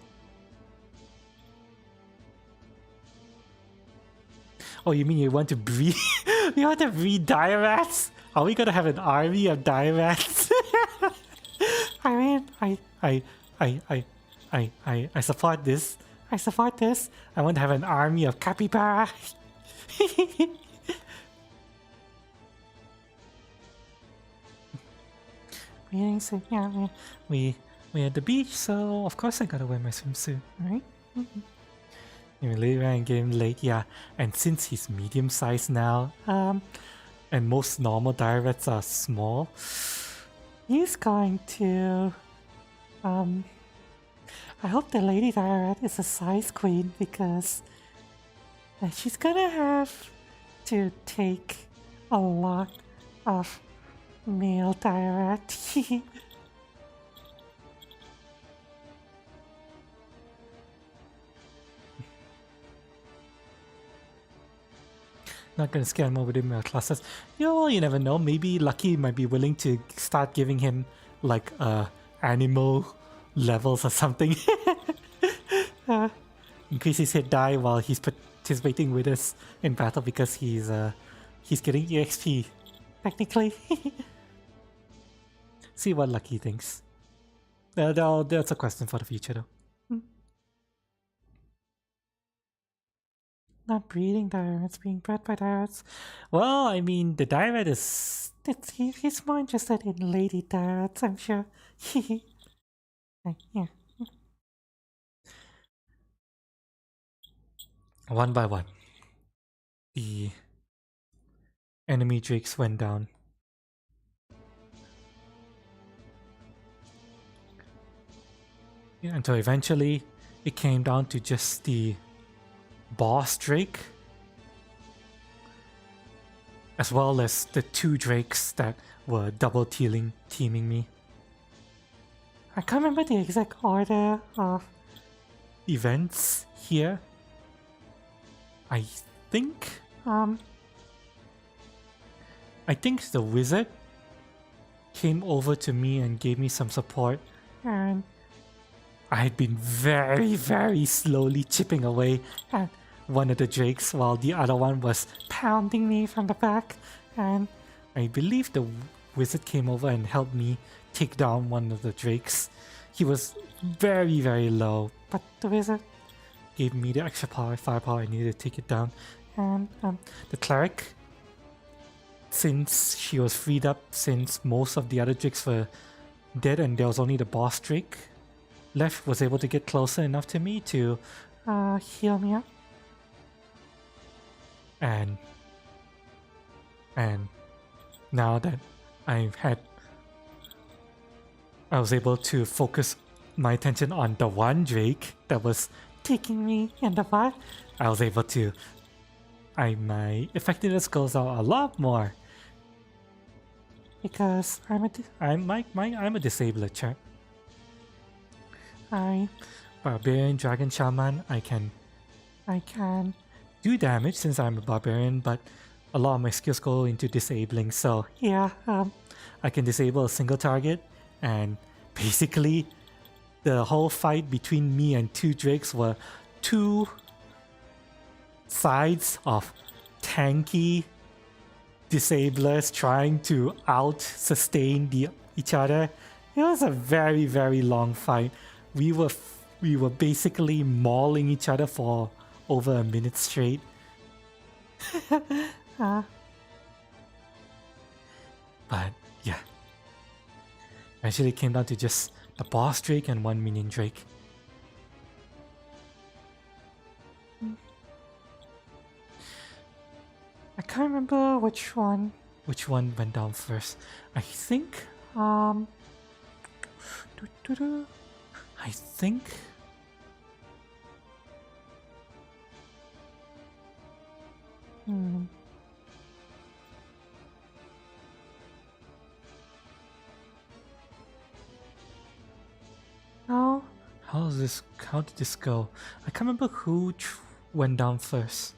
Oh, you mean you want to breed? You want to breed dire rats? Are we gonna have an army of dire rats? I mean, I support this. I support this. I want to have an army of capybara. Yeah, we at the beach, so of course I gotta wear my swimsuit, right? Later in game late, yeah. And since he's medium sized now, and most normal dire rats are small, he's going to I hope the lady dire rat is a size queen because she's gonna have to take a lot of male dire rat. Not gonna scare him over the male classes. You never know. Maybe Lucky might be willing to start giving him like animal levels or something. Increase his hit die while he's participating with us in battle because he's getting EXP technically. See what Lucky thinks. That's a question for the future though. Not breeding dire rats, being bred by dire rats. Well, I mean, the dire rat is... he's more interested in lady dire rats, I'm sure. Yeah. One by one, the enemy drakes went down. Yeah, until eventually it came down to just the boss drake, as well as the two drakes that were double teaming me. I can't remember the exact order of events here. I think the wizard came over to me and gave me some support, and I had been very, very slowly chipping away at one of the drakes while the other one was pounding me from the back, and I believe the wizard came over and helped me take down one of the drakes. He was very, very low, but the wizard gave me the extra firepower I needed to take it down. And the cleric, since she was freed up, since most of the other drakes were dead and there was only the boss drake left, was able to get closer enough to me to heal me up. And now that I was able to focus my attention on the one drake that was taking me in the butt, I was able to... my effectiveness goes out a lot more. Because I'm a disabler, chat. Barbarian, Dragon, Shaman, I can do damage since I'm a barbarian, but a lot of my skills go into disabling, so yeah, I can disable a single target, and basically the whole fight between me and two drakes were two sides of tanky disablers trying to out-sustain each other. It was a very, very long fight. We were basically mauling each other for over a minute straight. But yeah, eventually it came down to just the boss drake and one minion drake. I can't remember which one went down first. I think how did this go? I can't remember who went down first.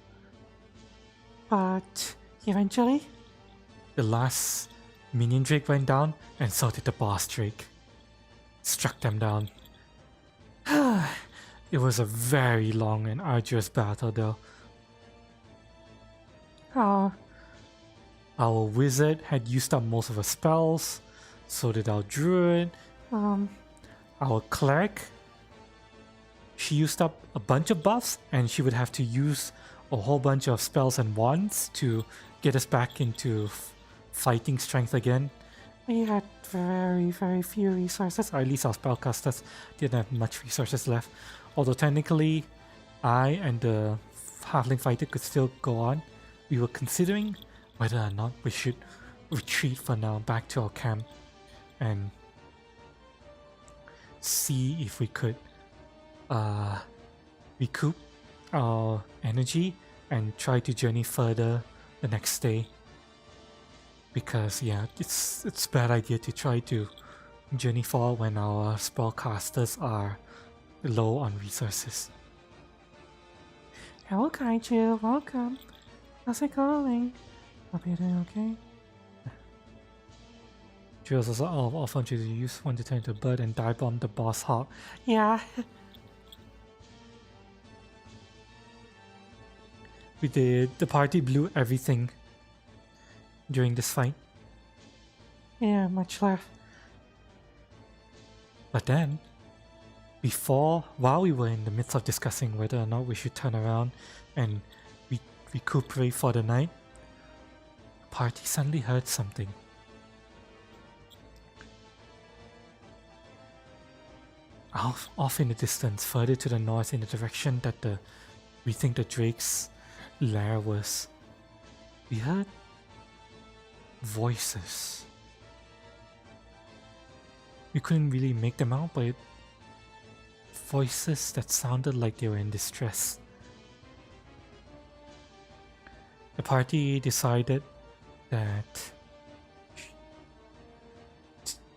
But eventually, the last minion Drake went down, and so did the boss Drake. Struck them down. It was a very long and arduous battle though. Our wizard had used up most of her spells, so did our druid. Our cleric, she used up a bunch of buffs, and she would have to use a whole bunch of spells and wands to get us back into fighting strength again. We had very, very few resources. Or at least our spellcasters didn't have much resources left. Although technically, I and the halfling fighter could still go on. We were considering whether or not we should retreat for now back to our camp and see if we could recoup our energy and try to journey further the next day. Because yeah, it's a bad idea to try to journey forward when our spellcasters are low on resources. Hello Kaiju, welcome. How's it going? Hope you're doing okay. She was also often to use one to turn into a bird and dive bomb the boss hawk. Yeah. The party blew everything during this fight. Yeah, much left. But then, while we were in the midst of discussing whether or not we should turn around and recuperate for the night, the party suddenly heard something. Off in the distance, further to the north in the direction that we think the Drake's lair was, we heard voices. We couldn't really make them out, but voices that sounded like they were in distress. The party decided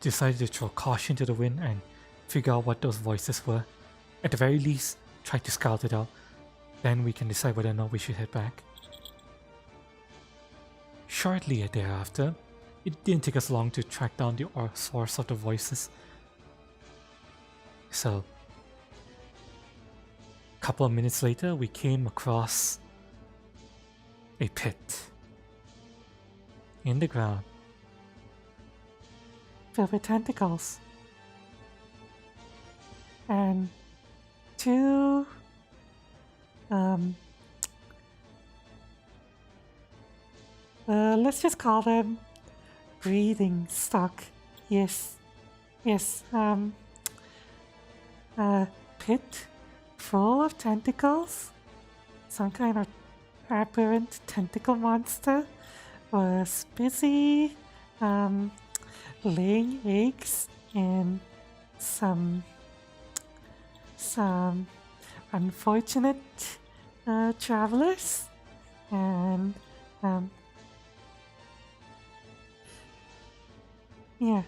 to throw caution to the wind and figure out what those voices were. At the very least, try to scout it out. Then we can decide whether or not we should head back. Shortly thereafter, it didn't take us long to track down the source of the voices. So, a couple of minutes later, we came across a pit in the ground filled with tentacles. And two let's just call them breathing stock. Yes. Pit full of tentacles. Some kind of aberrant tentacle monster was busy laying eggs in some unfortunate travelers, and yeah,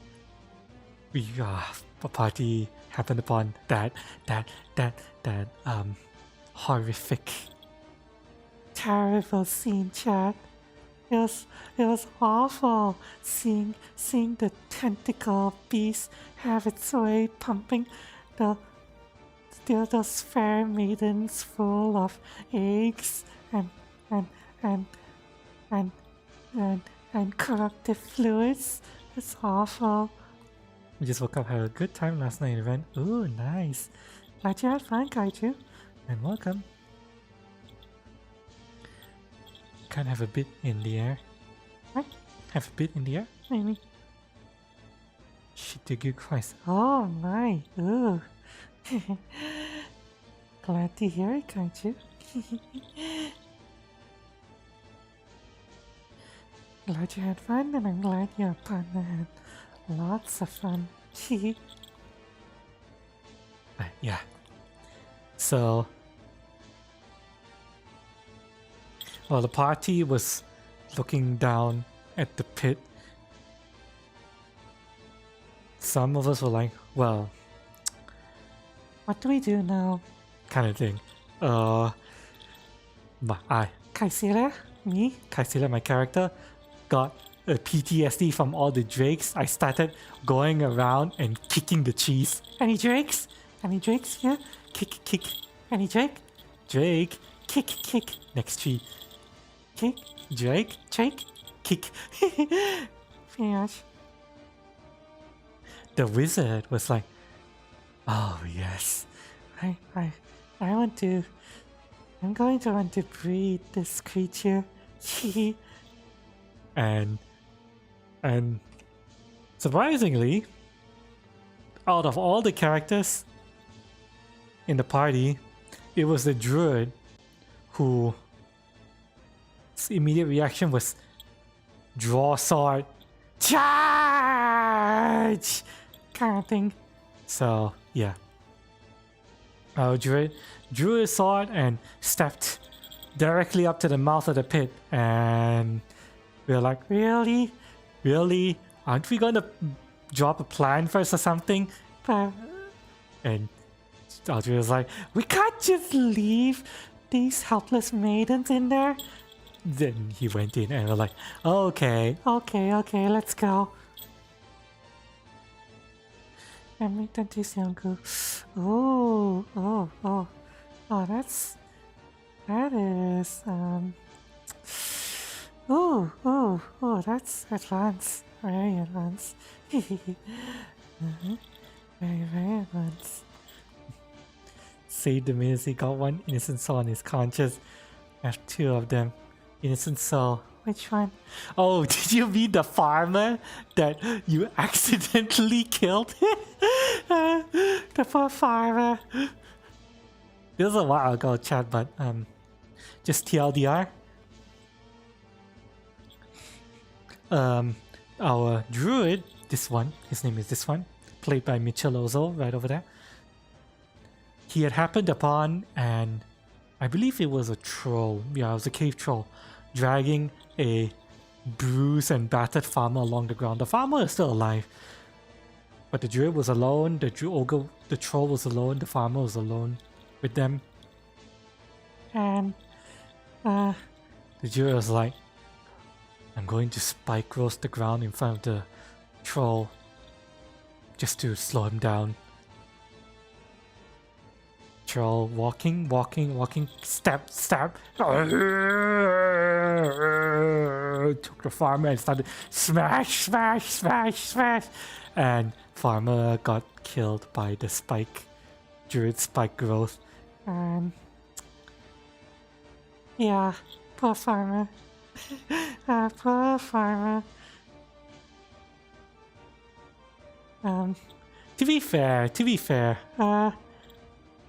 we a party happened upon that horrific, terrible scene, chat. It was awful seeing the tentacle beast have its way pumping those fair maidens full of eggs and corruptive fluids. It's awful. We just woke up, had a good time last night and went, ooh, nice. Glad you had fun, Kaiju. And welcome. Can't have a bit in the air. What? Have a bit in the air? Maybe. Shit, the good Christ. Oh my, ooh. Glad to hear it, Kaiju. Glad you had fun, and I'm glad your partner had lots of fun. Yeah. So, while the party was looking down at the pit, some of us were like, well, What do we do now? Kind of thing. Kaisira, my character, got a PTSD from all the drakes. I started going around and kicking the cheese. Any drakes? Any drakes here? Kick, kick. Any drake? Drake. Kick, kick. Next tree. Kick. Drake. Drake. Kick. Finish. The wizard was like, oh yes, I'm going to want to breed this creature. and surprisingly, out of all the characters in the party, it was the druid whose immediate reaction was draw sword, charge, kind of thing. So yeah, our druid drew his sword and stepped directly up to the mouth of the pit, and we were like, really? Aren't we gonna drop a plan first or something? And our druid was like, we can't just leave these helpless maidens in there. Then he went in and we're like, okay, let's go. And make them taste younger. Oh, that is, that's advanced. Very advanced. Very advanced. Saved the minutes he got one innocent soul on his conscience. I have two of them. Innocent soul. Which one? Oh, did you mean the farmer that you accidentally killed? The poor farmer. This was a while ago, chat, but just TLDR. Our druid, this one, his name is this one, played by Mitchell Ozo, right over there. He had happened upon, and I believe it was a troll. Yeah, it was a cave troll, dragging a bruised and battered farmer along the ground. The farmer is still alive, but the druid was alone. The troll was alone. The farmer was alone with them, and the druid was like, "I'm going to spike roast the ground in front of the troll, just to slow him down." Troll walking, step. Took the farmer and started smash. And farmer got killed by the druid spike growth. And yeah, poor farmer. Poor farmer. To be fair,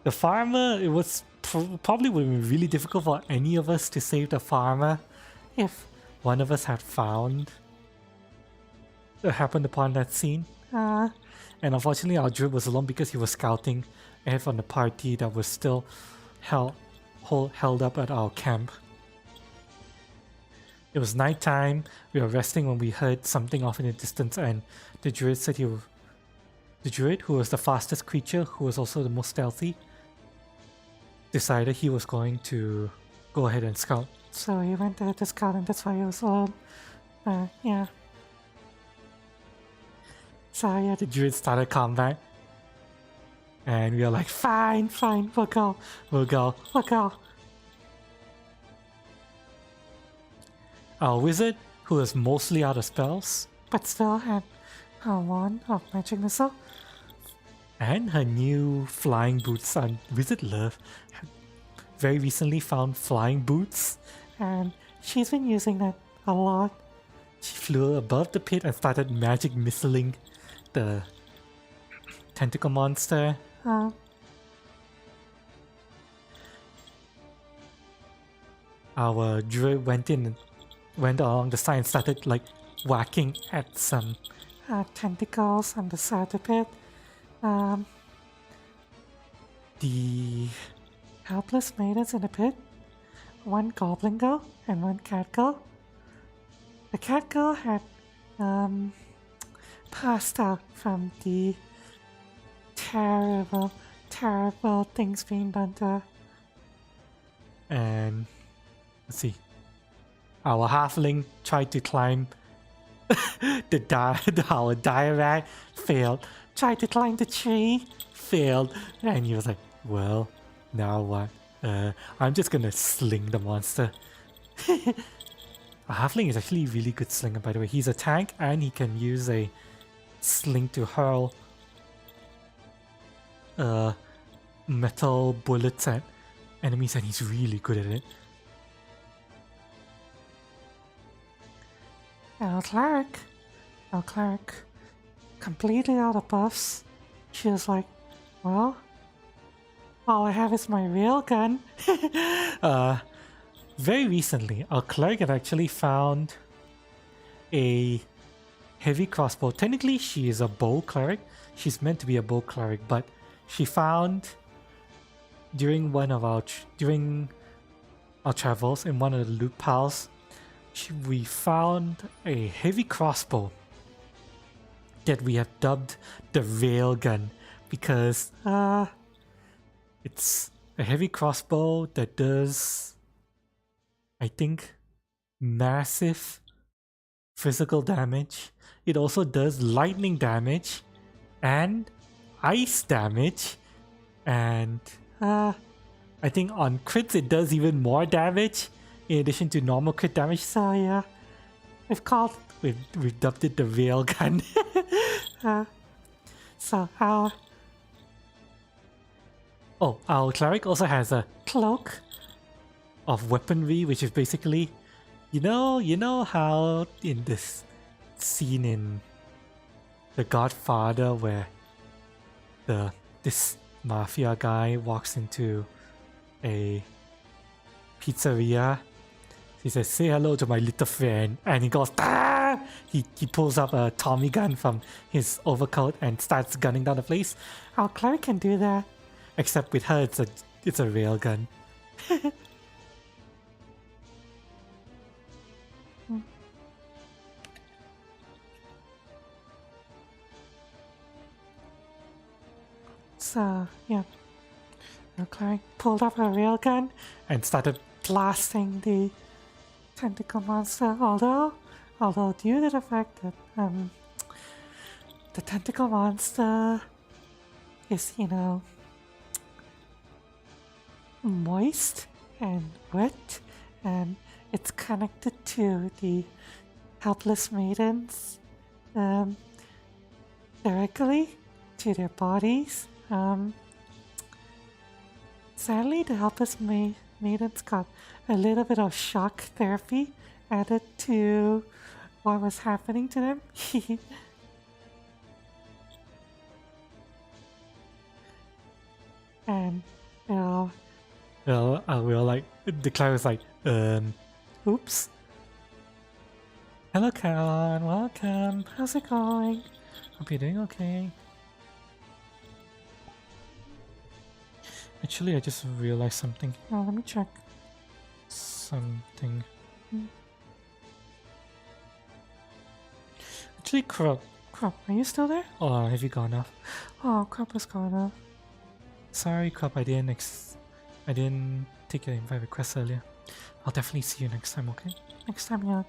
the farmer, it was probably would have been really difficult for any of us to save the farmer if one of us had happened upon that scene. And unfortunately our druid was alone because he was scouting ahead from the party that was still held up at our camp. It was nighttime, we were resting when we heard something off in the distance, and the druid said the druid, who was the fastest creature, who was also the most stealthy, decided he was going to go ahead and scout. So he went there to scout, and that's why he was alone. Yeah. So yeah, the druid started combat. And we were like, fine, we'll go. Our wizard, who was mostly out of spells, but still had her wand of magic missile, and her new flying boots on Wizard Love, very recently found flying boots, and she's been using that a lot. She flew above the pit and started magic missiling the tentacle monster. Our druid went along the side and started like whacking at some tentacles on the side of the pit. The helpless maidens in the pit, one goblin girl and one cat girl. The cat girl had passed out from the terrible terrible things being done to her. And let's see. Our halfling tried to climb our diorite, failed. Tried to climb the tree, failed. And he was like, well, now what? I'm just gonna sling the monster. A halfling is actually a really good slinger, by the way. He's a tank and he can use a sling to hurl metal bullets at enemies, and he's really good at it. Our cleric, completely out of buffs. She was like, well, all I have is my real gun. Very recently, our cleric had actually found a heavy crossbow. Technically, she is a bow cleric. She's meant to be a bow cleric, but she found during our travels in one of the loot piles, we found a heavy crossbow that we have dubbed the railgun because it's a heavy crossbow that does, I think, massive physical damage. It also does lightning damage and ice damage, and I think on crits it does even more damage in addition to normal crit damage. So yeah, we've dubbed it the railgun. So our cleric also has a cloak of weaponry, which is basically, you know how in this scene in The Godfather where this mafia guy walks into a pizzeria, he says, "Say hello to my little friend," and he goes, "Ah!" He pulls up a Tommy gun from his overcoat and starts gunning down the place. Our cleric can do that. Except with her, it's a rail gun. So yeah, our cleric pulled up a railgun And started blasting the tentacle monster. Although due to the fact that the tentacle monster is, moist and wet, and it's connected to the helpless maidens directly to their bodies. Sadly, the helpless maidens got a little bit of shock therapy added to what was happening to them. And we were like, the cleric was like, oops. Hello, Caroline, welcome. how's it going? Hope you're doing okay. Actually, I just realized something. Oh, let me check. Something. Actually, Crop, Crop, are you still there? oh, have you gone off? Oh, Crop is going off. Sorry, Crop, I didn't take your invite request earlier. I'll definitely see you next time, okay? Next time, yeah.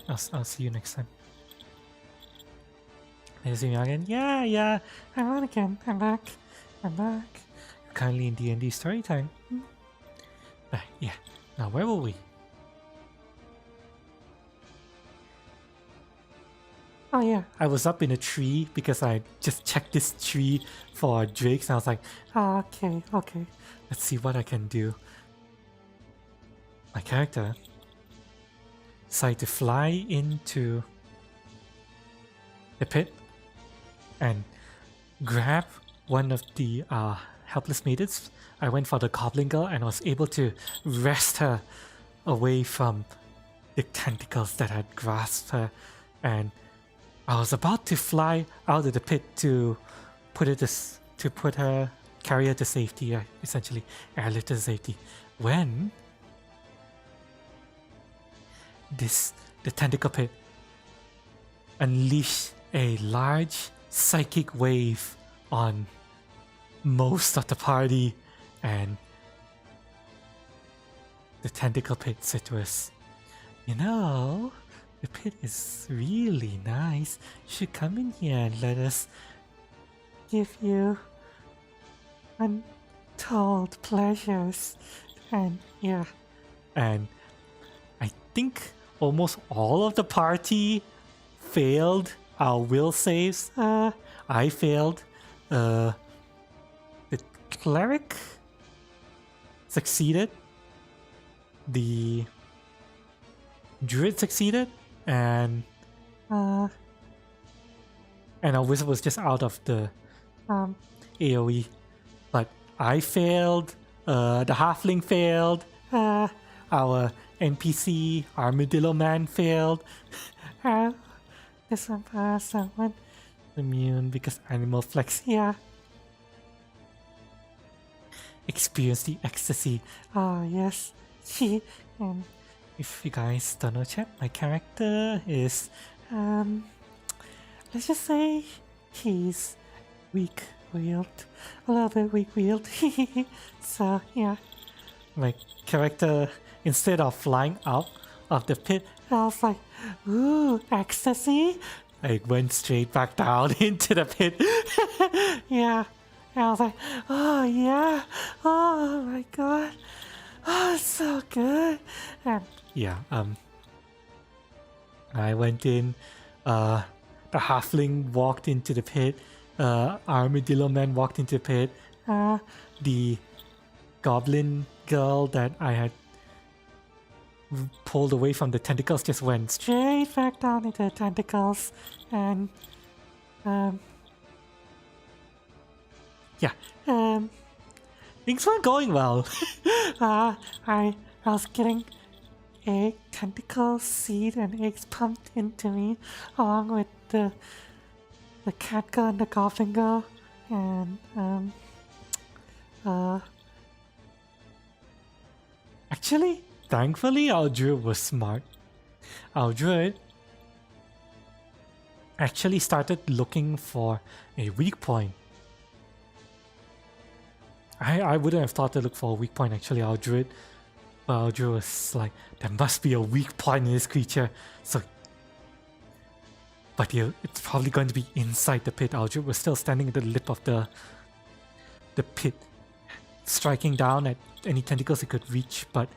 I'll see you next time. Can you see me again? Yeah. I'm on again. I'm back. Currently in D&D story time. Yeah. Now, where were we? Oh yeah. I was up in a tree because I just checked this tree for drakes, and I was like, Oh, okay. let's see what I can do. My character decided to fly into the pit and grab one of the helpless maidens. I went for the goblin girl and was able to wrest her away from the tentacles that had grasped her, and I was about to fly out of the pit to carry her to safety, essentially airlift her to safety, when the tentacle pit unleashed a large psychic wave on most of the party, and the tentacle pit said to us, "You know, the pit is really nice. You should come in here and let us give you untold pleasures." And yeah, and I think almost all of the party failed our will saves. I failed. The cleric succeeded. The druid succeeded, and our wizard was just out of the AoE. But I failed. The halfling failed. Our NPC armadillo man failed. This one someone immune because animal flex. Yeah. Experience the ecstasy. Oh yes. And if you guys don't know chat, my character is let's just say he's weak-willed. A little bit weak-willed. So yeah. My character, instead of flying out of the pit, I was like, ooh, ecstasy. I went straight back down into the pit. Yeah. And I was like, oh yeah. Oh my god. Oh, it's so good. And yeah, I went in, the halfling walked into the pit, armadillo man walked into the pit, the goblin girl that I had pulled away from the tentacles just went straight back down into the tentacles, and yeah, things weren't going well. I was getting egg, tentacle, seed, and eggs pumped into me, along with the cat girl and the goblin girl, and actually, thankfully, our druid was smart. Our druid actually started looking for a weak point. I wouldn't have thought to look for a weak point, actually. Our druid was like, there must be a weak point in this creature. So, but yeah, it's probably going to be inside the pit. Our druid was still standing at the lip of the pit, striking down at any tentacles it could reach, but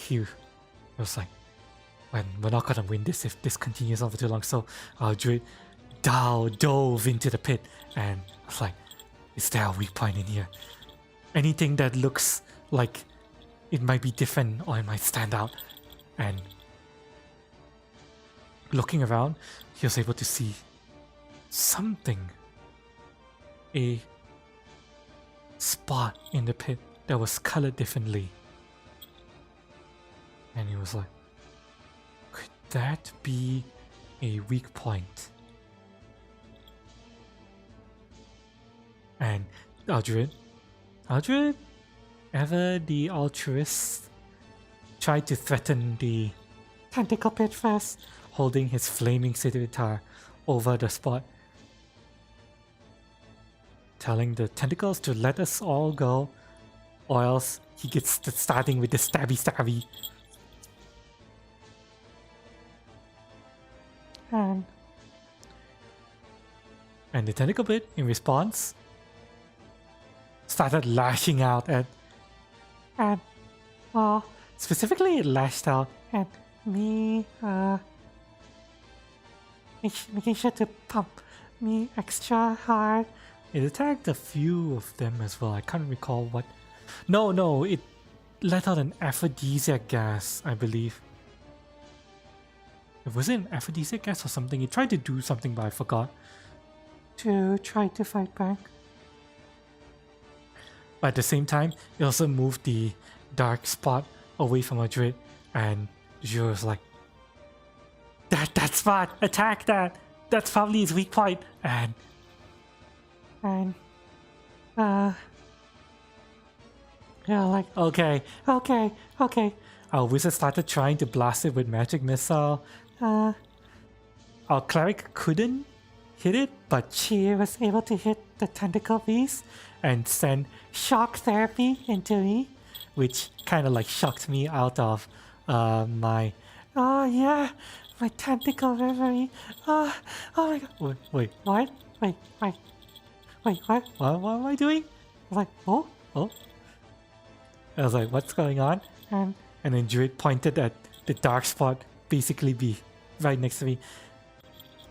it was like, we're not gonna win this if this continues on for too long. So our druid dove into the pit, and I was like, is there a weak point in here? Anything that looks like it might be different or it might stand out. And looking around, he was able to see something. A spot in the pit that was colored differently. And he was like, could that be a weak point? And Aldred, ever the altruist, tried to threaten the tentacle pit first, holding his flaming scimitar over the spot, telling the tentacles to let us all go, or else he gets starting with the stabby. And the tentacle pit, in response, started lashing out at, and well, specifically it lashed out at me, making sure to pump me extra hard. It attacked a few of them as well. I can't recall what. No, it let out an aphrodisiac gas, I believe. Was it an aphrodisiac gas or something? It tried to do something, but I forgot. To try to fight back. But at the same time, it also moved the dark spot away from Madrid, and Zero was like, that spot, attack that! That's probably his weak point. And yeah, like, okay. Our wizard started trying to blast it with magic missile. Our cleric couldn't hit it, but she was able to hit the tentacle beast and send shock therapy into me, which kind of like shocked me out of my, oh yeah, my tentacle memory. Oh my god. Wait, what? Wait, what? What am I doing? I was like, oh. I was like, what's going on? And then Druid pointed at the dark spot, basically be right next to me.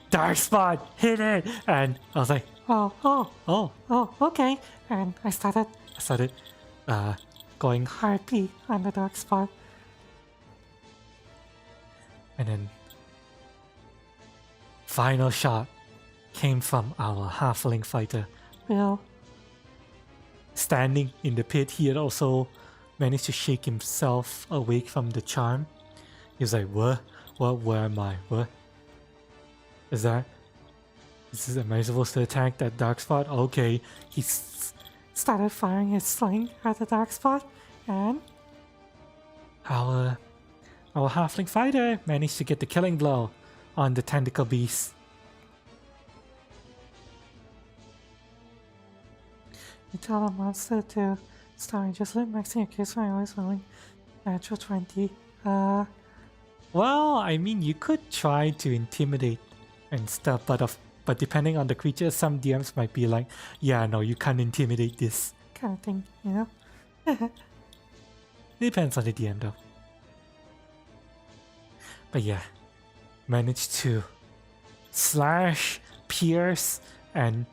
Dark spot, hit it! And I was like, oh, okay. And I started going hard P on the dark spot. And then final shot came from our halfling fighter, Bill. Standing in the pit, he had also managed to shake himself awake from the charm. He was like, what? Where am I? What? Am I supposed to attack that dark spot? Okay. He started firing his sling at the dark spot, and our halfling fighter managed to get the killing blow on the tentacle beast. You tell a monster to start just let maxing your case when I was rolling natural 20. Well, I mean, you could try to intimidate and stuff, but depending on the creature, some DMs might be like, yeah, no, you can't intimidate this kind of thing, you know? It depends on the DM though. But yeah, managed to slash, pierce, and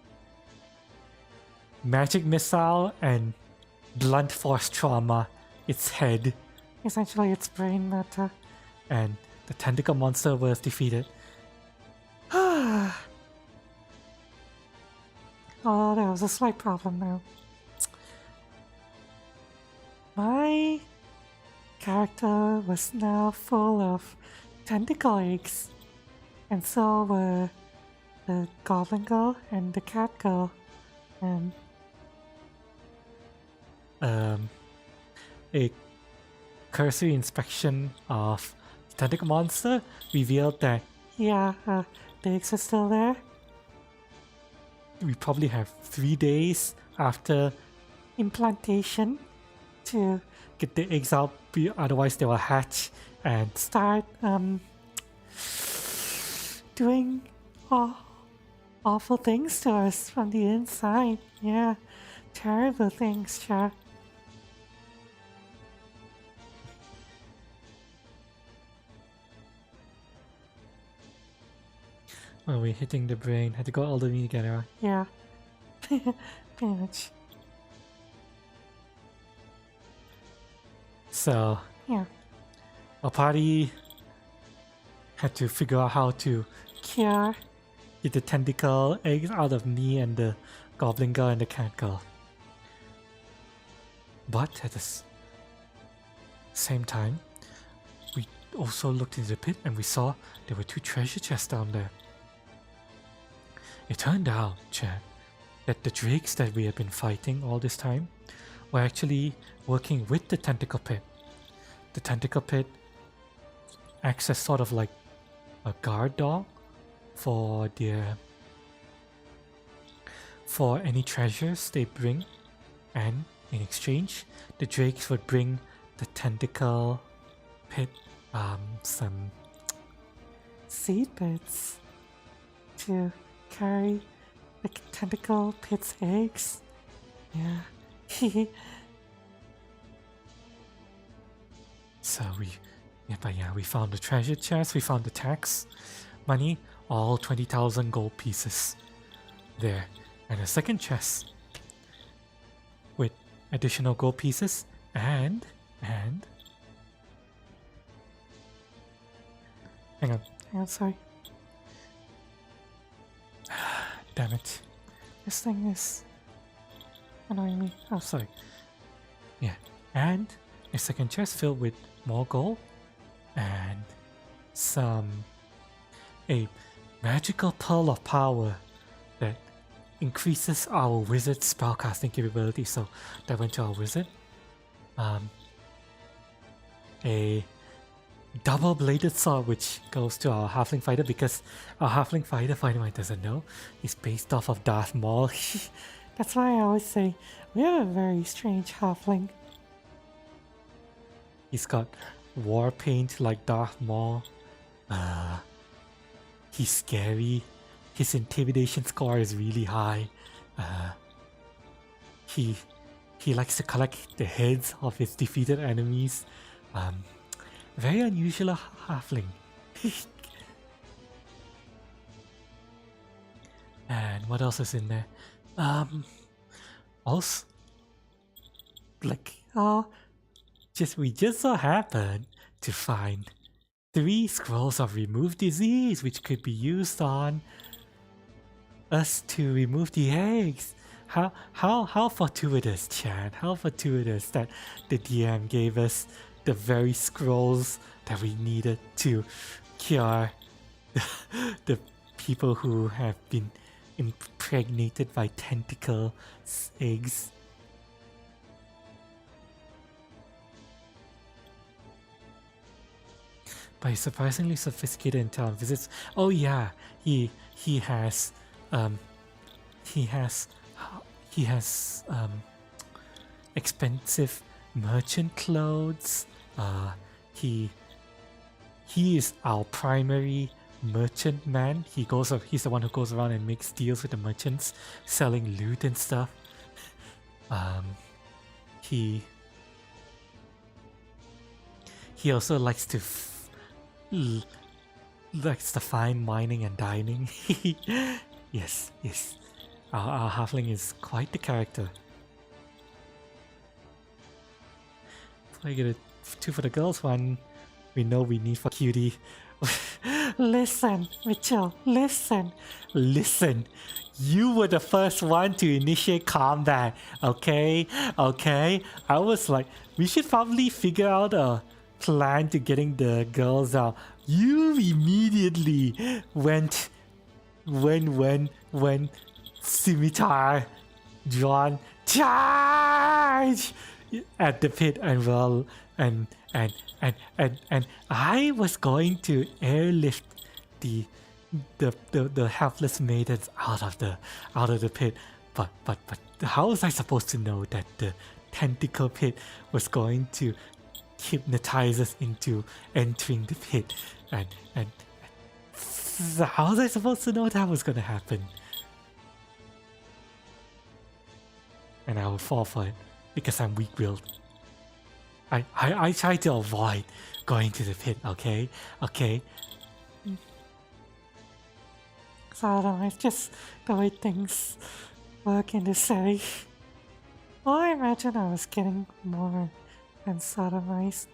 magic missile and blunt force trauma its head. Essentially its brain matter. And the tentacle monster was defeated. Oh, there was a slight problem now. My character was now full of tentacle eggs. And so were the goblin girl and the cat girl. And a cursory inspection of the tentacle monster revealed that, yeah, the eggs are still there. We probably have 3 days after implantation to get the eggs out, otherwise they will hatch and start doing awful things to us from the inside. Yeah, terrible things, Chad. Oh, we're hitting the brain. Had to go all the way together. Yeah. Pretty much. So, yeah. Our party had to figure out how to get the tentacle eggs out of me and the goblin girl and the cat girl. But at the same time, we also looked into the pit and we saw there were 2 treasure chests down there. It turned out, Chad, that the drakes that we had been fighting all this time were actually working with the tentacle pit. The tentacle pit acts as sort of like a guard dog for any treasures they bring, and in exchange, the drakes would bring the tentacle pit some seed bits to carry the tentacle pit's eggs. Yeah. So we found the treasure chest, we found the tax money, all 20,000 gold pieces there, and a second chest with additional gold pieces and hang on, sorry. Damn it. This thing is annoying me. Oh, sorry. Yeah. And a second chest filled with more gold and a magical pearl of power that increases our wizard spellcasting capability. So that went to our wizard. A double-bladed sword, which goes to our halfling fighter because our halfling fighter, for anyone who doesn't know, is based off of Darth Maul. That's why I always say we have a very strange halfling. He's got war paint like Darth Maul. He's scary. His intimidation score is really high. He likes to collect the heads of his defeated enemies. Very unusual halfling. And what else is in there? Also, like, we just so happened to find 3 scrolls of remove disease, which could be used on us to remove the eggs. How fortuitous, Chan. How fortuitous that the DM gave us the very scrolls that we needed to cure the people who have been impregnated by tentacle eggs. By surprisingly sophisticated intelligent visits. Oh yeah, he has expensive merchant clothes. He is our primary merchant man. He's the one who goes around and makes deals with the merchants, selling loot and stuff. He also likes to fine mining and dining. Yes. Our halfling is quite the character. So I get a 2 for the girls, 1 we know we need for cutie. Listen, Mitchell, listen. Listen, you were the first one to initiate combat, okay? I was like, we should probably figure out a plan to getting the girls out. You immediately went when scimitar drawn, charge at the pit, and well, and I was going to airlift the helpless maidens out of the pit, but how was I supposed to know that the tentacle pit was going to hypnotize us into entering the pit, and how was I supposed to know that was going to happen? And I would fall for it because I'm weak-willed. I try to avoid going to the pit, okay? So I don't know, it's just the way things work in this city. Well, I imagine I was getting more than sodomized.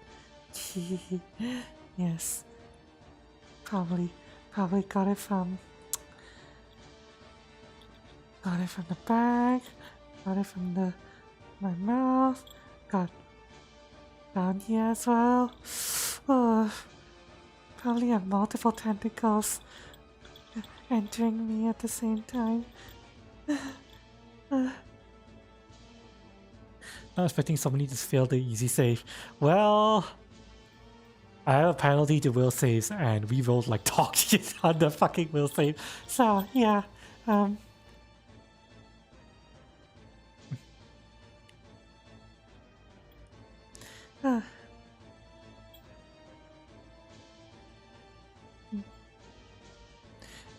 Yes. Probably got it from the bag, got it from my mouth, got down here as well. Probably have multiple tentacles entering me at the same time. Not expecting somebody to fail the easy save. Well, I have a penalty to will saves, and we rolled like dog shit on the fucking will save. So yeah,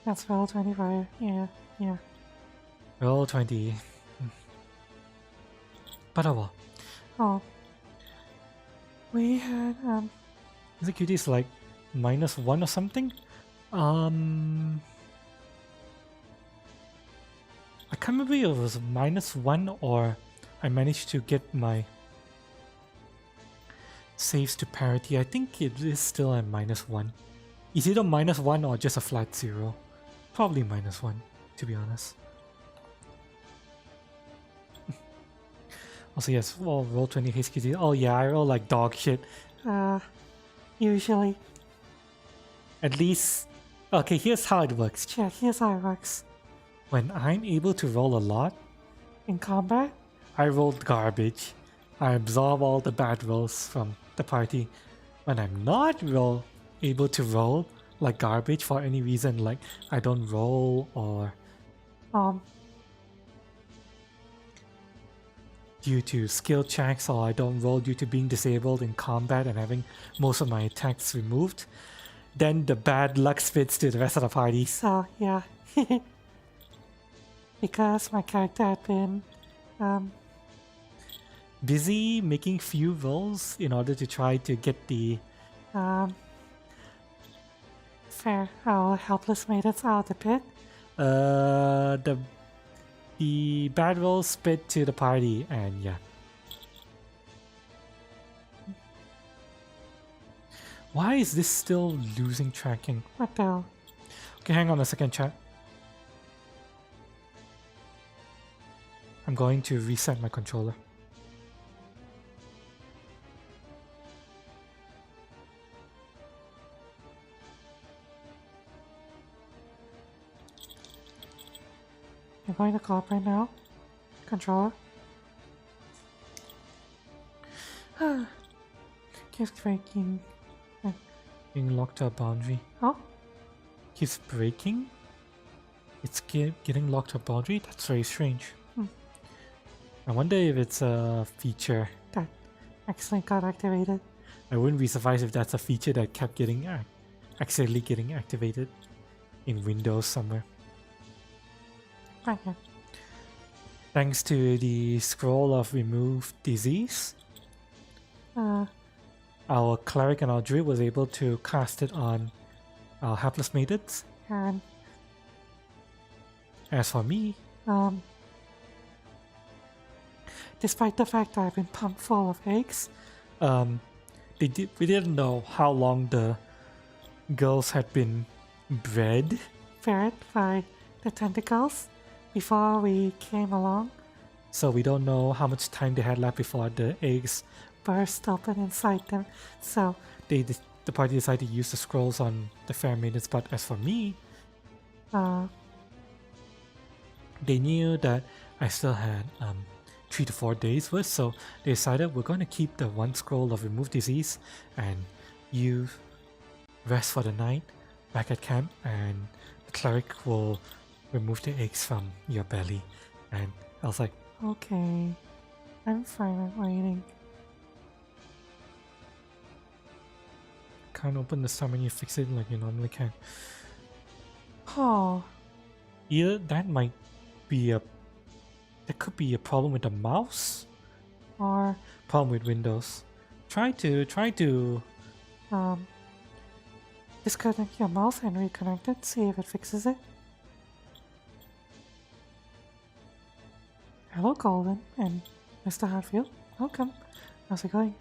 that's roll 25. Yeah. Roll 20. But Oh, we had execute is like -1 or something. I can't remember if it was -1 or I managed to get my saves to parity. I think it is still at -1. It's either -1 or just a flat 0. Probably -1, to be honest. Also, yes, well, roll 20 HQD. Oh yeah, I roll like dog shit. Usually. At least, okay, here's how it works. Yeah, here's how it works. When I'm able to roll a lot In combat? I rolled garbage. I absorb all the bad rolls from the party. when I'm not able to roll like garbage for any reason, like I don't roll or due to skill checks, or I don't roll due to being disabled in combat and having most of my attacks removed, then the bad luck spreads to the rest of the party. So, yeah. Because my character had been busy making few rolls in order to try to get the fair our helpless maidens out of the pit. The bad rolls spread to the party, and yeah. Why is this still losing tracking? What the hell? Okay, hang on a second, chat. I'm going to reset my controller. You're going to co-op right now? Controller? Keeps breaking. Being locked to a boundary. Oh? Keeps breaking? It's getting locked to a boundary? That's very strange. I wonder if it's a feature. That accidentally got activated. I wouldn't be surprised if that's a feature that kept getting accidentally getting activated in Windows somewhere. Okay. Thanks to the scroll of remove disease, our cleric and our druid was able to cast it on our helpless maidens. And as for me, despite the fact that I've been pumped full of eggs, we didn't know how long the girls had been bred. Fed by the tentacles before we came along. So we don't know how much time they had left before the eggs burst open inside them. So the party decided to use the scrolls on the fair maidens. But as for me, they knew that I still had 3 to 4 days worth, so they decided we're going to keep the one scroll of remove disease, and you rest for the night back at camp, and the cleric will remove the eggs from your belly. And I was like, okay, I'm fine with waiting. Can't open the summon, you fix it like you normally can. Oh, Either that might be there could be a problem with the mouse or problem with Windows. Try to disconnect your mouse and reconnect it, see if it fixes it. Hello Golden and Mr. Hartfield, welcome. How's it going?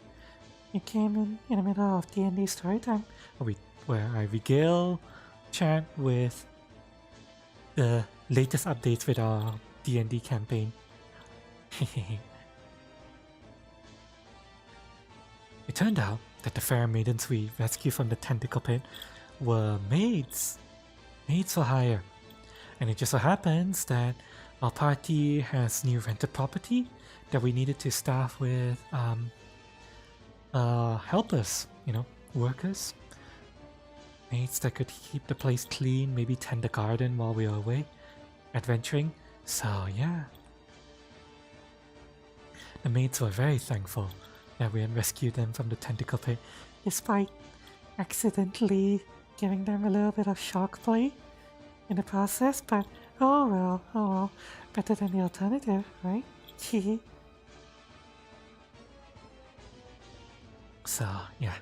You came in the middle of D&D story time. where I regale chat with the latest updates with our D&D campaign. It turned out that the fair maidens we rescued from the tentacle pit were maids for hire, and it just so happens that our party has new rented property that we needed to staff with helpers, workers, maids that could keep the place clean, maybe tend the garden while we were away adventuring. So yeah, the maids were very thankful that we had rescued them from the tentacle pit, Despite accidentally giving them a little bit of shock play in the process, but oh well, better than the alternative, right? So yeah.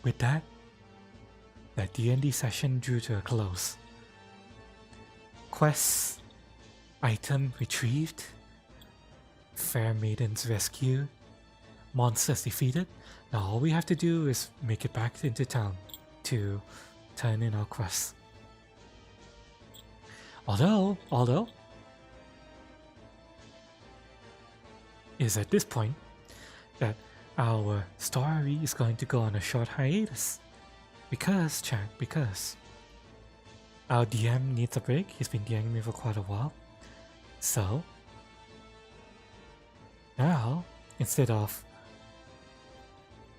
With that, the D&D session drew to a close. Quests, item retrieved, fair maidens rescued, monsters defeated. Now all we have to do is make it back into town to turn in our quests. Although, is at this point that our story is going to go on a short hiatus. Because our DM needs a break. He's been DMing me for quite a while. So, now, instead of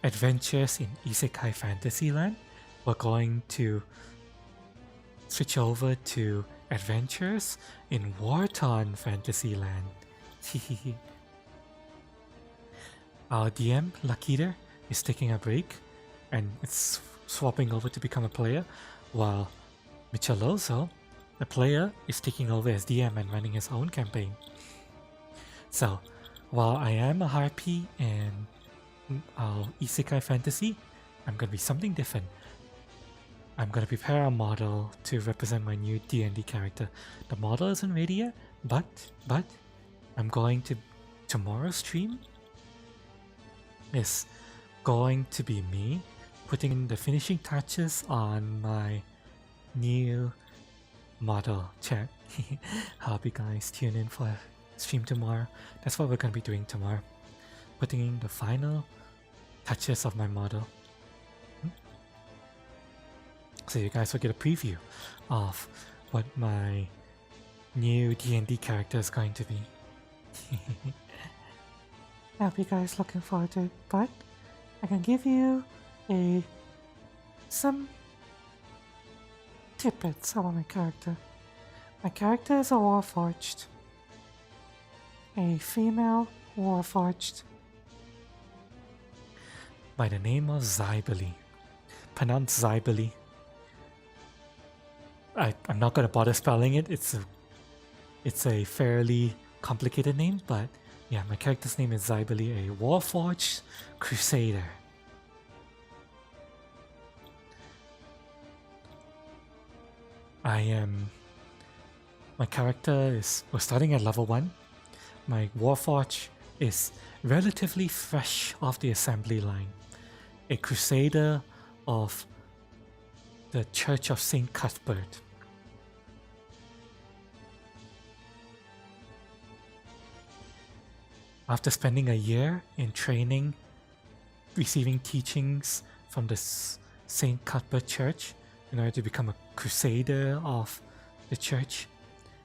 adventures in Isekai Fantasyland, we're going to switch over to adventures in Warton Fantasyland. Our DM, Lakita, is taking a break and it's swapping over to become a player, while Micheloso, the player, is taking over as DM and running his own campaign. So, while I am a harpy in Isekai Fantasy, I'm going to be something different. I'm going to prepare a model to represent my new D&D character. The model isn't ready yet, but I'm going to... Tomorrow's stream is going to be me putting in the finishing touches on my new model. Chat. Hope you guys tune in for stream tomorrow. That's what we're going to be doing tomorrow. Putting in the final touches of my model. So you guys will get a preview of what my new D&D character is going to be. I hope you guys looking forward to it, but I can give you some tidbits about my character. My character is a Warforged. A female Warforged. By the name of Zybeli. Pronounced Zybeli. I'm not going to bother spelling it. It's a fairly complicated name, but yeah, my character's name is Zybeli, a Warforged Crusader. My character is... We're starting at level 1. My Warforged is relatively fresh off the assembly line. A Crusader of the Church of St. Cuthbert. After spending a year in training, receiving teachings from the St. Cuthbert Church in order to become a Crusader of the church,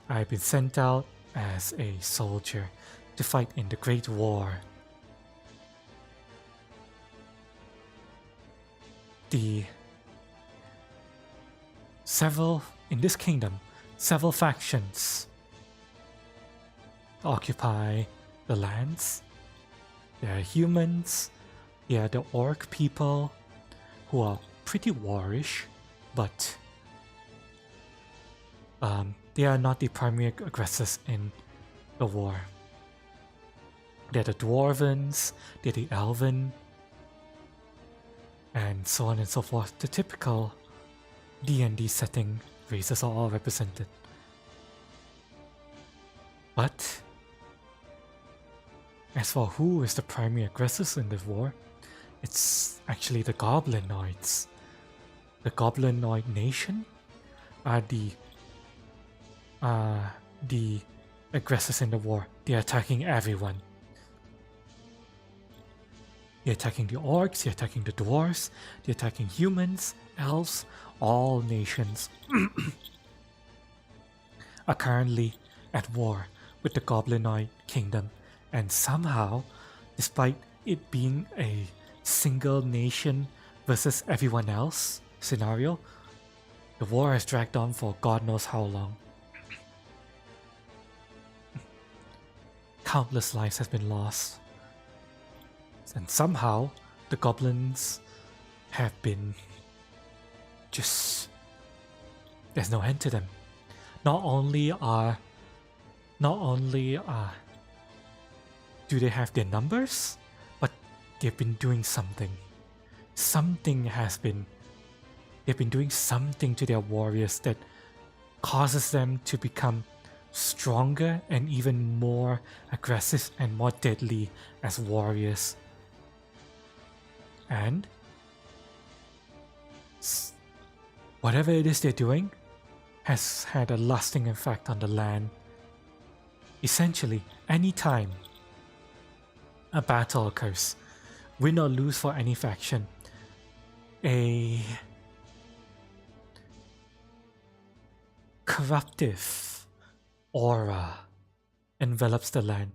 I've been sent out as a soldier to fight in the Great War. In this kingdom, several factions occupy the lands. There are humans, there are the orc people who are pretty warish, but they are not the primary aggressors in the war. They're the dwarvens, they're the elven, and so on and so forth. The typical D&D setting races are all represented. But as for who is the primary aggressors in the war, it's actually the Goblinoids. The Goblinoid nation are the aggressors in the war. They're attacking everyone. They're attacking the orcs, they're attacking the dwarves, they're attacking humans, elves, all nations are currently at war with the Goblinoid kingdom. And somehow, despite it being a single nation versus everyone else scenario, the war has dragged on for God knows how long. Countless lives have been lost. And somehow, the goblins have been just... There's no end to them. Not only do they have their numbers, but they've been doing something. They've been doing something to their warriors that causes them to become stronger and even more aggressive and more deadly as warriors. And whatever it is they're doing has had a lasting effect on the land. Essentially, any time a battle occurs, win or lose for any faction, a corruptive aura envelops the land.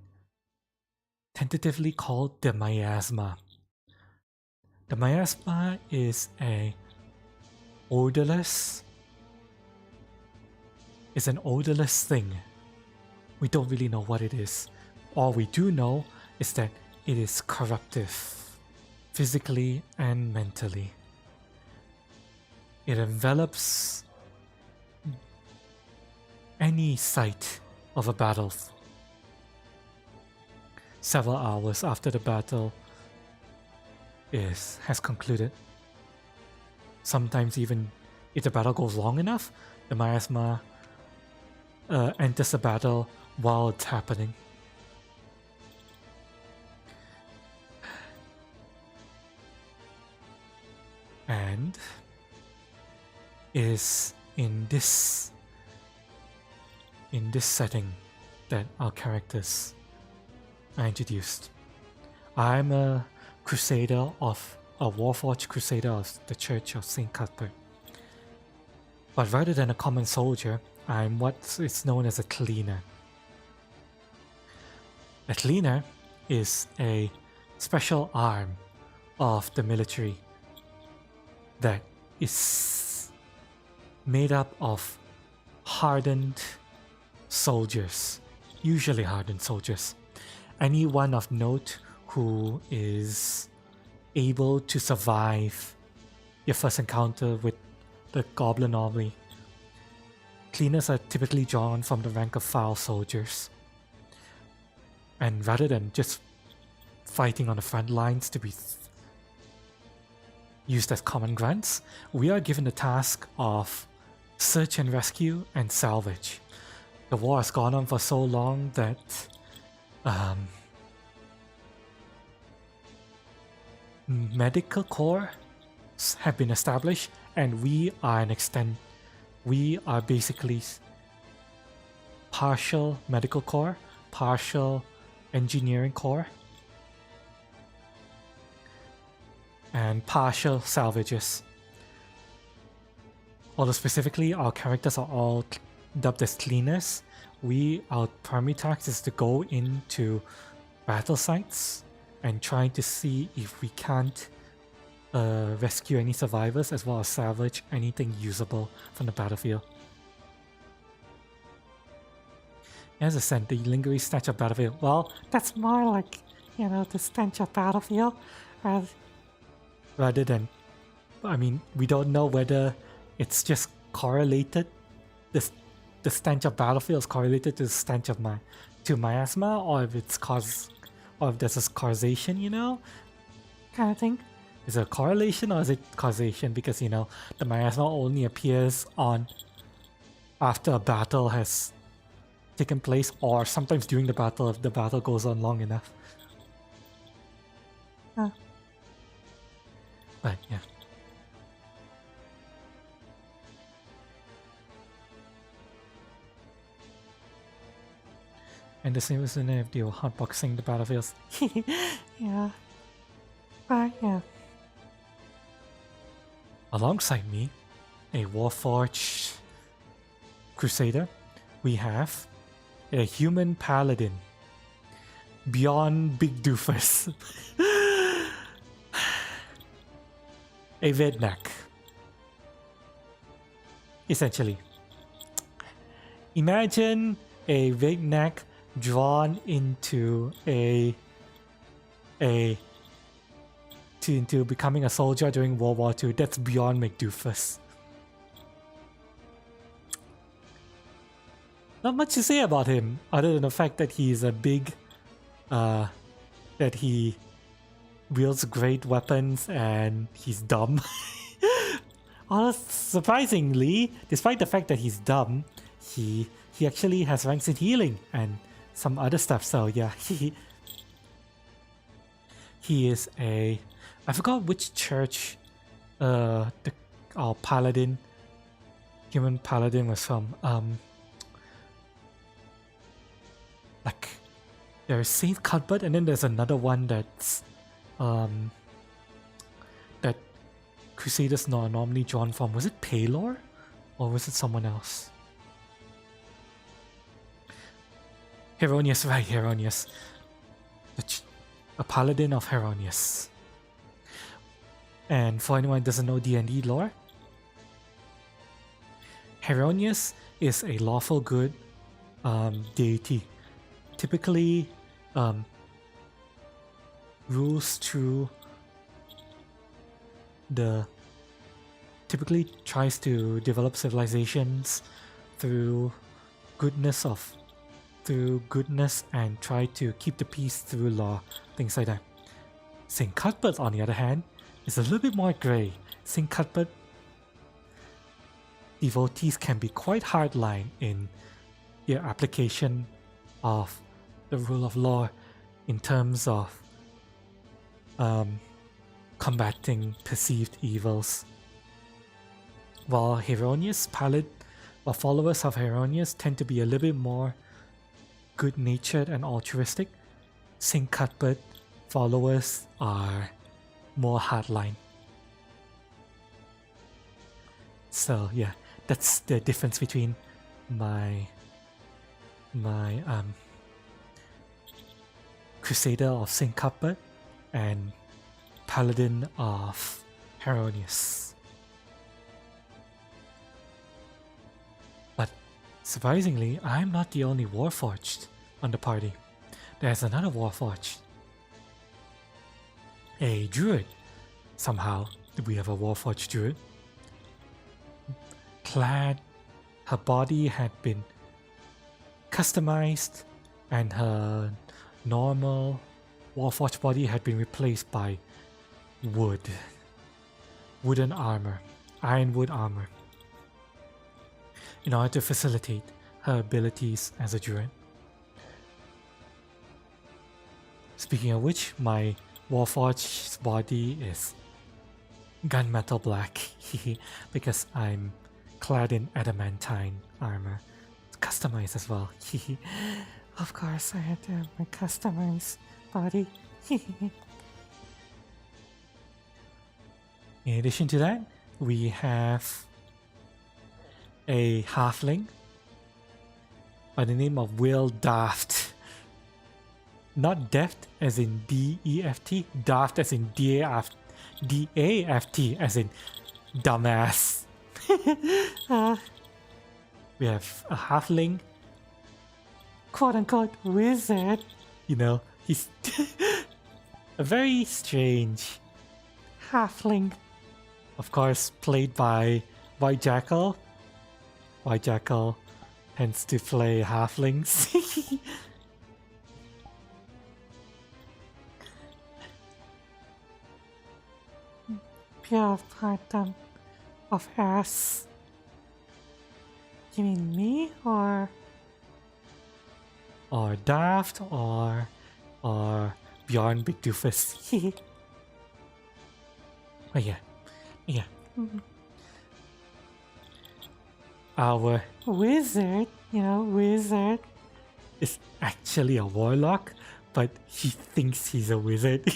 tentatively called the miasma. The miasma is an odorless thing. We don't really know what it is. All we do know is that it is corruptive, physically and mentally. It envelops any site of a battle several hours after the battle has concluded. Sometimes even if the battle goes long enough, the miasma enters the battle while it's happening. And it is in this setting that our characters are introduced. I'm a Warforged Crusader of the Church of St. Cuthbert. But rather than a common soldier, I'm what is known as a cleaner. A cleaner is a special arm of the military that is made up of hardened soldiers, usually hardened soldiers. Anyone of note who is able to survive your first encounter with the Goblin Army. Cleaners are typically drawn from the rank of file soldiers. And rather than just fighting on the front lines to be used as common grunts, we are given the task of search and rescue and salvage. The war has gone on for so long that medical corps have been established, and we are basically partial medical corps, partial engineering corps, and partial salvages. Although specifically our characters are all dubbed as cleaners, our primary task is to go into battle sites and try to see if we can't rescue any survivors, as well as salvage anything usable from the battlefield. As a scent, the lingering stench of battlefield. Well, That's more like, the stench of battlefield. Rather than, we don't know whether it's just correlated. The stench of battlefield is correlated to the stench of miasma, or if there's a causation, Kind of thing. Is it a correlation or is it causation? Because the miasma only appears after a battle has taken place, or sometimes during the battle if the battle goes on long enough. But yeah. And the same as in if they were hotboxing the battlefields. Yeah. But yeah. Alongside me, a Warforged Crusader, we have a human paladin. Beyond Big Doofus. A redneck. Essentially. Imagine a redneck drawn into into becoming a soldier during World War II. That's beyond McDoofus. Not much to say about him, other than the fact that he's a big, that he wields great weapons and he's dumb. Surprisingly, despite the fact that he's dumb, he actually has ranks in healing and some other stuff. So yeah, he is I forgot which church our human paladin was from. Like there's Saint Cuthbert, and then there's another one that's that Crusaders are normally drawn from. Was it Paylor, or was it someone else? Heronius, right? Heronius. a paladin of Heronius. And for anyone who doesn't know D&D lore, Heronius is a lawful good deity. Typically rules through typically tries to develop civilizations through goodness and try to keep the peace through law, things like that. St. Cuthbert, on the other hand, is a little bit more grey. St. Cuthbert devotees can be quite hardline in their application of the rule of law in terms of combating perceived evils. While followers of Heronius tend to be a little bit more good-natured and altruistic, St. Cuthbert followers are more hardline. So yeah, that's the difference between my Crusader of St. Cuthbert and Paladin of Heronius. But surprisingly, I'm not the only Warforged on the party. There's another Warforged. A Druid. Somehow, we have a Warforged Druid. Clad, her body had been customized and her normal Warforged body had been replaced by wooden armor, ironwood armor, in order to facilitate her abilities as a druid. Speaking of which, my Warforged's body is gunmetal black because I'm clad in adamantine armor. It's customized as well. Of course, I had to have my customized body. In addition to that, we have a halfling by the name of Will Daft. Not deft as in D-E-F-T, daft as in D-A-F-T as in dumbass. We have a halfling, quote-unquote wizard. You know, he's a very strange halfling. Of course, played by White Jackal. White Jackal tends to play halflings. Pure part of ass. You mean me or Daft or Bjorn Big Doofus. Oh yeah. Our wizard, wizard is actually a warlock, but he thinks he's a wizard.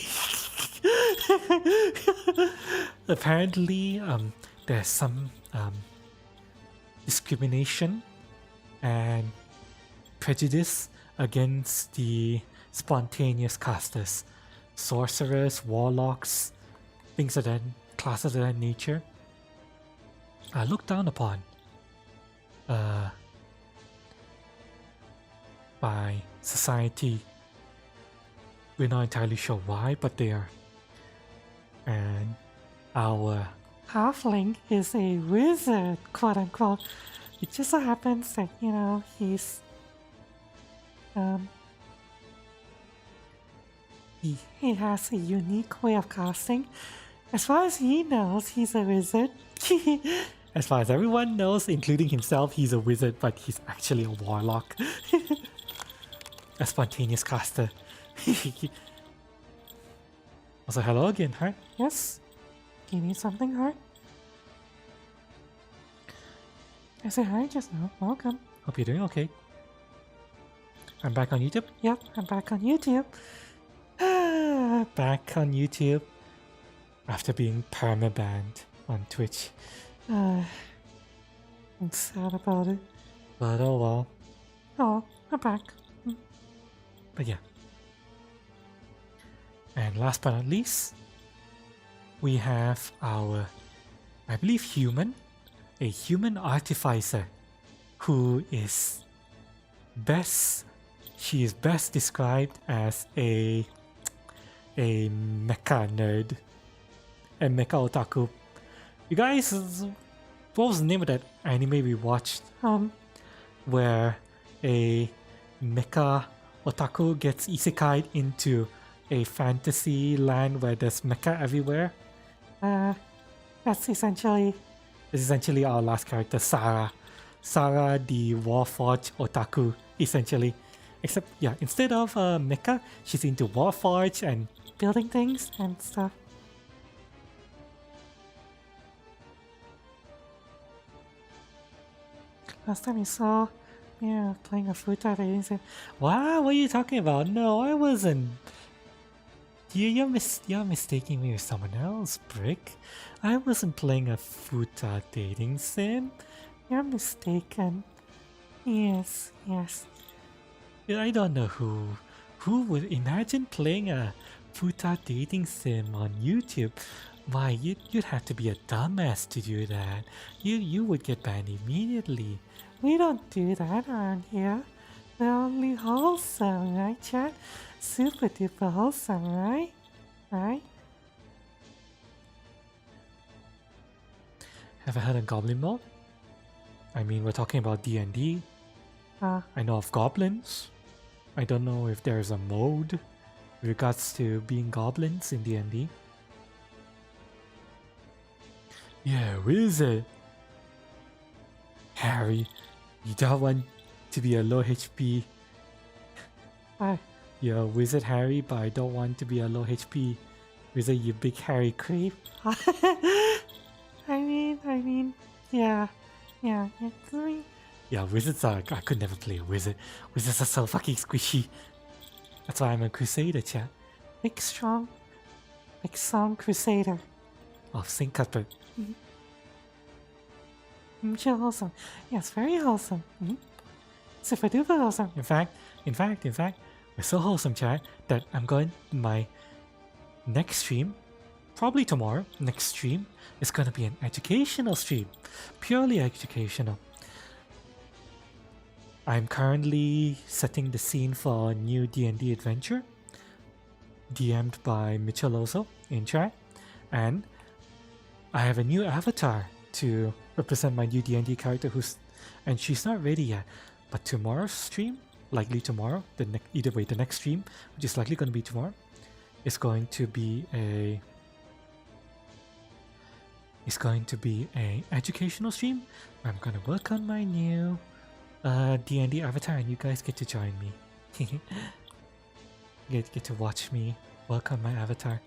Apparently, there's some discrimination and prejudice against the spontaneous casters, sorcerers, warlocks, things of that classes of that nature are looked down upon by society. We're not entirely sure why, but they are. And our halfling is a wizard, quote unquote. It just so happens that, he's he has a unique way of casting. As far as he knows, he's a wizard. As far as everyone knows, including himself, he's a wizard, but he's actually a warlock. A spontaneous caster. Also, hello again, Heart. Yes? Do you need something, Heart? I said hi just now. Welcome. Hope you're doing okay. I'm back on YouTube? Yep, I'm back on YouTube. Back on YouTube after being perma-banned on Twitch. I'm sad about it. But oh well. Oh, I'm back. But yeah. And last but not least, we have our, I believe, a human artificer who is she is best described as a mecha nerd, a mecha otaku. You guys, what was the name of that anime we watched? Where a mecha otaku gets isekai'd into a fantasy land where there's mecha everywhere. That's essentially Our last character, Sarah. Sarah, the Warforged otaku, essentially. Except, yeah, instead of mecha, she's into Warforged and building things and stuff. Last time you saw me playing a futa, they didn't say, wow, what are you talking about? No, I wasn't. You're mistaking me with someone else, Brick. I wasn't playing a futa dating sim. You're mistaken. Yes. I don't know who would imagine playing a futa dating sim on YouTube. Why, you'd have to be a dumbass to do that. You would get banned immediately. We don't do that around here. We're only wholesome, right, chat? Super duper wholesome, right? Right? Have I heard of Goblin mode? I mean, we're talking about D&D. I know of goblins. I don't know if there's a mode with regards to being goblins in D&D. Yeah, wizard. Harry, you don't want to be a low HP. You're a wizard, Harry, but I don't want to be a low HP wizard, you big hairy creep. I mean, yeah. Yeah, wizards are. I could never play a wizard. Wizards are so fucking squishy. That's why I'm a crusader, chat. Big, strong, crusader. Of St. Cuthbert. Chill wholesome. Yes, very wholesome. Super duper wholesome. In fact, we're so wholesome, chat, that I'm going my next stream, probably tomorrow, next stream, is going to be an educational stream. Purely educational. I'm currently setting the scene for a new D&D adventure, DM'd by Mitchell Ozo in chat, and I have a new avatar to represent my new D&D character and she's not ready yet, but tomorrow's stream, likely tomorrow, either way, the next stream, which is likely going to be tomorrow, is going to be a educational stream where I'm going to work on my new D&D avatar and you guys get to join me. get to watch me work on my avatar.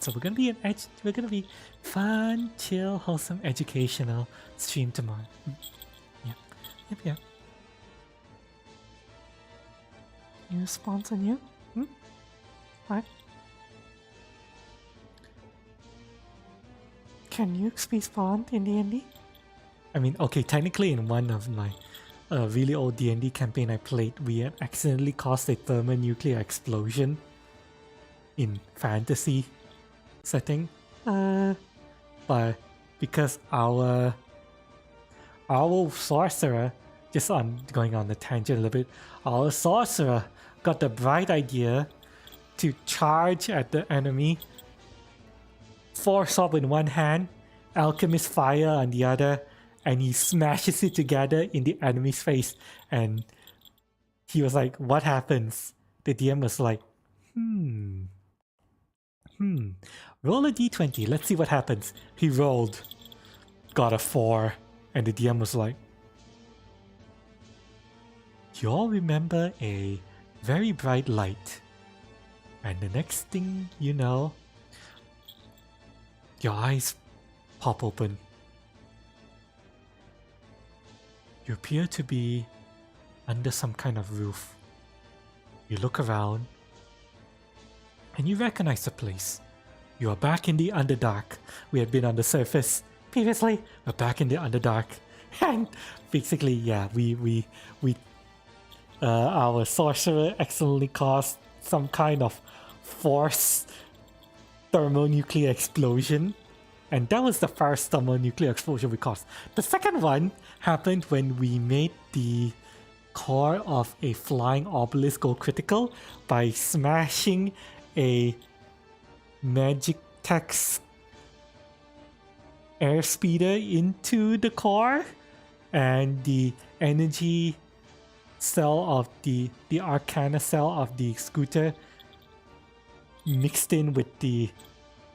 So we're gonna be fun, chill, wholesome, educational stream tomorrow. Yep. New sponsor new? What? Can nukes be spawned in D&D? I mean, okay, technically in one of my really old D&D campaign I played, we had accidentally caused a thermonuclear explosion in fantasy setting. But because our sorcerer, going on the tangent a little bit, our sorcerer got the bright idea to charge at the enemy, force up in one hand, alchemist fire on the other, and he smashes it together in the enemy's face. And he was like, what happens? The DM was like, roll a d20, let's see what happens. He rolled, got a 4, and the DM was like, you all remember a very bright light, and the next thing you know, your eyes pop open. You appear to be under some kind of roof. You look around, and you recognize the place. You are back in the Underdark. We had been on the surface previously. We're back in the Underdark, and basically, yeah, our sorcerer accidentally caused some kind of forced thermonuclear explosion. And that was the first thermonuclear explosion we caused. The second one happened when we made the core of a flying obelisk go critical by smashing a magic text airspeeder into the core, and the energy cell of the arcana cell of the scooter mixed in with the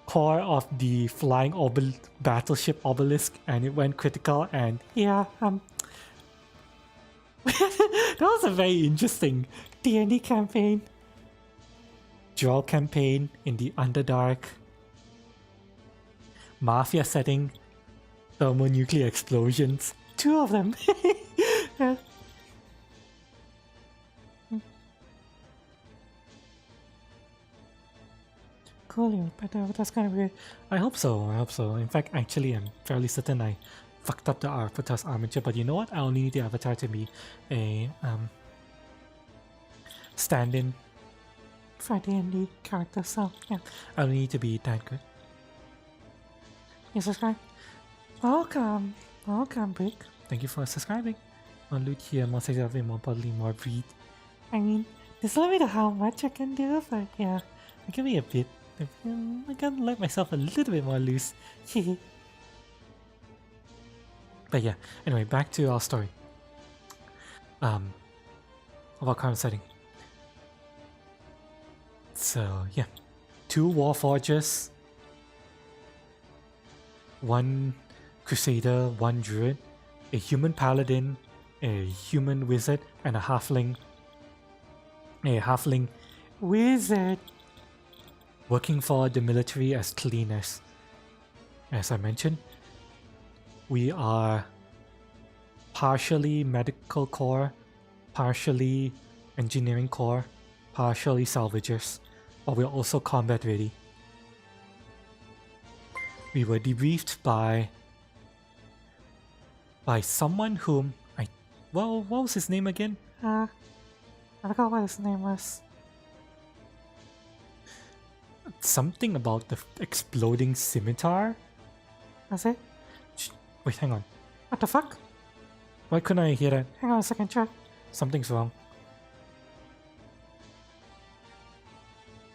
core of the flying battleship obelisk, and it went critical. And yeah, that was a very interesting D&D campaign. Dual campaign in the Underdark. Mafia setting. Thermonuclear explosions. 2 of them. Yeah. Cool, but that's gonna be... I hope so. In fact, actually, I'm fairly certain I fucked up the avatar's armature, but you know what? I only need the avatar to be a stand-in for D&D character, so yeah, I don't need to be that good. You subscribe? Welcome, Brick. Thank you for subscribing. More loot here, more sexuality, more bodily, more breed. I mean, there's a limit to how much I can do, but yeah, give me a bit. I can let myself a little bit more loose. But yeah, anyway, back to our story. About current setting. So yeah, 2 Warforgers, 1 Crusader, 1 Druid, a human paladin, a human wizard, and a halfling. A halfling wizard working for the military as cleaners. As I mentioned, we are partially medical corps, partially engineering corps, partially salvagers, but we're also combat ready. We were debriefed by someone whom what was his name again? I forgot what his name was. Something about the exploding scimitar? Was it? Wait, hang on. What the fuck? Why couldn't I hear that? Hang on a second, check. Something's wrong.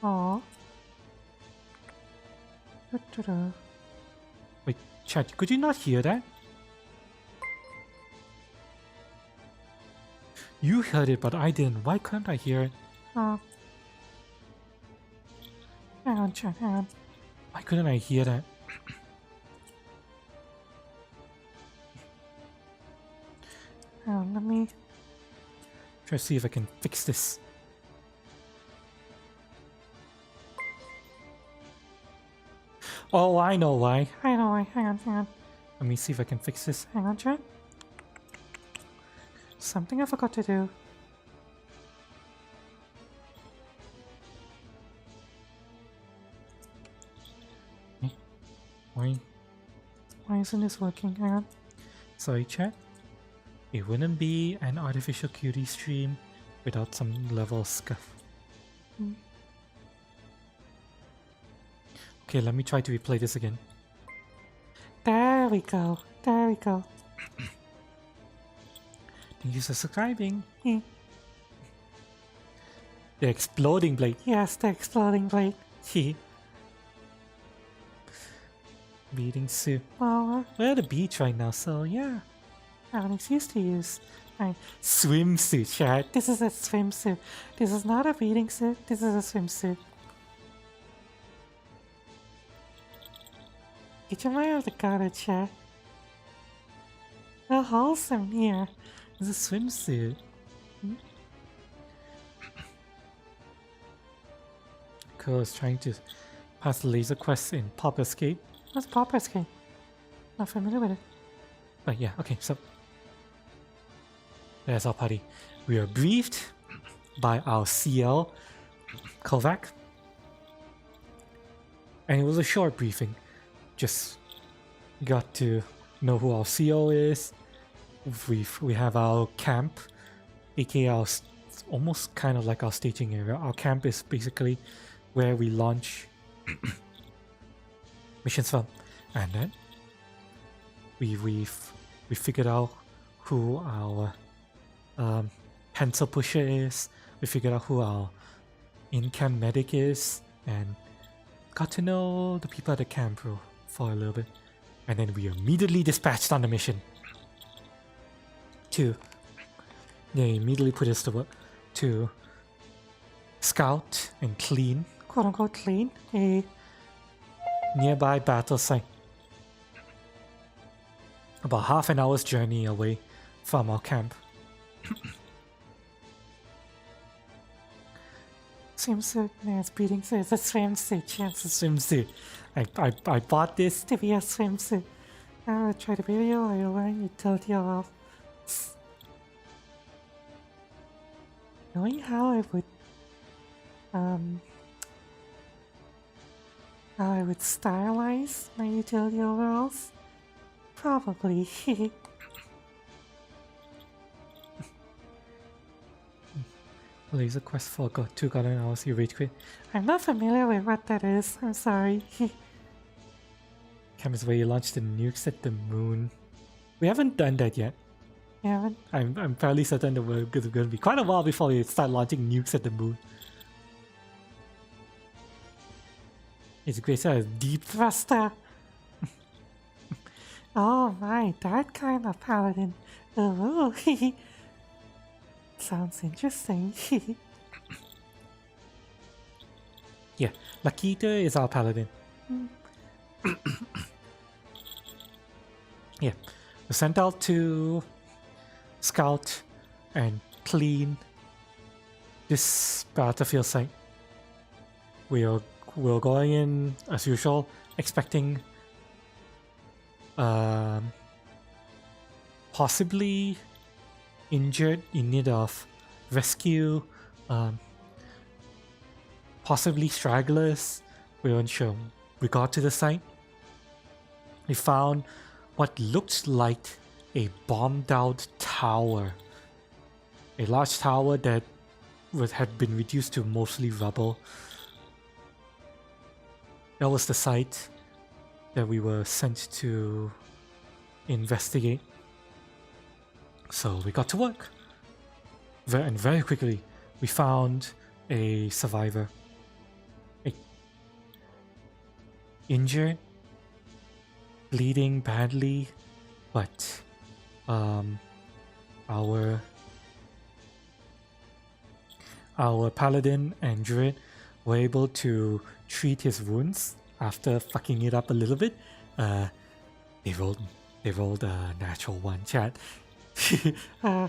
Oh. Wait, chat, could you not hear that? You heard it, but I didn't. Why couldn't I hear it? Hang on, chat, hang on. Why couldn't I hear that? Hang on, let me try to see if I can fix this. Oh, I know why. Hang on. Let me see if I can fix this. Hang on, chat. Something I forgot to do. Why isn't this working? Hang on. Sorry, chat. It wouldn't be an artificial cutie stream without some level of scuff. Okay, let me try to replay this again. There we go. Thank you for subscribing. The exploding blade. Yes, the exploding blade. Bathing suit. Well, we're at the beach right now, so yeah. I have an excuse to use. Swimsuit, chat. This is a swimsuit. This is not a bathing suit. This is a swimsuit. Get your mind out of the gutter, chat. How wholesome here. It's a swimsuit. Cool, I was trying to pass the laser quest in Pop Escape. What's Pop Escape? Not familiar with it. But yeah, okay, so there's our party. We are briefed by our CL, Kovac. And it was a short briefing. Just got to know who our CO is. We have our camp, aka our it's almost kind of like our staging area. Our camp is basically where we launch missions from, and then we figured out who our pencil pusher is. We figured out who our in-camp medic is, and got to know the people at the camp for a little bit, and then we immediately dispatched on the mission to immediately put us to work to scout and clean, quote unquote clean, a nearby battle site about half an hour's journey away from our camp. Swimsuit, it's beating, so it's a swimsuit, yes. It's a swimsuit. I bought this to be a swimsuit. I will try to be real, I will learn utility of knowing how I would stylize my utility overalls? Probably. Laser quest for 2 golden hours, you rage quit. I'm not familiar with what that is, I'm sorry. Camp is where you launch the nukes at the moon. We haven't done that yet. You haven't? I'm fairly certain that we're going to be quite a while before we start launching nukes at the moon. It's a great set of deep thruster. Oh my, that kind of paladin. Oh, sounds interesting. Yeah, Lakita is our paladin. Yeah, we're sent out to scout and clean this battlefield site. We're going in as usual, expecting possibly injured in need of rescue, possibly stragglers. We weren't sure. We got to the site. We found what looked like a bombed out tower. A large tower that had been reduced to mostly rubble. That was the site that we were sent to investigate. So we got to work. And very quickly, we found a survivor. Injured, bleeding badly, but our paladin and druid were able to treat his wounds after fucking it up a little bit. They rolled a natural one, chat. They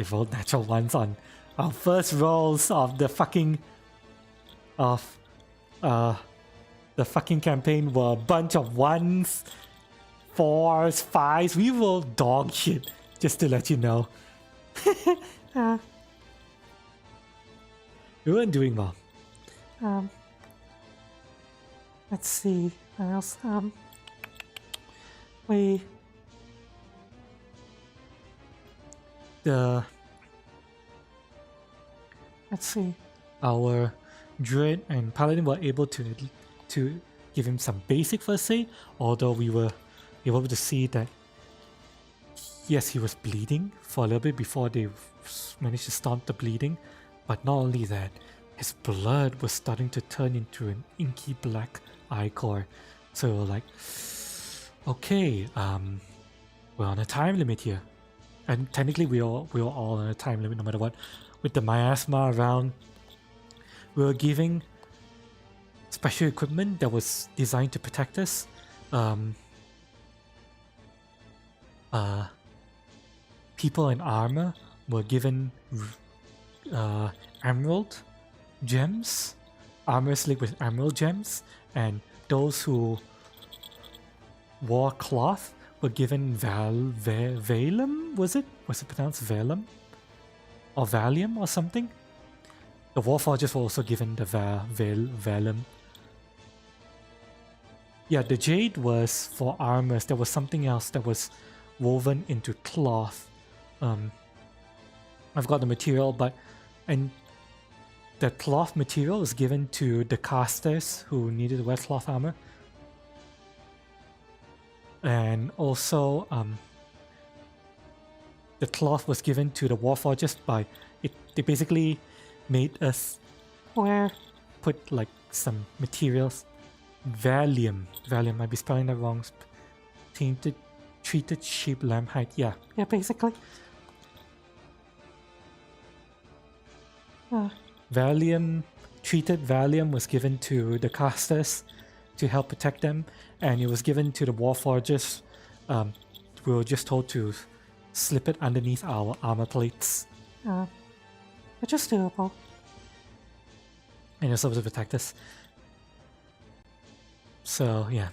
rolled natural ones on our first rolls of the fucking the fucking campaign were a bunch of 1s, 4s, 5s. We rolled dog shit, just to let you know. We weren't doing well. Let's see. What else? Let's see. Our druid and paladin were able to give him some basic first aid, although we were able to see that yes, he was bleeding for a little bit before they managed to stop the bleeding. But not only that, his blood was starting to turn into an inky black ichor. So we were like, okay, we're on a time limit here. And technically we were all on a time limit no matter what. With the miasma around, we were giving special equipment that was designed to protect us. People in armor were given emerald gems, armor slick with emerald gems, and those who wore cloth were given Valium, was it pronounced Valium? Or Valium or something? The Warforgers were also given the Valium. Yeah, the jade was for armors. There was something else that was woven into cloth. I forgot the material, but And the cloth material was given to the casters who needed wet cloth armor. And also, the cloth was given to the warforgers by it. They basically made us put like some materials. Valium, might be spelling that wrong. Treated sheep lamb hide. Yeah, basically. Treated Valium was given to the casters to help protect them, and it was given to the warforgers. We were just told to slip it underneath our armor plates. Which is doable. And it's supposed to protect us. So yeah,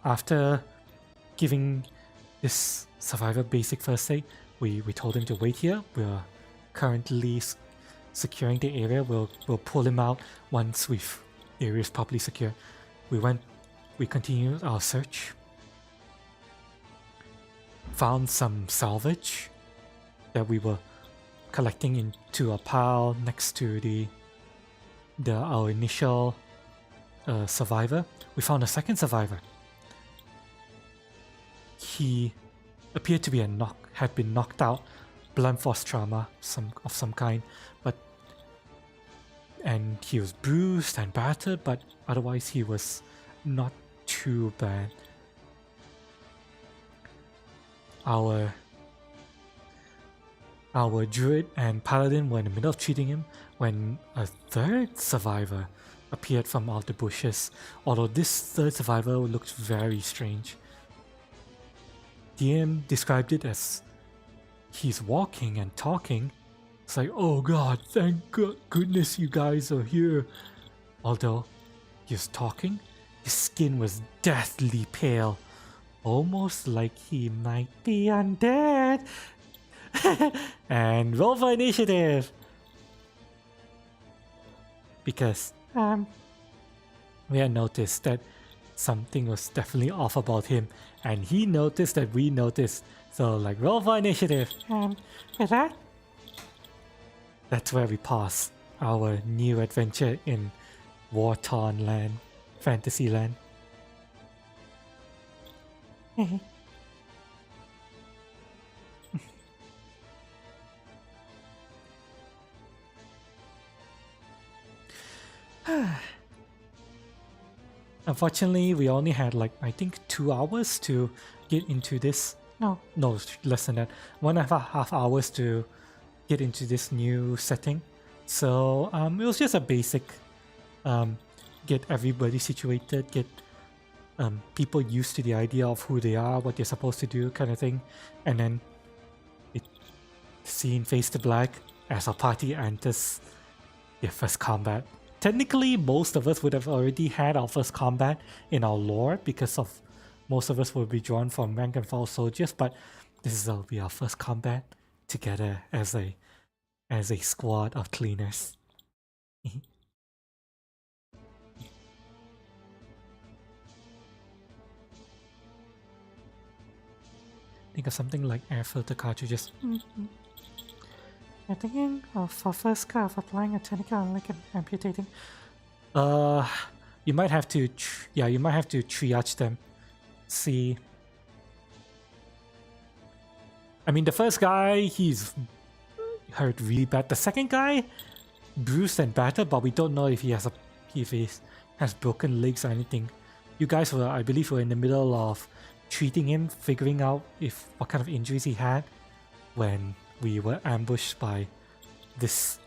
after giving this survivor basic first aid, we told him to wait here. We're currently securing the area. We'll pull him out once the area is properly secure. We continued our search. Found some salvage that we were collecting into a pile next to our initial survivor. We found a second survivor. He appeared to be had been knocked out, blunt force trauma of some kind, and he was bruised and battered, but otherwise he was not too bad. Our druid and paladin were in the middle of treating him when a third survivor appeared from out the bushes, although this third survivor looked very strange. DM described it as he's walking and talking. It's like, oh god, thank goodness you guys are here. Although he was talking, his skin was deathly pale, almost like he might be undead. And roll for initiative! Because we had noticed that something was definitely off about him, and he noticed that we noticed. So like, roll for initiative. With that, that's where we pause our new adventure in war-torn land, fantasy land. Unfortunately, we only had like, I think 2 hours to get into this. No, less than that. 1.5 hours to get into this new setting. So it was just a basic get everybody situated, get people used to the idea of who they are, what they're supposed to do kind of thing. And then scene fades to black as our party enters their first combat. Technically, most of us would have already had our first combat in our lore because of most of us will be drawn from rank and file soldiers, but this will be our first combat together as a squad of cleaners. Think of something like air filter cartridges. You're thinking of for first cut of applying a technical like amputating. You might have to triage them. See, I mean, the first guy, he's hurt really bad. The second guy, bruised and battered, but we don't know if he has broken legs or anything. You guys were, I believe, in the middle of treating him, figuring out what kind of injuries he had when we were ambushed by this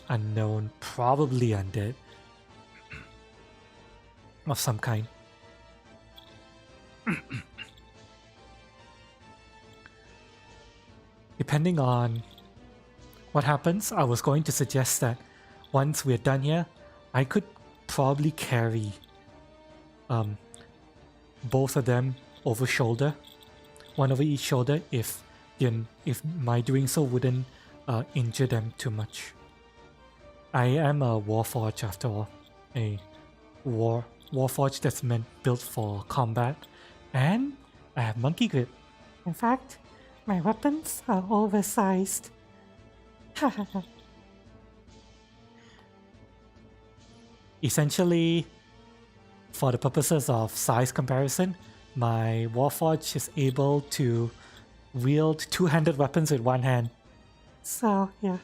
unknown, probably undead of some kind. Depending on what happens, I was going to suggest that once we're done here, I could probably carry both of them over shoulder, one over each shoulder, if my doing so wouldn't injure them too much. I am a warforged after all, a warforged that's built for combat, and I have monkey grip. In fact, My weapons are oversized. Essentially, for the purposes of size comparison, my Warforged is able to wield two-handed weapons with one hand. So, yeah.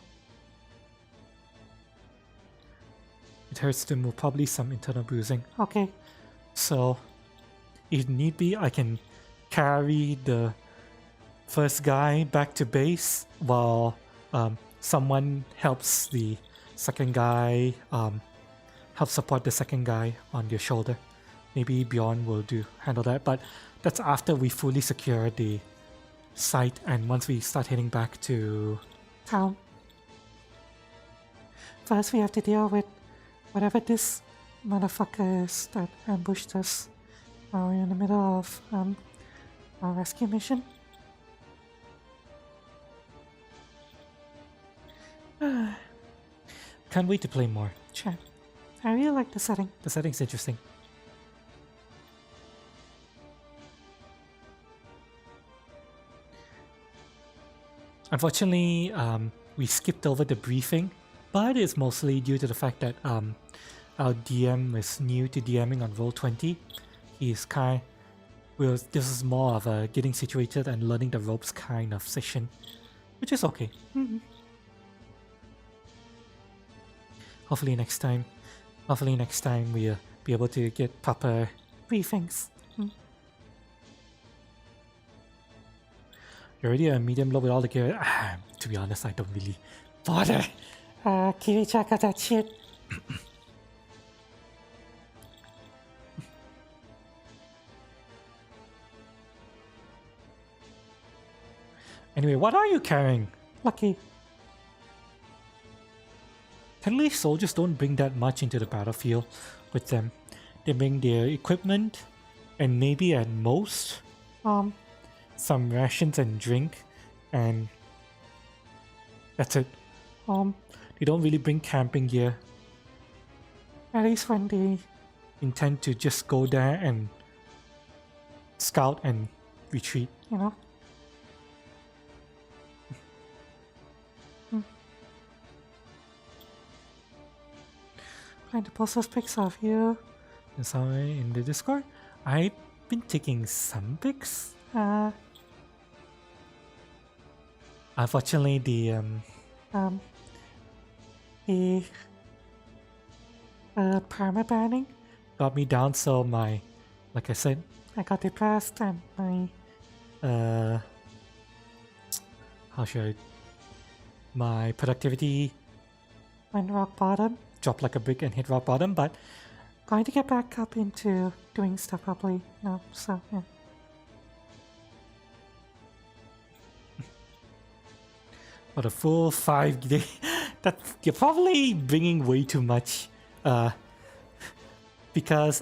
It hurts to move, probably some internal bruising. Okay. So, if need be, I can carry the first guy back to base while someone helps the second guy, help support the second guy on your shoulder. Maybe Bjorn will handle that, but that's after we fully secure the site and once we start heading back to town. First, we have to deal with whatever this motherfucker is that ambushed us while we're in the middle of our rescue mission. Can't wait to play more. Sure. I really like the setting. The setting's interesting. Unfortunately, we skipped over the briefing, but it's mostly due to the fact that our DM is new to DMing on Roll20. This is more of a getting situated and learning the ropes kind of session, which is okay. Mm-hmm. Hopefully next time we'll be able to get proper briefings. You're already a medium low with all the gear. To be honest, I don't really bother. Kiricha got that shit. Anyway, what are you carrying? Lucky. Technically, soldiers don't bring that much into the battlefield with them. They bring their equipment and maybe at most some rations and drink, and that's it. They don't really bring camping gear. At least when they intend to just go there and scout and retreat. You know? Find the post of pics of you. And somewhere in the Discord, I've been taking some pics. Unfortunately, the perma-banning got me down, so like I said, I got depressed and my productivity went rock bottom. Dropped like a brick and hit rock bottom, but going to get back up into doing stuff properly now, so yeah. For a full 5 day, you're probably bringing way too much. Because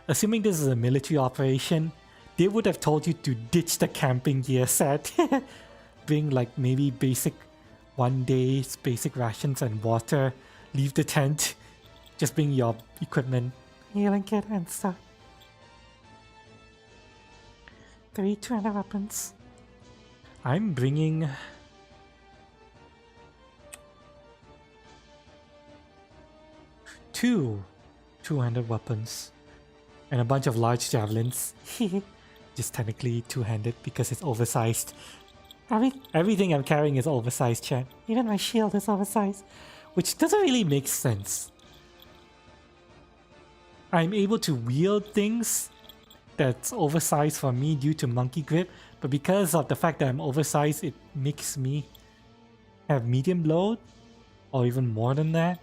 assuming this is a military operation, they would have told you to ditch the camping gear set. Bring like maybe basic 1 day's basic rations and water. Leave the tent. Just bring your equipment. Healing kit and stuff. 3 200 weapons. I'm bringing 2 200 weapons and a bunch of large javelins. Just technically two-handed because it's oversized. Everything I'm carrying is oversized, chat. Even my shield is oversized. Which doesn't really make sense. I'm able to wield things that's oversized for me due to monkey grip, but because of the fact that I'm oversized, it makes me have medium load, or even more than that.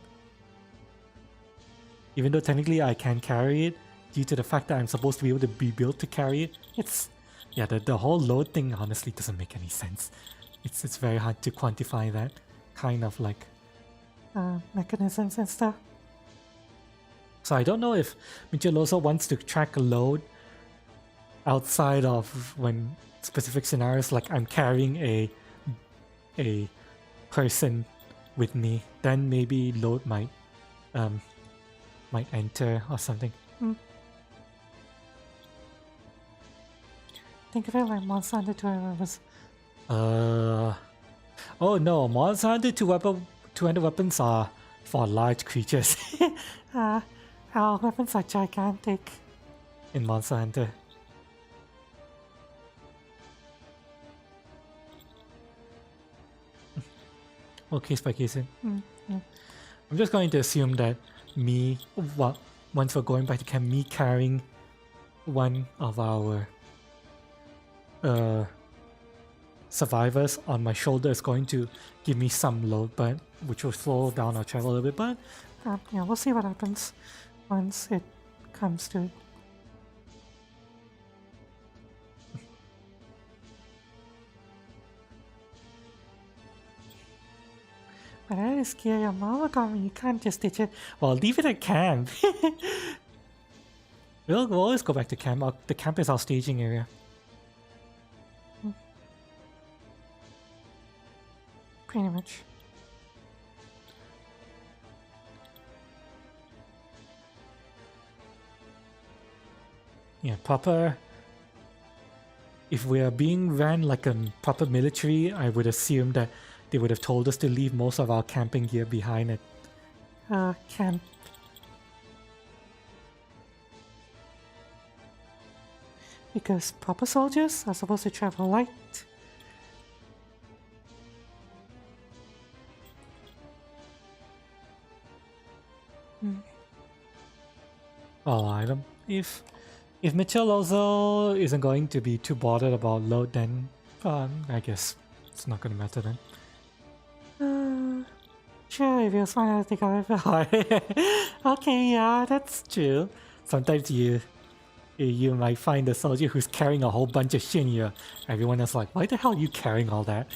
Even though technically I can carry it, due to the fact that I'm supposed to be able to be built to carry it, the whole load thing honestly doesn't make any sense. It's very hard to quantify that kind of like mechanisms and stuff. So I don't know if Micheloso wants to track a load outside of when specific scenarios, like I'm carrying a person with me, then maybe load might enter or something. Think of it like Monster Hunter 2 was Oh no, Monster Hunter two-handed weapons are for large creatures. Our weapons are gigantic. In Monster Hunter. Well, case by case. I'm just going to assume that once we're going back to camp, me carrying one of our survivors on my shoulder is going to give me some load, but which will slow down our travel a little bit. But yeah, we'll see what happens once it comes to it. But that is scary. Your mama got me. You can't just ditch it. Well, leave it at camp. We'll always go back to camp. The camp is our staging area. Pretty much. Yeah, proper. If we are being ran like a proper military, I would assume that they would have told us to leave most of our camping gear behind at camp. Because proper soldiers are supposed to travel light. Oh, I don't. If Mitchell also isn't going to be too bothered about load, then I guess it's not going to matter then. Sure, if you're smart enough to take out it. Okay, yeah, that's true. Sometimes you might find a soldier who's carrying a whole bunch of shit here. Everyone is like, why the hell are you carrying all that?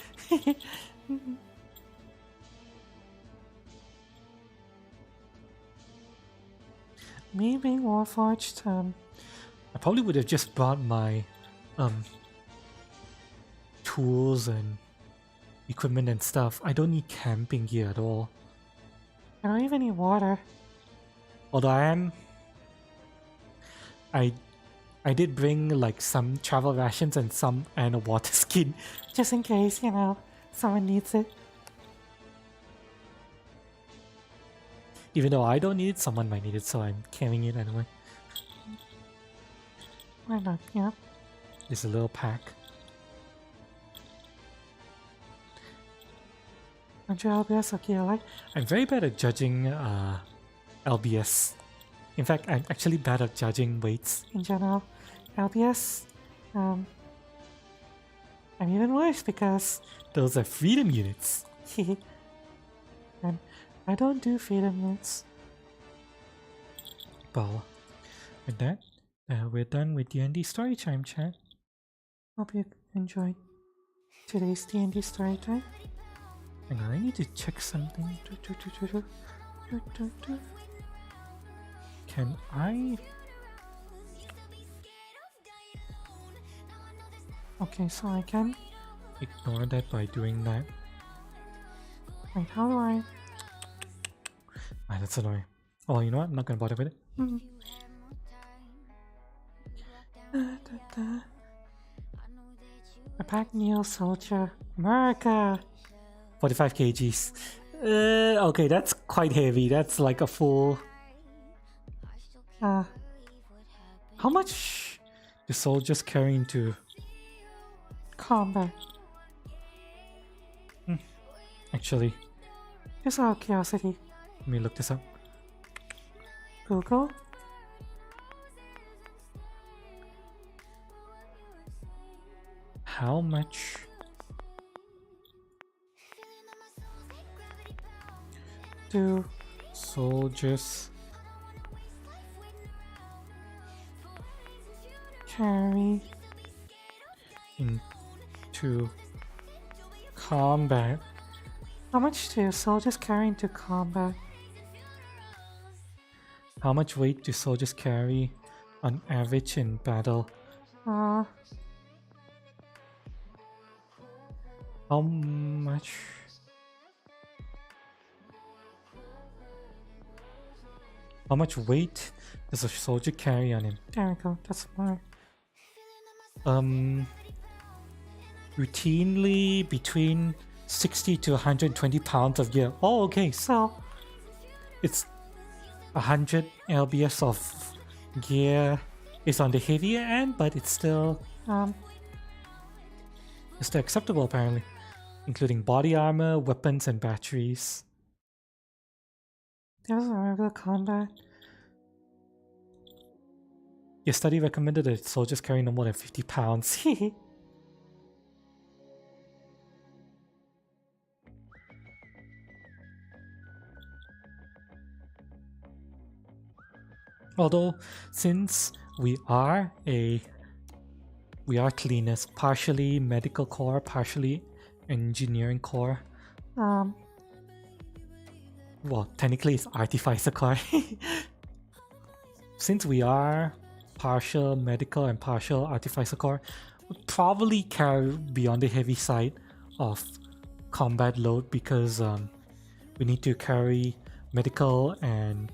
Me being Warforged, I probably would have just brought my tools and equipment and stuff. I don't need camping gear at all. I don't even need water. Although I did bring like some travel rations and a water skin. Just in case, someone needs it. Even though I don't need it, someone might need it, so I'm carrying it anyway. Why not? Yeah. It's a little pack. Aren't you LBS okay, alright? I'm very bad at judging LBS. In fact, I'm actually bad at judging weights. In general, LBS, I'm even worse because those are freedom units. And I don't do freedom units. Well, with that, we're done with D&D story time, chat. Hope you enjoyed today's D&D story time. Hang on, I need to check something. Can I? Okay, so I can ignore that by doing that. Wait, how do I? Ah, that's annoying. Oh, you know what? I'm not gonna bother with it. A pack meal soldier. America! 45 kgs. Okay, that's quite heavy. That's like a full... how much the soldiers carry into combat? Actually, just out of curiosity, let me look this up. Google. How much do soldiers carry into combat? How much do soldiers carry into combat? How much weight do soldiers carry on average in battle? How much? How much weight does a soldier carry on him? There we go. That's more. routinely between 60 to 120 pounds of gear. Oh, okay, so it's 100 lbs of gear is on the heavier end, but it's still acceptable apparently, including body armor, weapons, and batteries. There's a regular combat. Your study recommended that soldiers carry no more than 50 pounds. Although, since we are cleaners, partially medical core, partially engineering core. Well, technically it's artificer core. Since we are partial medical and partial artificer core, we probably be on the heavy side of combat load because we need to carry medical and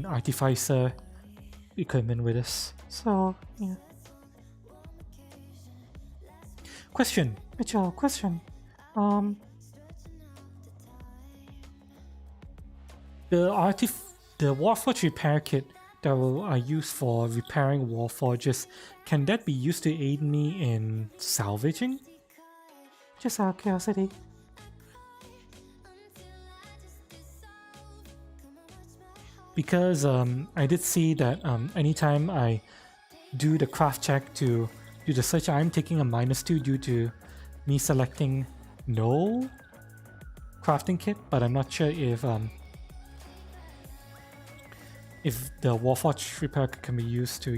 artificer equipment with us. So, yeah. Question. Mitchell, question. The Warforged repair kit that I use for repairing Warforges, can that be used to aid me in salvaging? Just out of curiosity. Because I did see that anytime I do the craft check to do the search, I'm taking a -2 due to me selecting no crafting kit, but I'm not sure if the Warforged repair kit can be used to,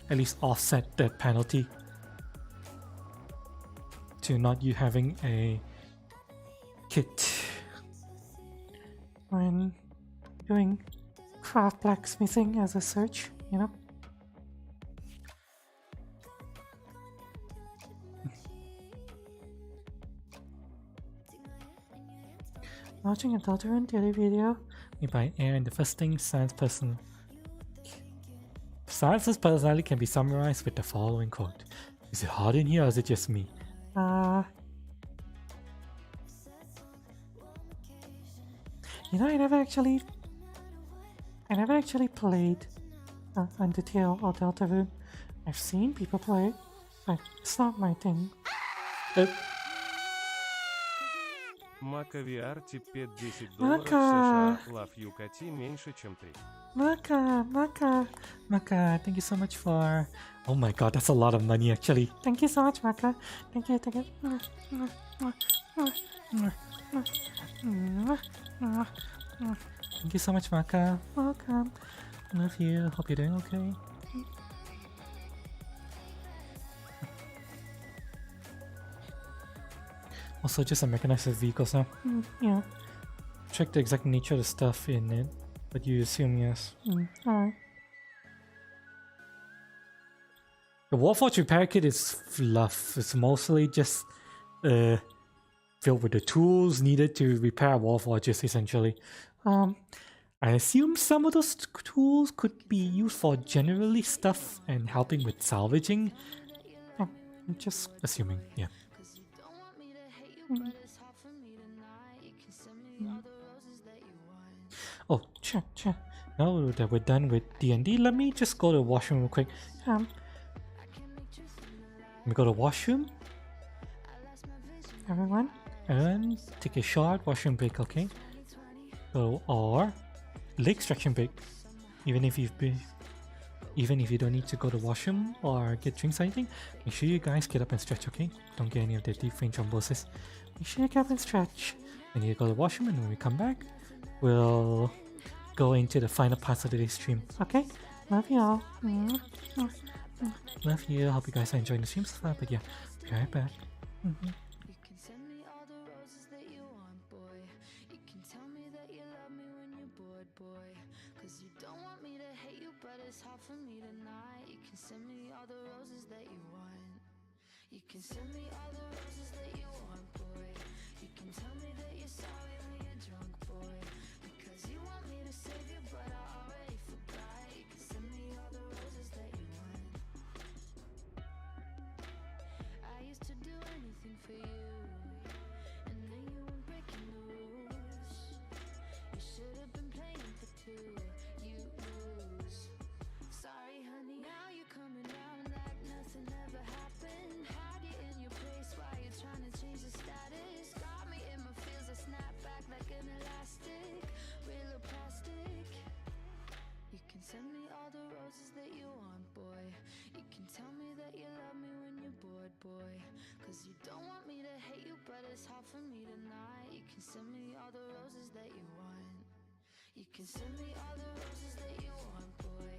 at least offset that penalty to not you having a kit. When doing craft blacksmithing as a search, Watching a Deltarune daily video. Made by Aaron, the first thing Science's personality can be summarized with the following quote. Is it hot in here or is it just me? I never actually played Undertale or Deltarune. I've seen people play it, but it's not my thing. Мака VR типа $10 Мака. США. Love you, Кати, меньше, чем 3. Maka, thank you so much for... Oh my god, that's a lot of money actually. Thank you so much, Maka. Thank you. Thank you so much, Maka. Welcome. Love you. Hope you're doing okay. Also, just a mechanized vehicles now. Yeah. Check the exact nature of the stuff in it, but you assume yes. Alright. The Warforged repair kit is fluff. It's mostly just filled with the tools needed to repair Warforges, essentially. I assume some of those tools could be used for generally stuff and helping with salvaging. I'm just assuming, yeah. Oh, sure. Now that we're done with D&D, let me just go to the washroom real quick. Let me go to the washroom. Everyone? And take a short washroom break, okay? So, or leg stretching break. Even if you don't need to go to the washroom or get drinks or anything, make sure you guys get up and stretch, okay? Don't get any of the deep vein thrombosis. Make sure you get up and stretch. I need to go to the washroom, and when we come back, we'll go into the final parts of today's stream. Okay? Love you all. Love you. Hope you guys are enjoying the stream so far, but yeah, be right back. You can send me all the roses that you want, boy. You can tell me that you're sorry when you're drunk, boy. Because you want me to save you, but I already forgot. You can send me all the roses that you want. it's hard for me tonight. You can send me all the roses that you want. You can send me all the roses that you want, boy.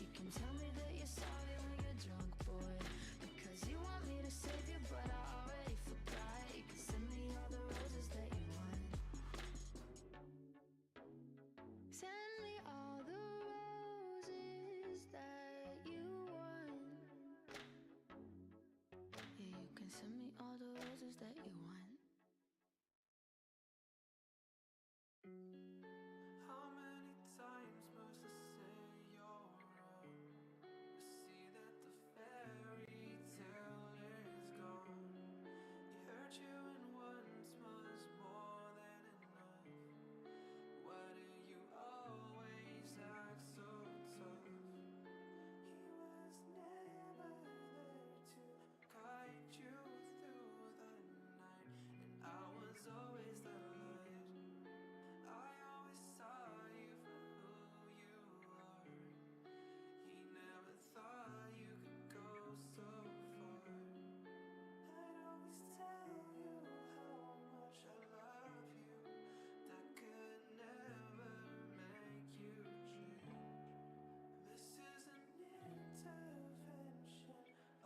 You can tell me that you're sorry when you're drunk, boy. Because you want me to save you, but I already forgot. You can send me all the roses that you want. Send me all the roses that you want. Yeah, you can send me all the roses that you want. How many times must I say you're wrong? I see that the fairy tale is gone. He hurt you and once was more than enough. Why do you always act so tough? He was never there to guide you through the night, and I was always the light. I always saw you for who you are. He never thought you could go so far. I'd always tell you how much I love you. That could never make you change. This is an intervention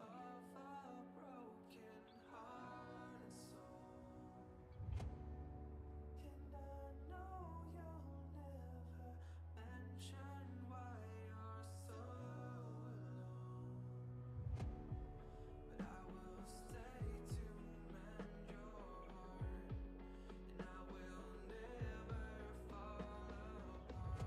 of a broken heart and soul. And I know you'll never mention why you're so alone. But I will stay to mend your heart, and I will never fall apart.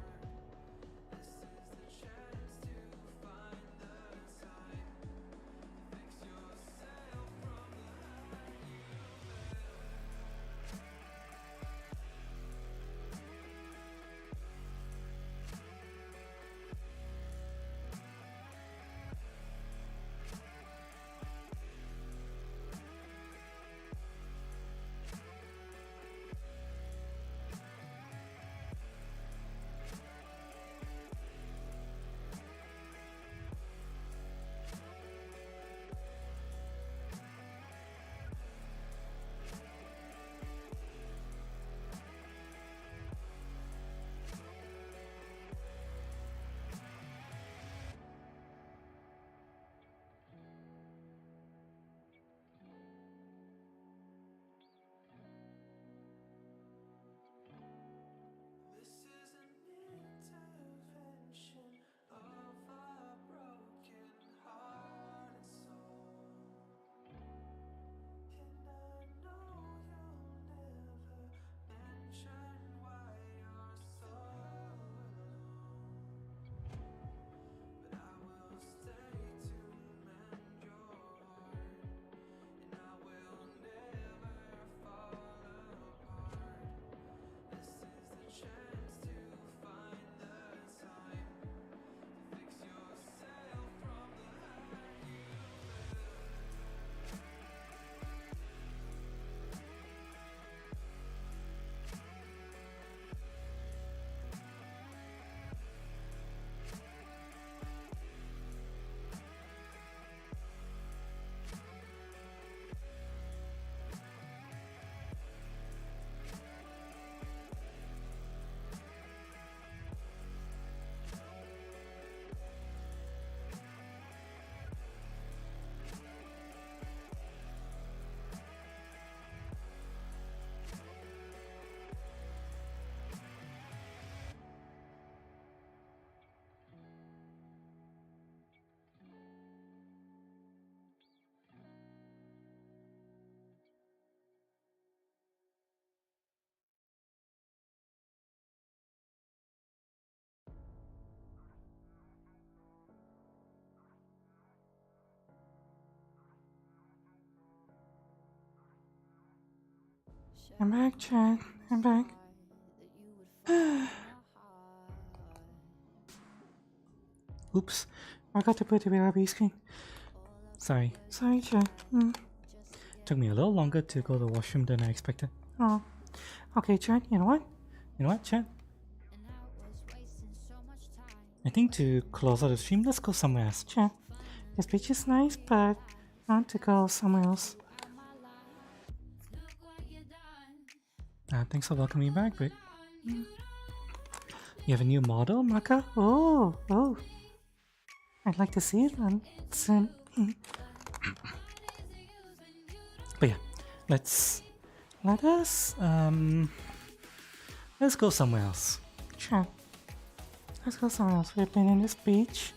This is the chance to find the time to fix yourself from the hurt you've This is an intervention of a broken heart and soul. And I know you'll never mention why you're so alone. But I will stay to mend your heart, and I will never fall apart. This is the chance to find the time to fix yourself from the hurt you've I'm back, Chad. I'm back. Oops. I got to put the BRB screen. Sorry. Sorry, Chad. Took me a little longer to go to the washroom than I expected. Oh. Okay, Chad. You know what? You know what, Chad? I think to close out the stream, let's go somewhere else. Chad. This beach is nice, but I want to go somewhere else. Thanks for welcoming me back, Rick. You have a new model, Maka? Oh, oh. I'd like to see it then. Soon. But yeah, let us let's go somewhere else. Sure. Let's go somewhere else. We've been in this beach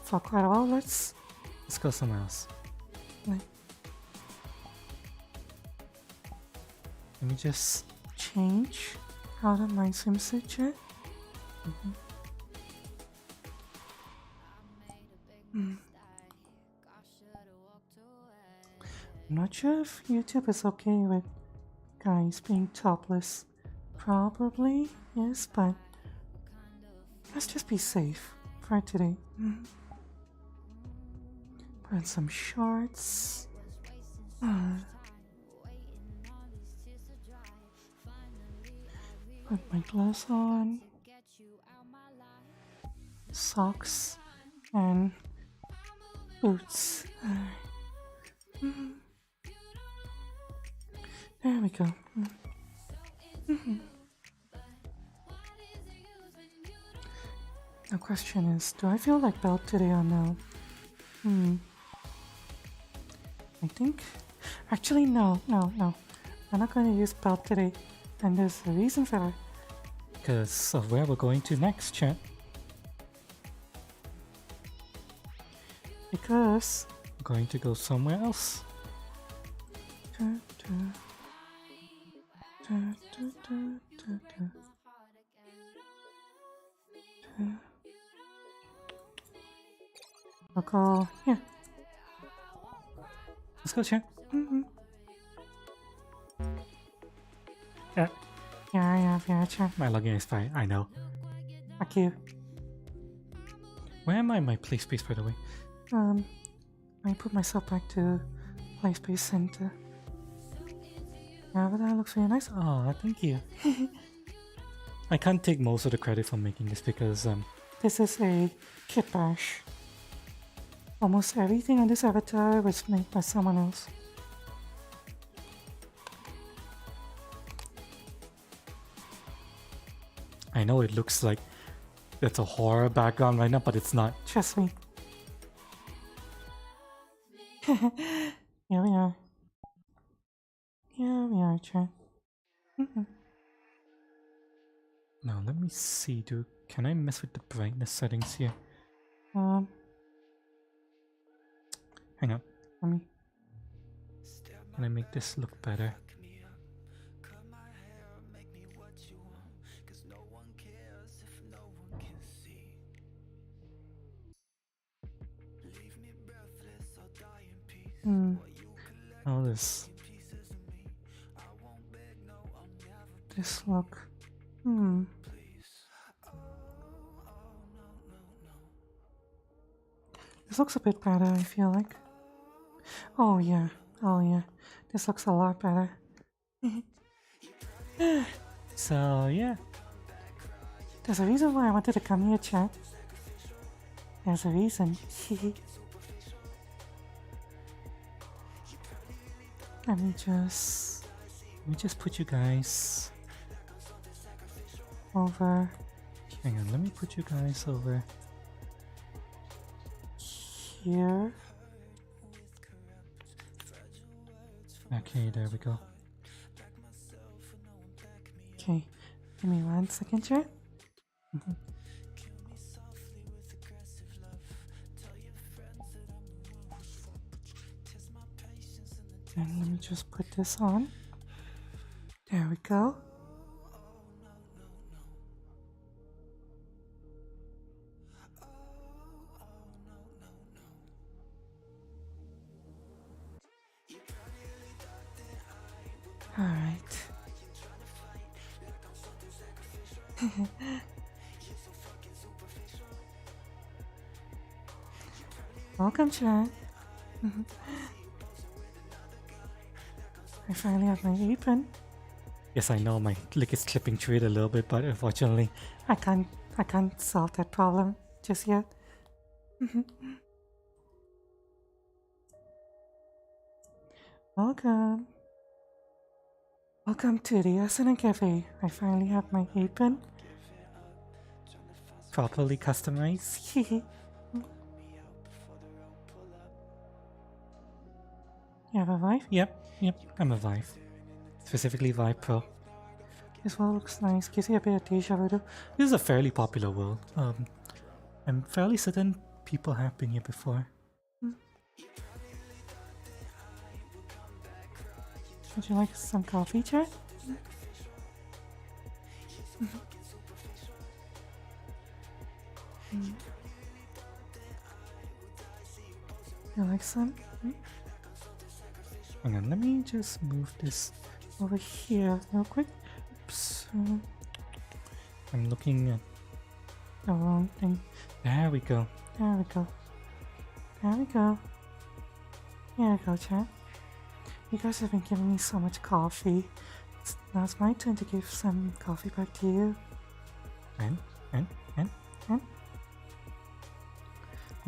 for quite a while. Let's go somewhere else. Let me just change out of my swimsuit shirt. I'm not sure if YouTube is okay with guys being topless. Probably yes, but let's just be safe for today. Put on some shorts. Put my gloves on. Socks and boots. There we go. The question is, do I feel like belt today or no? I think... Actually, no. I'm not going to use belt today. And there's a reason for that. Because of where we're going to next, chat. Because we're going to go somewhere else. I'll go here. Let's go, chat. Yeah, chat. My login is fine, I know. Thank you. Where am I in my play space, by the way? I put myself back to play space center. Yeah, but that looks very nice. Oh, thank you. I can't take most of the credit for making this because this is a kit bash. Almost everything on this avatar was made by someone else. I know it looks like it's a horror background right now, but it's not. Trust me. Here we are. Here we are, chat. Now let me see, dude. Can I mess with the brightness settings here? Hang on. Can I make this look better? How this look? This looks a bit better, I feel like. Oh yeah. This looks a lot better. So yeah. There's a reason why I wanted to come here, chat. There's a reason. Let me just put you guys over. Hang on, let me put you guys over here. Okay, there we go. Okay, give me 1 second, chat. And let me just put this on. There we go. All right. Welcome, chat. I finally have my apron. Yes, I know my leg is clipping through it a little bit, but unfortunately, I can't solve that problem just yet. Welcome. Welcome to the SN Cafe. I finally have my apron properly customized. You have a Vive? Yep, I'm a Vive. Specifically Vive Pro. This world looks nice, gives you a bit of deja vu. This is a fairly popular world. I'm fairly certain people have been here before. Would you like some coffee, Chat? You like some? Hang on, let me just move this over here real quick. Oops. I'm looking at the wrong thing. There we go. There we go. There we go. Here we go, chat. You guys have been giving me so much coffee. Now it's my turn to give some coffee back to you. And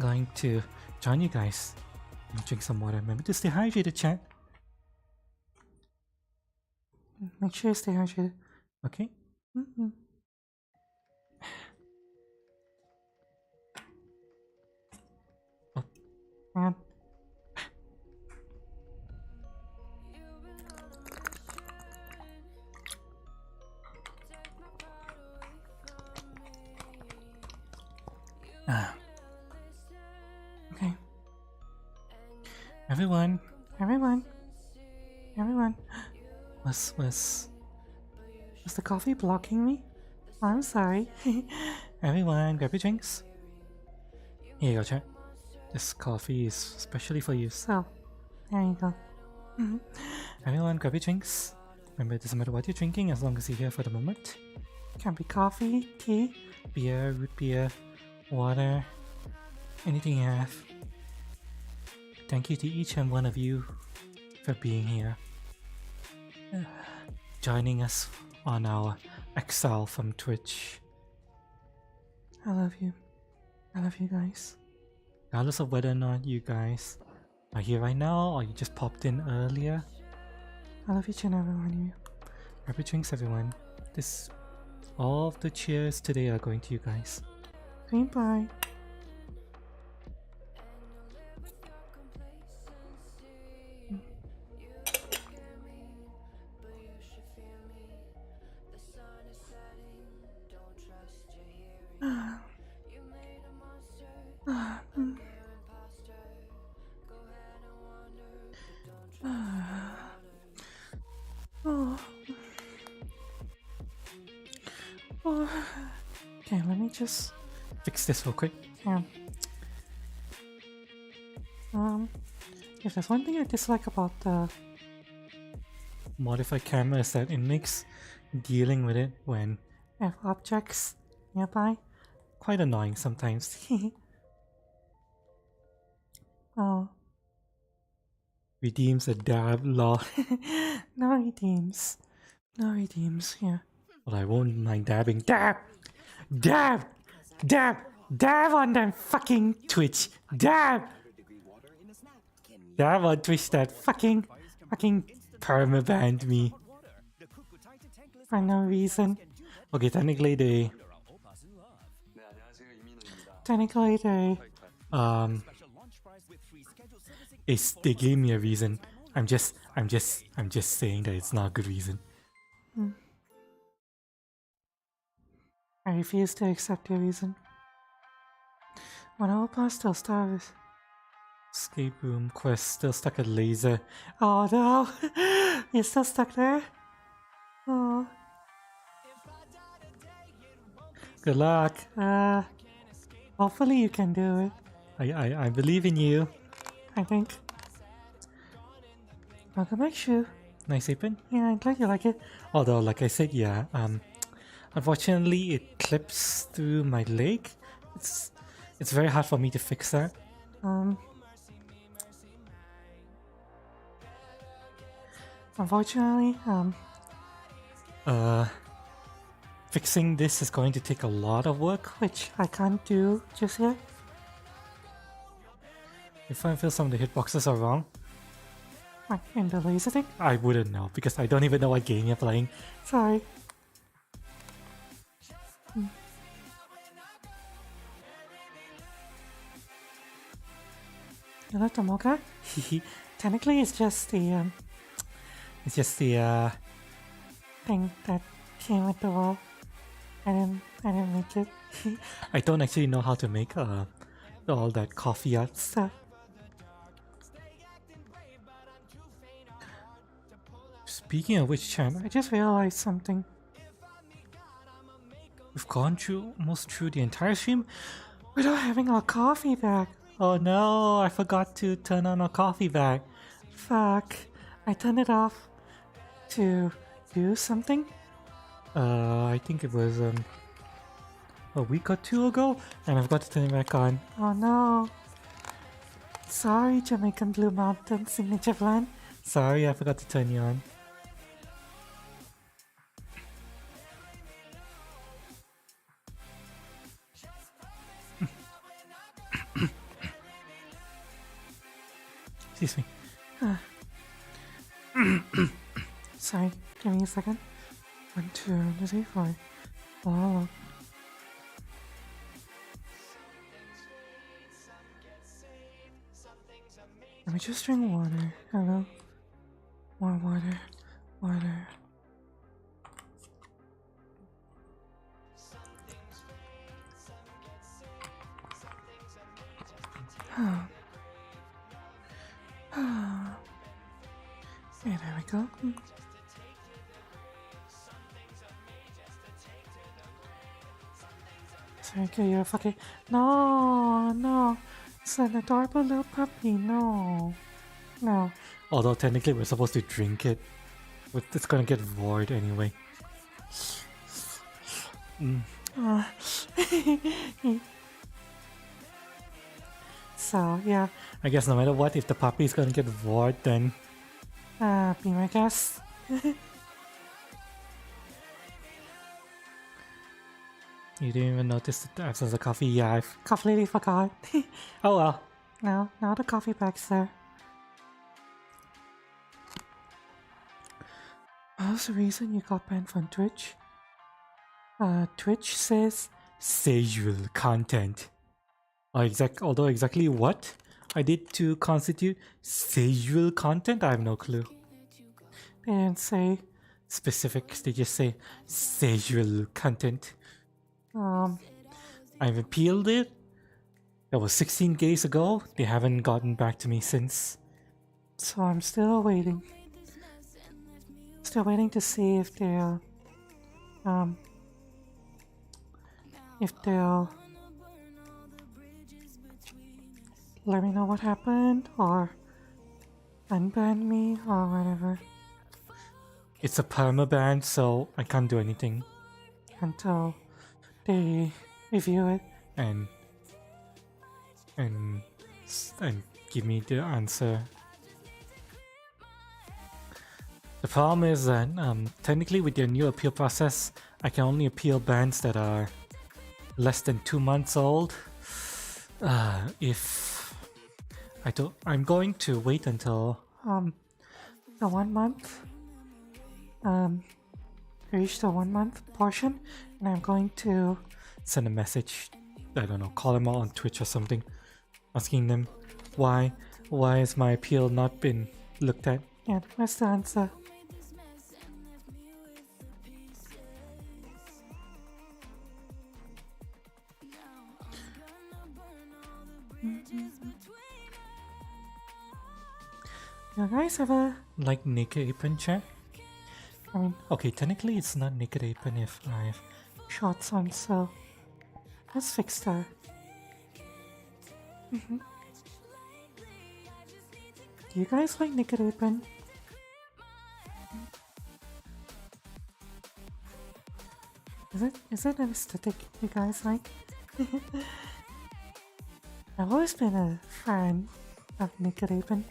going to join you guys. Drink some water. Remember to stay hydrated, chat. Make sure you stay hydrated. Okay? Oh, man. Okay. Everyone. Was the coffee blocking me? I'm sorry. Everyone, grab your drinks. Here you go, chat. This coffee is specially for you, so there you go. Everyone, grab your drinks. Remember, it doesn't matter what you're drinking as long as you're here for the moment. It can be coffee, tea, beer, root beer, water, anything you have. Thank you to each and one of you for being here. Joining us on our exile from Twitch. I love you. I love you guys. Regardless of whether or not you guys are here right now or you just popped in earlier. I love each and every one of you. Grab your drinks, everyone. All of the cheers today are going to you guys. Goodbye. Okay, let me just fix this real quick. If there's one thing I dislike about the modified camera is that it makes dealing with it when I have objects nearby quite annoying sometimes. Oh. Redeems a dab, lol. No redeems. No redeems, yeah. But I won't mind dabbing. Dab! Dab! Dab! Dab on them fucking Twitch! Dab! Dab on Twitch that fucking permabanned me. For no reason. Okay, technically they they gave me a reason. I'm just saying that it's not a good reason. I refuse to accept your reason. When I open still stars. Escape room quest still stuck at laser. Oh no! You're still stuck there? Oh. Good luck. Hopefully you can do it. I believe in you. I think. Welcome back, Shu. Nice apron? Yeah, I'm glad you like it. Although, like I said, yeah, unfortunately it clips through my leg. It's very hard for me to fix that. Unfortunately, fixing this is going to take a lot of work, which I can't do just yet. If I feel some of the hitboxes are wrong. What, in the laser thing? I wouldn't know because I don't even know what game you're playing. Sorry. You like the mocha? Technically, it's just the thing that came with the wall. I didn't make it. I don't actually know how to make all that coffee art stuff. Speaking of which, Chan, I just realized something. We've gone almost through the entire stream without having our coffee back. Oh no, I forgot to turn on our coffee back. Fuck. I turned it off to do something. I think it was a week or two ago, and I forgot to turn it back on. Oh no. Sorry, Jamaican Blue Mountain Signature Blend. Sorry, I forgot to turn you on. Excuse me. Sorry, give me a second. 1, 2, 3, 4. Oh. Let me just drink water. Hello? More water. Water. Okay, there we go. Sorry, okay, you're fucking. No, no. It's an adorable little puppy. No. No. Although technically we're supposed to drink it. But it's gonna get void anyway. So, yeah. I guess no matter what, if the puppy is gonna get void, then be my guest. You didn't even notice the absence of coffee? Yeah, I completely forgot. Oh well. Now the coffee bag's there. What was the reason you got banned from Twitch? Twitch says sexual content. Although exactly what I did to constitute sexual content, I have no clue. They didn't say specifics, they just say sexual content. I've appealed it. That was 16 days ago. They haven't gotten back to me since. So I'm still waiting. Still waiting to see if they'll let me know what happened or unban me or whatever. It's a permaban, so I can't do anything until they review it and give me the answer. The problem is that technically with their new appeal process, I can only appeal bans that are less than 2 months old. If I don't, I'm going to wait until the 1 month reach the 1 month portion, and I'm going to send a message. I don't know, call them out on Twitch or something, asking them why has my appeal not been looked at. Yeah, that's the answer. You guys ever like naked apron chat? I mean, okay, technically it's not naked apron if I have shorts on, so let's fix that. Do you guys like naked apron? Is it an aesthetic you guys like? I've always been a fan of naked apron.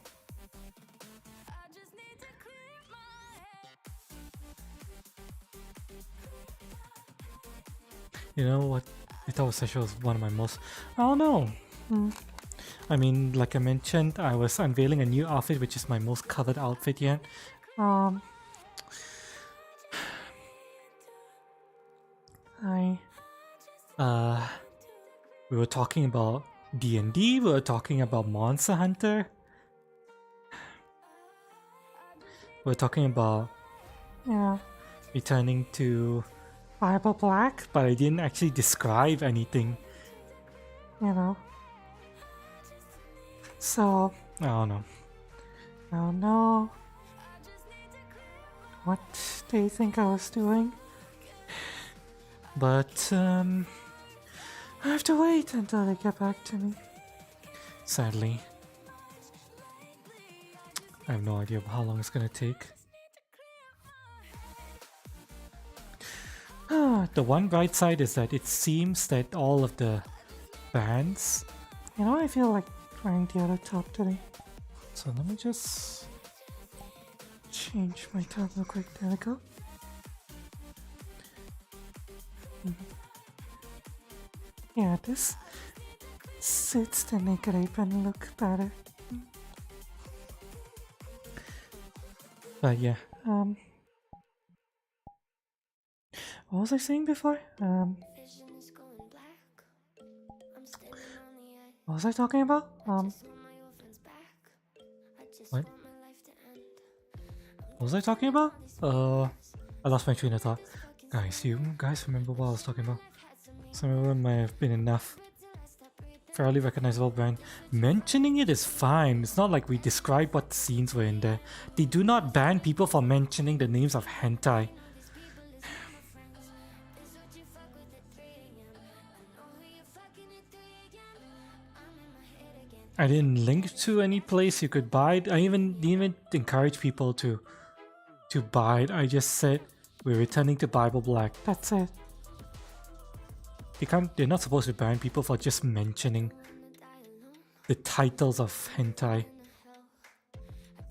You know what? I thought Session was one of my most... I don't know. I mean, like I mentioned, I was unveiling a new outfit, which is my most covered outfit yet. I we were talking about D&D, we were talking about Monster Hunter. We were talking about returning to Bible Black, but I didn't actually describe anything. You know. So, I don't know. I don't know. What do you think I was doing? But, I have to wait until they get back to me. Sadly. I have no idea how long it's gonna take. The one bright side is that it seems that all of the bands... You know, I feel like wearing the other top today. So let me just change my top real quick. There we go. Yeah, this suits the naked apron look better. But yeah, what was I saying before? What was I talking about? What? What was I talking about? I lost my train of thought. Guys, you guys remember what I was talking about? Some of them might have been enough. Fairly recognizable brand. Mentioning it is fine. It's not like we describe what scenes were in there. They do not ban people for mentioning the names of hentai. I didn't link to any place you could buy it. I even encourage people to buy it. I just said we're returning to Bible Black. That's it. They're not supposed to ban people for just mentioning the titles of hentai.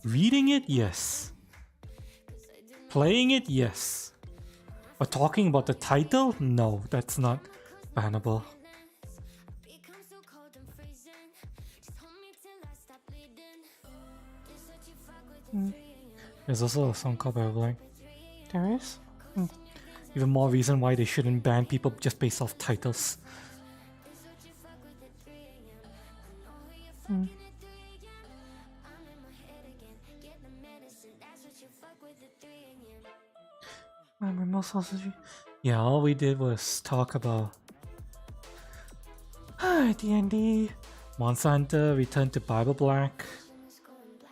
Reading it, yes. Playing it, yes. But talking about the title, no, that's not bannable. There's also a song called Bible Black. There is? Even more reason why they shouldn't ban people just based off titles. Yeah, all we did was talk about D&D, Monster Hunter, Return to Bible Black.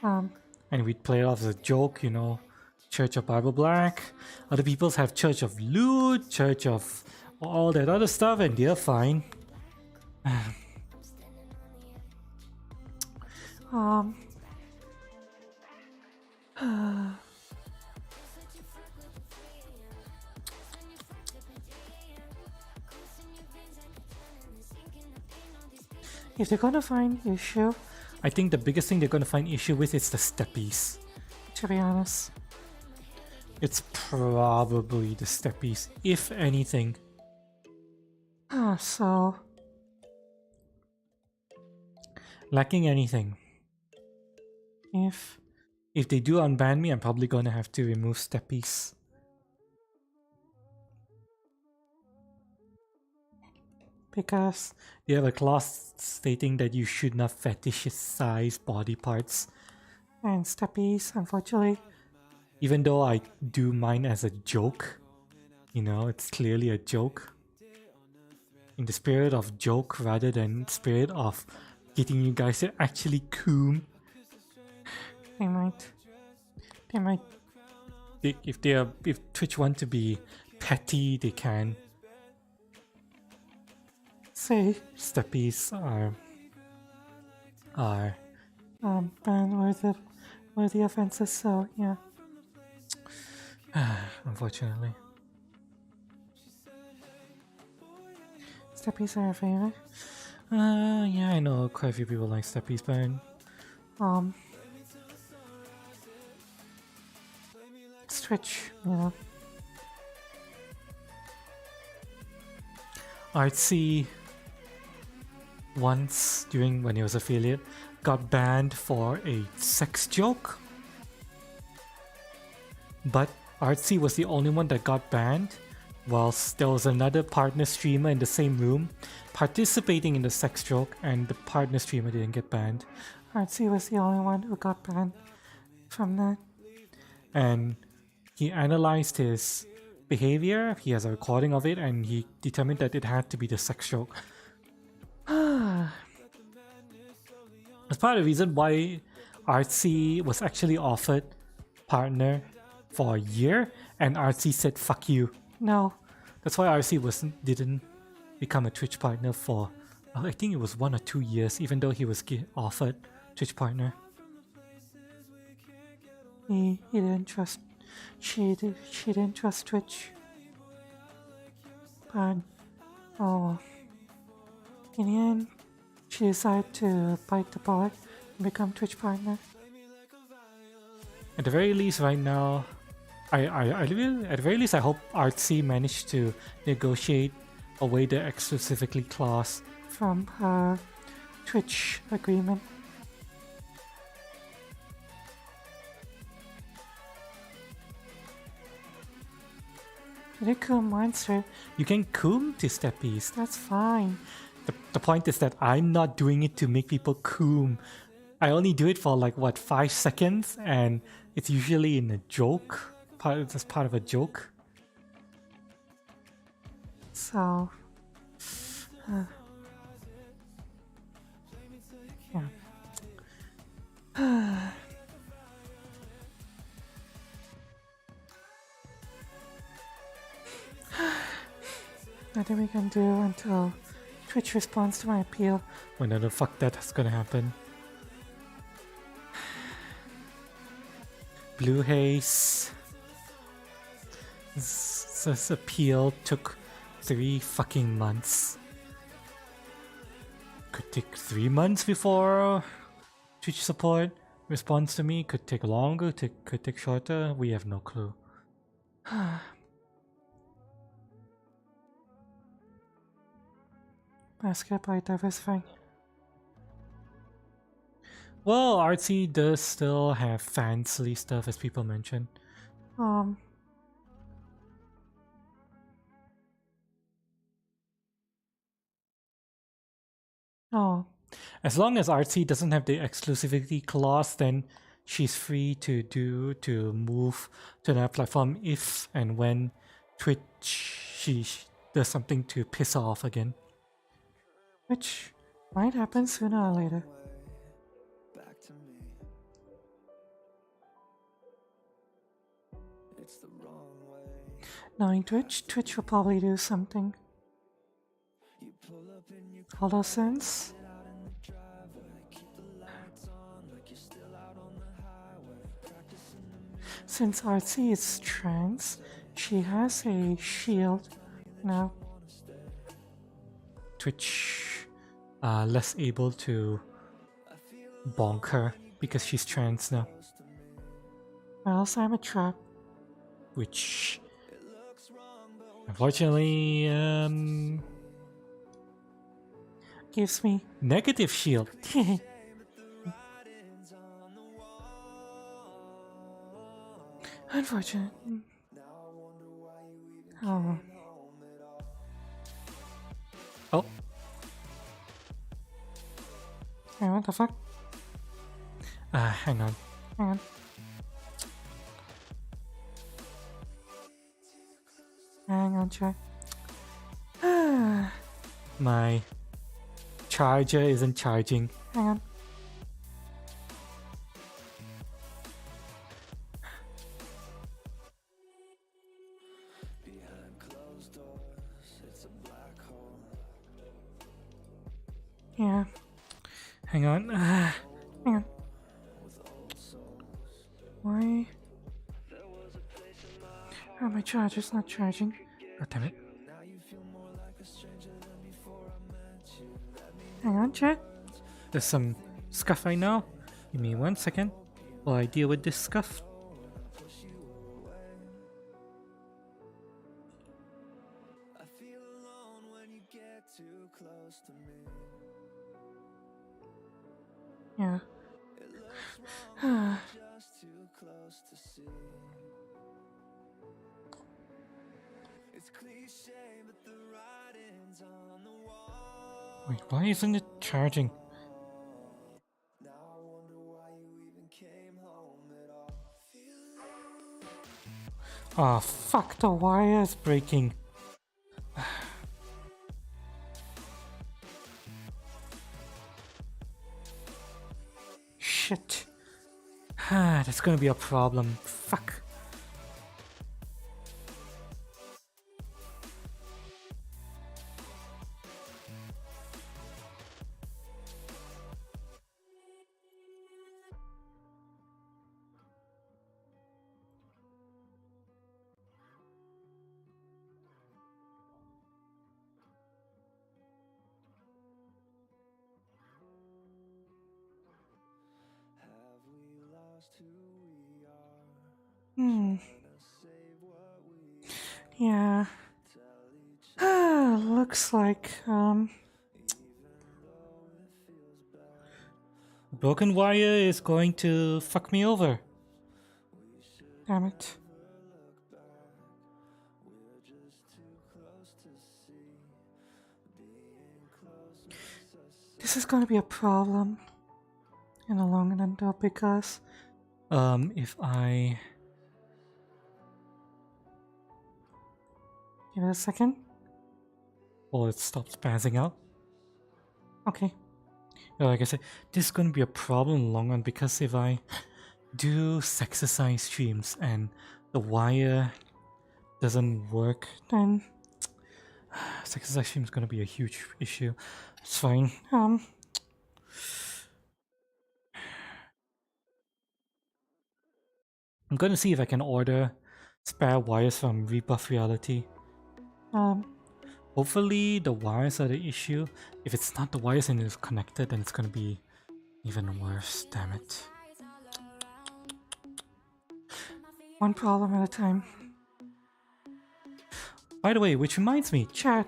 And we'd play it off as a joke, you know. Church of Bible Black. Other people's have Church of Loot, Church of all that other stuff, and they're fine. If they're gonna find issue, I think the biggest thing they're gonna find issue with is the steppies. To be honest. It's probably the steppies, if anything. So... lacking anything. If they do unban me, I'm probably gonna have to remove steppies. Because they have a clause stating that you should not fetishize body parts. And steppies, unfortunately, even though I do mine as a joke, you know, it's clearly a joke. In the spirit of joke rather than spirit of getting you guys to actually coom. They might. If Twitch want to be petty, they can. Say steppies are ban worthy offenses, so yeah. Unfortunately. Steppies are a favorite. Yeah, I know quite a few people like steppies, but it's Twitch, you know. Artsy once during when he was affiliate got banned for a sex joke. But Artsy was the only one that got banned, whilst there was another partner streamer in the same room participating in the sex joke, and the partner streamer didn't get banned. Artsy was the only one who got banned from that. And he analyzed his behavior, he has a recording of it, and he determined that it had to be the sex joke. That's part of the reason why Artsy was actually offered partner for a year, and Artsy said fuck you. No. That's why Artsy didn't become a Twitch partner for I think it was 1 or 2 years, even though he was offered Twitch partner. He didn't trust she didn't trust Twitch. But oh, in the end she decided to bite the bullet and become Twitch partner. At the very least right now, at the very least I hope Artsy managed to negotiate away the exclusivity clause from her Twitch agreement. Did it coom monster? You can coom to steppies, that's fine. The point is that I'm not doing it to make people coom. I only do it for like what 5 seconds, and it's usually in a joke. It's part of a joke. So yeah. Nothing we can do until Twitch responds to my appeal. Whenever the fuck that's gonna happen. Blue Haze. This appeal took 3 fucking months. Could take 3 months before Twitch support responds to me. Could take longer, could take shorter. We have no clue. Basket by diversifying. Well, Artsy does still have fancy stuff, as people mentioned. Oh, as long as Artsy doesn't have the exclusivity clause, then she's free to move to another platform if and when Twitch she does something to piss her off again, which might happen sooner or later. Knowing Twitch will probably do something. Although since Artsy is trans, she has a shield now. Twitch less able to bonk her because she's trans now. Or else I'm a trap, which unfortunately gives me negative shield. Unfortunate. Oh. Oh. Hey, what the fuck? Hang on. Hang on, chat. My charger isn't charging. Hang on. Yeah. Hang on. Hang on. Why? Oh, my charger's not charging. God damn it. Hang on, chat. There's some scuff right now. Give me 1 second while I deal with this scuff. Yeah. Wait, why isn't it charging? Ah, fuck, the wire is breaking. Shit. Ah, that's gonna be a problem. Fuck. Yeah. Looks like, broken wire is going to fuck me over. Damn it. This is gonna be a problem in the long run though, because if I give it a second. Oh, it stopped spazzing out. Okay. Like I said, this is gonna be a problem in the long run, because if I do sexercise streams and the wire doesn't work, then sexercise stream is gonna be a huge issue. It's fine. I'm gonna see if I can order spare wires from Rebuff Reality. Hopefully the wires are the issue. If it's not the wires and it's connected, then it's gonna be even worse. Damn it. One problem at a time. By the way, which reminds me, chat,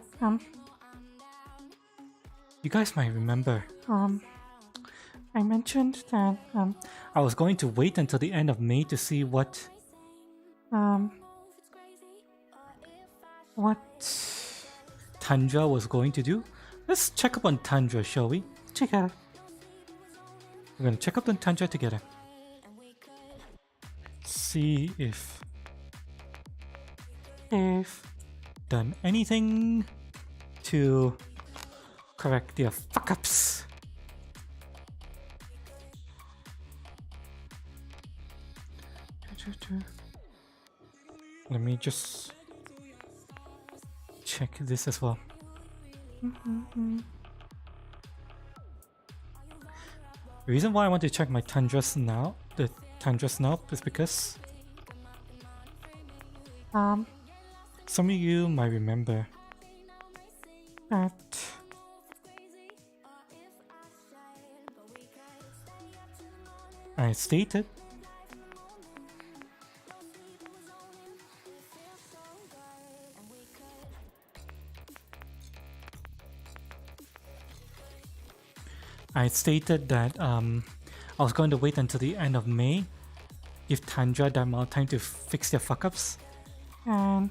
you guys might remember, I mentioned that, I was going to wait until the end of May to see what Tundra was going to do. Let's check up on Tundra, shall we? Check out. We're gonna check up on Tundra together. See if they've done anything to correct their fuck-ups. Let me just check this as well. The reason why I want to check my Tundras now, the Tundras now, is because some of you might remember that I stated that I was going to wait until the end of May, give Tundra that amount of time to fix their fuck-ups, and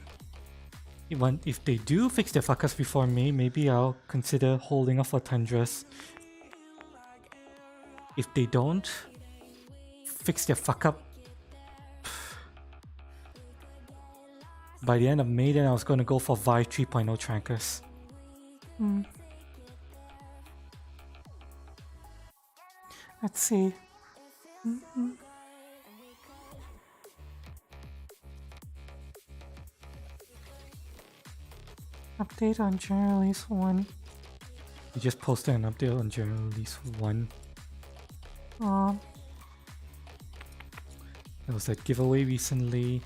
if they do fix their fuck-ups before May, maybe I'll consider holding off for Tundras. If they don't fix their fuck-up by the end of May, then I was going to go for Vive 3.0 trackers. Let's see. Update on General Release 1. We just posted an update on General Release 1. There was that giveaway recently.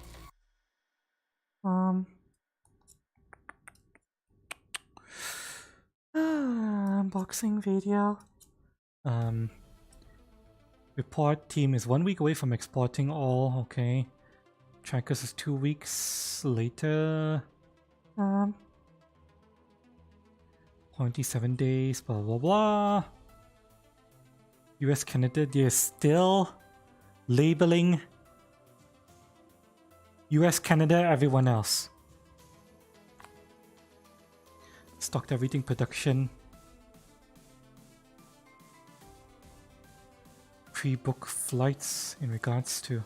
Unboxing video. Report team is 1 week away from exporting all. Okay. Trackers is 2 weeks later. 27 days, blah blah blah. US, Canada, they're still labeling US, Canada, everyone else. Stocked everything production. Pre-book flights in regards to...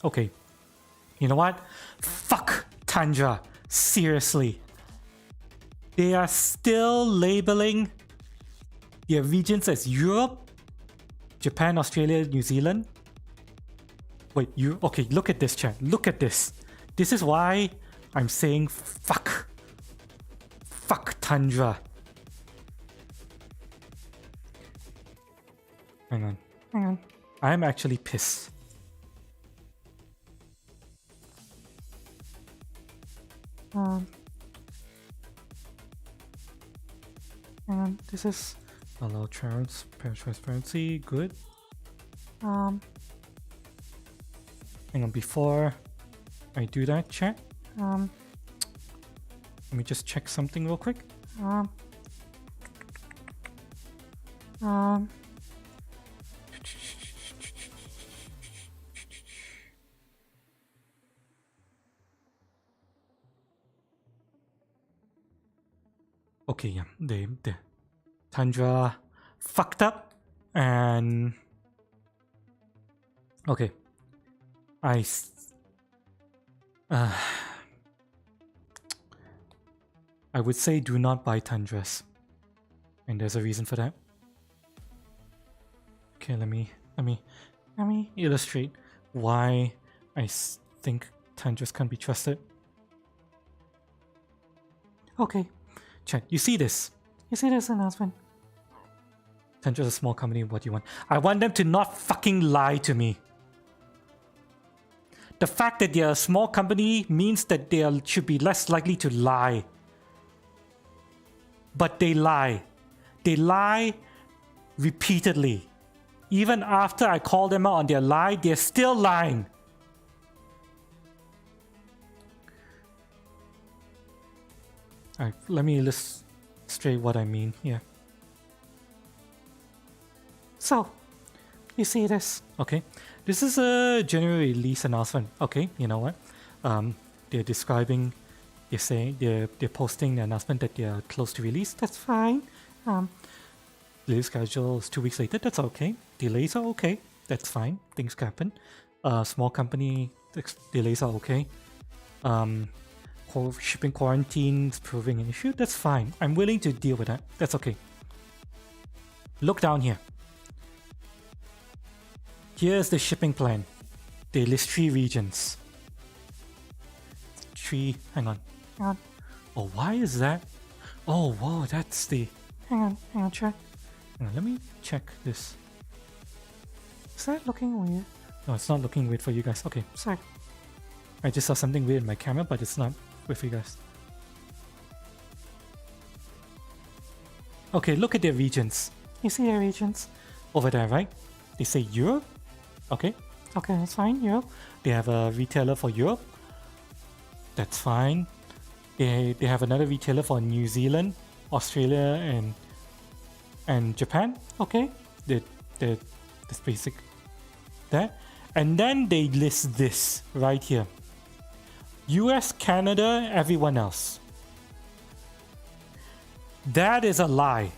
Okay. You know what? Fuck Tundra. Seriously. They are still labeling their regions as Europe, Japan, Australia, New Zealand. Wait, you... Okay, look at this, chat. Look at this. This is why I'm saying fuck. Fuck Tundra. Hang on. Hang on. I'm actually pissed. Hang on. This is allow transparency. Good. Hang on. Before I do that, chat. Let me just check something real quick. Okay, yeah, the Tundra fucked up, and okay, I would say do not buy Tundras, and there's a reason for that. Okay, let me illustrate why I think Tundras can't be trusted. Okay. Chat, you see this? You see this announcement? Tandra's a small company, what do you want? I want them to not fucking lie to me. The fact that they're a small company means that they should be less likely to lie. But they lie. They lie repeatedly. Even after I call them out on their lie, they're still lying. Alright, let me illustrate what I mean here. So, you see this? Okay, this is a January release announcement. Okay, you know what? They're describing, they're saying, they're posting the announcement that they're close to release. That's fine. Release schedule is 2 weeks later. That's okay. Delays are okay. That's fine. Things happen. Small company delays are okay. Shipping quarantines proving an issue. That's fine. I'm willing to deal with that. That's okay. Look down here. Here's the shipping plan. They list 3 regions. 3. Hang on. Oh, why is that? Oh, whoa, that's the... Hang on, check. Hang on, let me check this. Is that looking weird? No, it's not looking weird for you guys. Okay, sorry. I just saw something weird in my camera, but it's not weird for you guys. Okay, look at their regions. You see their regions? Over there, right? They say Europe. Okay. Okay, that's fine, Europe. They have a retailer for Europe. That's fine. They have another retailer for New Zealand, Australia, and Japan. Okay. That's basic. That. And then they list this right here. US, Canada, everyone else. That is a lie.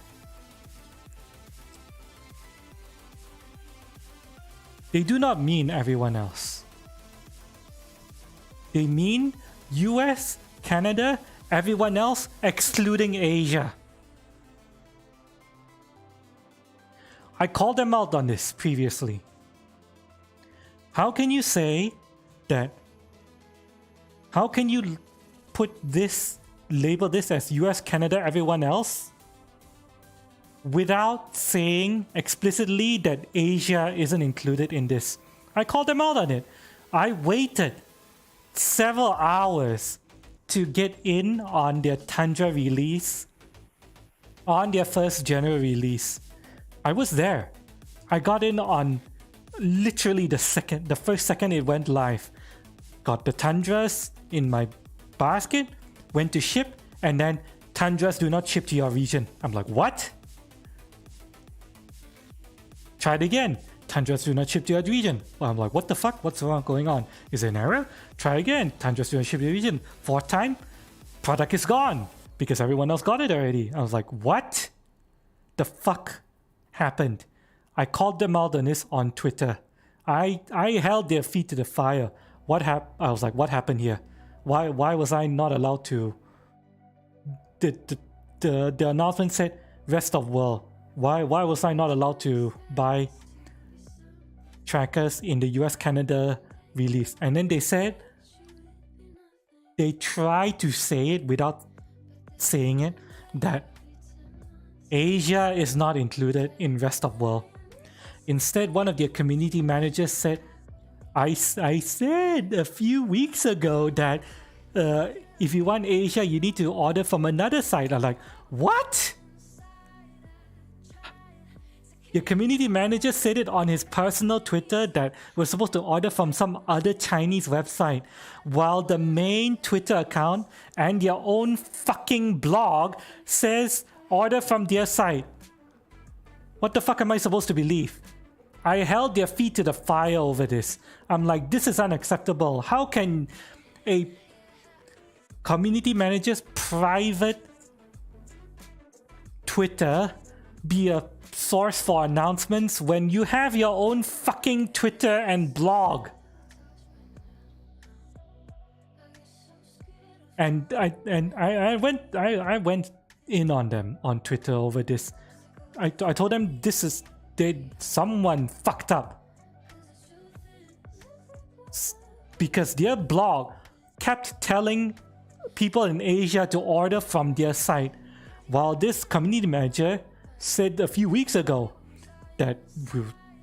They do not mean everyone else. They mean US, Canada, everyone else, excluding Asia. I called them out on this previously. How can you say that? How can you put this, label this as US, Canada, everyone else, without saying explicitly that Asia isn't included in this? I called them out on it. I waited several hours to get in on their Tundra release, on their first January release. I was there. I got in on literally the first second it went live. Got the Tundras in my basket, went to ship, and then Tundras do not ship to your region. I'm like, what? Try it again. Tundras do not ship to your region. Well, I'm like, what the fuck? What's wrong going on? Is there an error? Try again. Tundras do not ship to your region. Fourth time, product is gone because everyone else got it already. I was like, what the fuck happened? I called them out on this on Twitter. I held their feet to the fire. I was like, what happened here? Why was I not allowed to? The announcement said rest of world. Why was I not allowed to buy trackers in the US Canada release? And then they said they tried to say it without saying it, that Asia is not included in rest of world. Instead, one of their community managers said, I said a few weeks ago that if you want Asia, you need to order from another site. I'm like, what? Your community manager said it on his personal Twitter that we're supposed to order from some other Chinese website, while the main Twitter account and your own fucking blog says order from their site. What the fuck am I supposed to believe? I held their feet to the fire over this. I'm like, this is unacceptable. How can a community manager's private Twitter be a source for announcements when you have your own fucking Twitter and blog? And I went in on them on Twitter over this. I told them someone fucked up because their blog kept telling people in Asia to order from their site, while this community manager said a few weeks ago that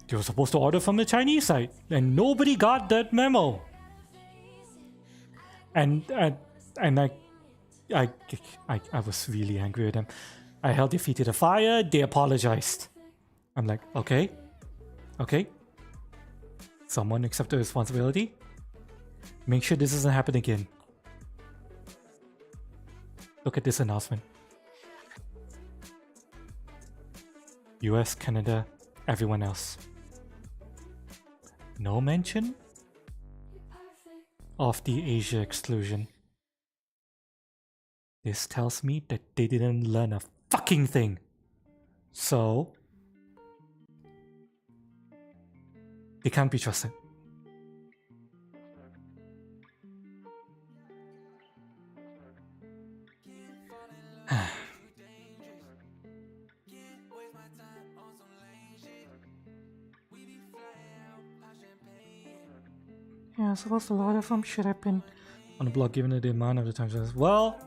they were supposed to order from the Chinese site, and nobody got that memo. And I was really angry with them. I held their feet to the fire. They apologized. I'm like, okay. Someone accept the responsibility. Make sure this doesn't happen again. Look at this announcement. US, Canada, everyone else. No mention of the Asia exclusion. This tells me that they didn't learn a fucking thing. So they can't be trusted. Yeah, I suppose a lot of them should have been on the blog given the amount of the times. Well,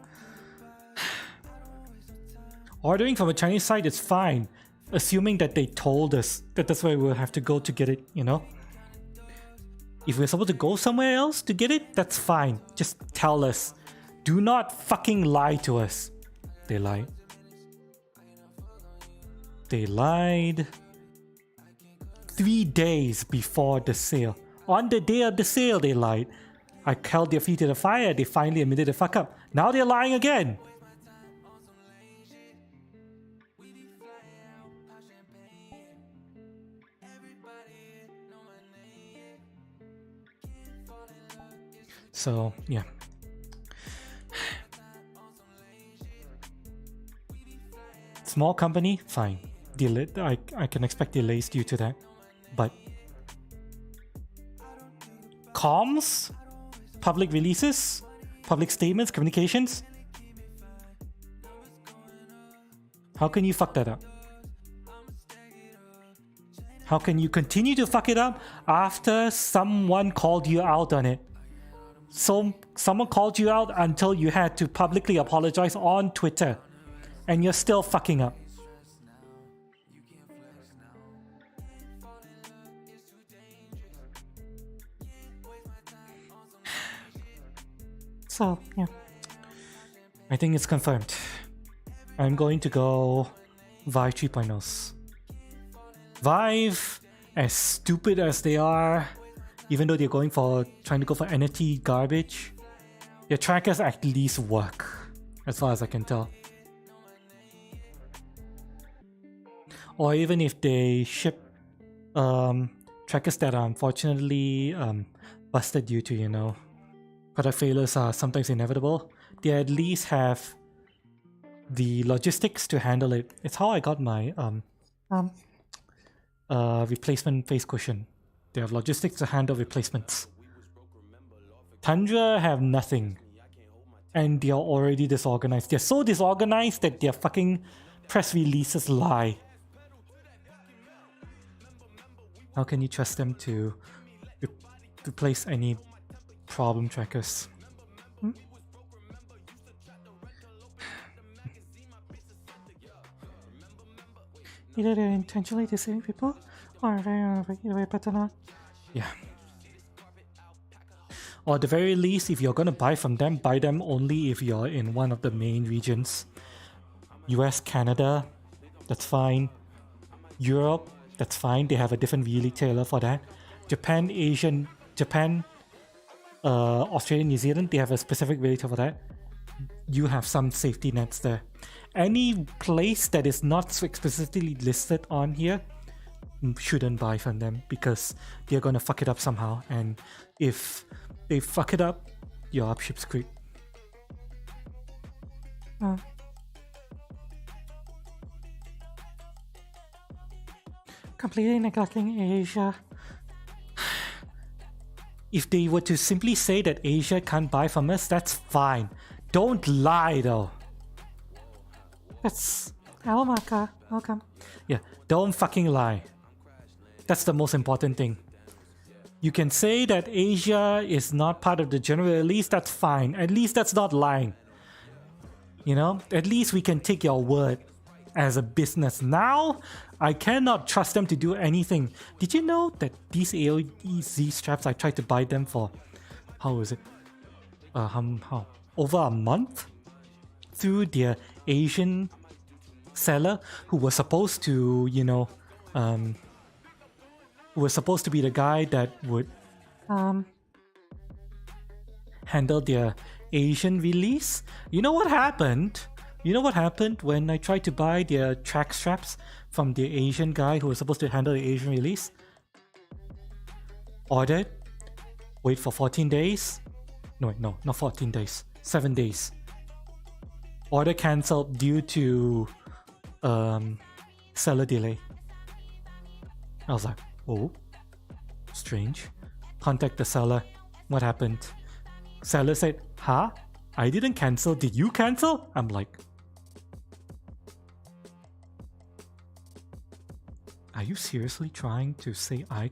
ordering from a Chinese site is fine, assuming that they told us that that's where we'll have to go to get it, you know? If we're supposed to go somewhere else to get it, that's fine. Just tell us. Do not fucking lie to us. They lied. They lied 3 days before the sale. On the day of the sale, they lied. I held their feet to the fire. They finally admitted to fuck up. Now they're lying again. So, yeah. Small company, fine. I can expect delays due to that. But comms, public releases, public statements, communications. How can you fuck that up? How can you continue to fuck it up after someone called you out on it? So someone called you out until you had to publicly apologize on Twitter, and you're still fucking up. so, yeah. I think it's confirmed. I'm going to go Vive 3.0s. Vive, as stupid as they are, even though they're trying to go for NFT garbage, their trackers at least work, as far as I can tell. or even if they ship trackers that are unfortunately busted due to, you know, product failures are sometimes inevitable, they at least have the logistics to handle it. It's how I got my replacement face cushion. They have logistics to handle replacements. Tundra have nothing. And they are already disorganized. They're so disorganized that their fucking press releases lie. How can you trust them to replace any problem trackers? Either they're intentionally deceiving people or either way, better not. Yeah. Or at the very least, if you're going to buy from them, buy them only if you're in one of the main regions. US, Canada, that's fine. Europe, that's fine. They have a different retailer for that. Japan, Australia, New Zealand, they have a specific retailer for that. You have some safety nets there. Any place that is not explicitly listed on here, shouldn't buy from them because they're gonna fuck it up somehow, and if they fuck it up, you're up ship's creek. Completely neglecting Asia. If they were to simply say that Asia can't buy from us, that's fine. Don't lie though. That's hello, Maka. Welcome. Yeah, don't fucking lie. That's the most important thing. You can say that Asia is not part of the general release, that's fine. At least that's not lying. You know, at least we can take your word as a business. Now, I cannot trust them to do anything. Did you know that these AOZ straps, I tried to buy them for, how is it? Over a month? Through their Asian seller who was supposed to, you know, who was supposed to be the guy that would handle their Asian release. You know what happened? You know what happened when I tried to buy their track straps from the Asian guy who was supposed to handle the Asian release? Ordered, wait for 14 days. No, not 14 days, 7 days. Order cancelled due to seller delay. I was like, oh, strange. Contact the seller. What happened? Seller said, huh? I didn't cancel. Did you cancel? I'm like, are you seriously trying to say I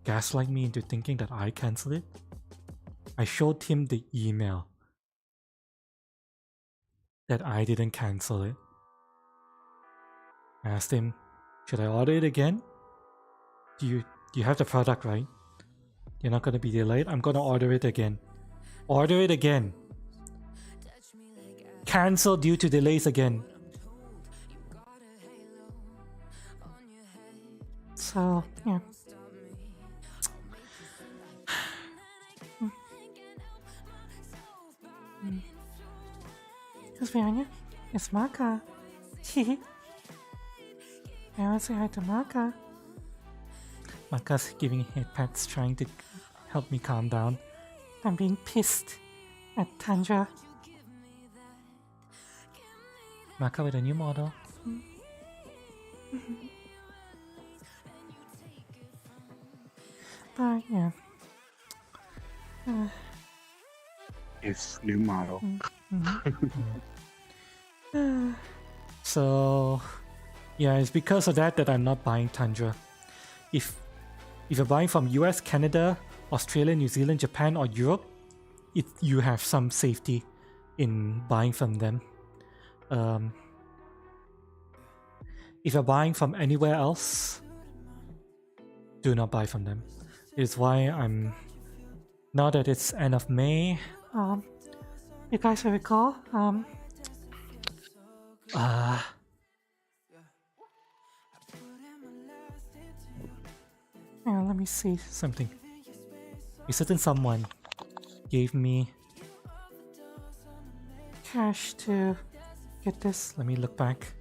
gaslight me into thinking that I canceled it? I showed him the email that I didn't cancel it. I asked him, should I order it again? Do you have the product, right? You're not going to be delayed? I'm going to order it again. Order it again. Cancel due to delays again. So, yeah. Who's behind you? It's Maka. I want to say hi to Maka. Maka's giving head pats, trying to help me calm down. I'm being pissed at Tundra. Maka with a new model. But yeah. It's new model. So, yeah, it's because of that I'm not buying Tundra. If you're buying from US, Canada, Australia, New Zealand, Japan, or Europe, you have some safety in buying from them. If you're buying from anywhere else, do not buy from them. It's why I'm, now that it's end of May, you guys will recall, let me see something. A certain someone gave me cash to get this. Let me look back.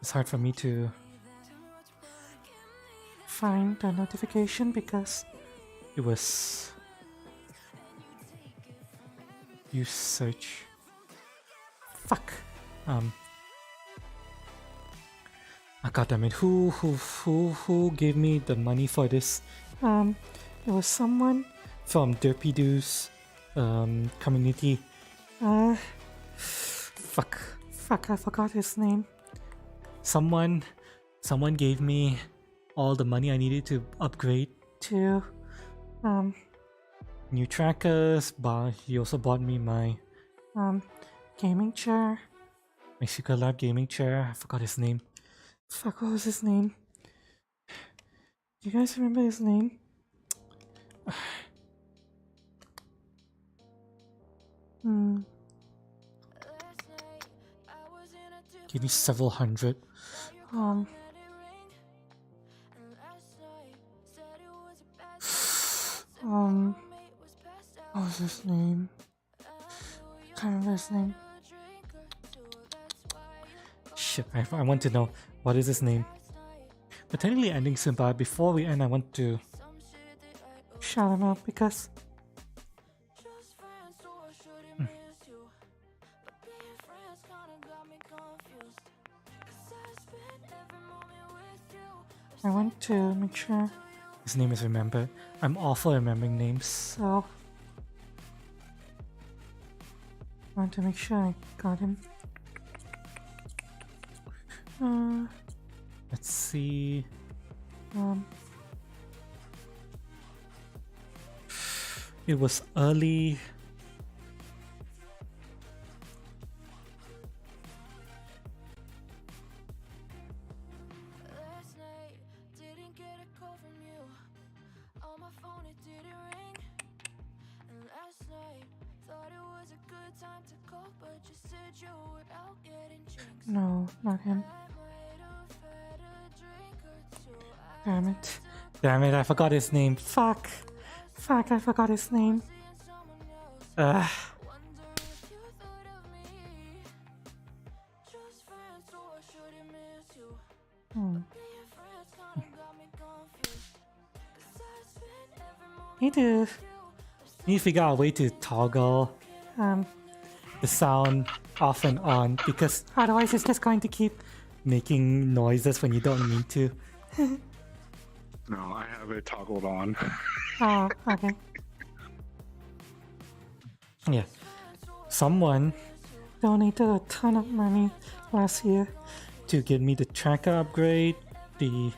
It's hard for me to find the notification because it was you search. Fuck. God damn it! Who gave me the money for this? It was someone from Derpy Doo's community. Fuck, I forgot his name. Someone gave me all the money I needed to upgrade to new trackers, but he also bought me my gaming chair, my Secret Lab gaming chair. I forgot his name. Fuck, what was his name? Do you guys remember his name? Give me several hundred. What was his name? Can't remember his name. Shit, I want to know what is his name. We're technically ending soon, but before we end, I want to shout him out because I want to make sure his name is remembered. I'm awful at remembering names, so I want to make sure I got him. Let's see. It was early. No, not him. Damn it, I forgot his name. Fuck, I forgot his name. Need to figure out a way to toggle the sound off and on, because otherwise it's just going to keep making noises when you don't mean to. No, I have it toggled on. Oh, okay. Yeah. Someone donated a ton of money last year to get me the tracker upgrade, the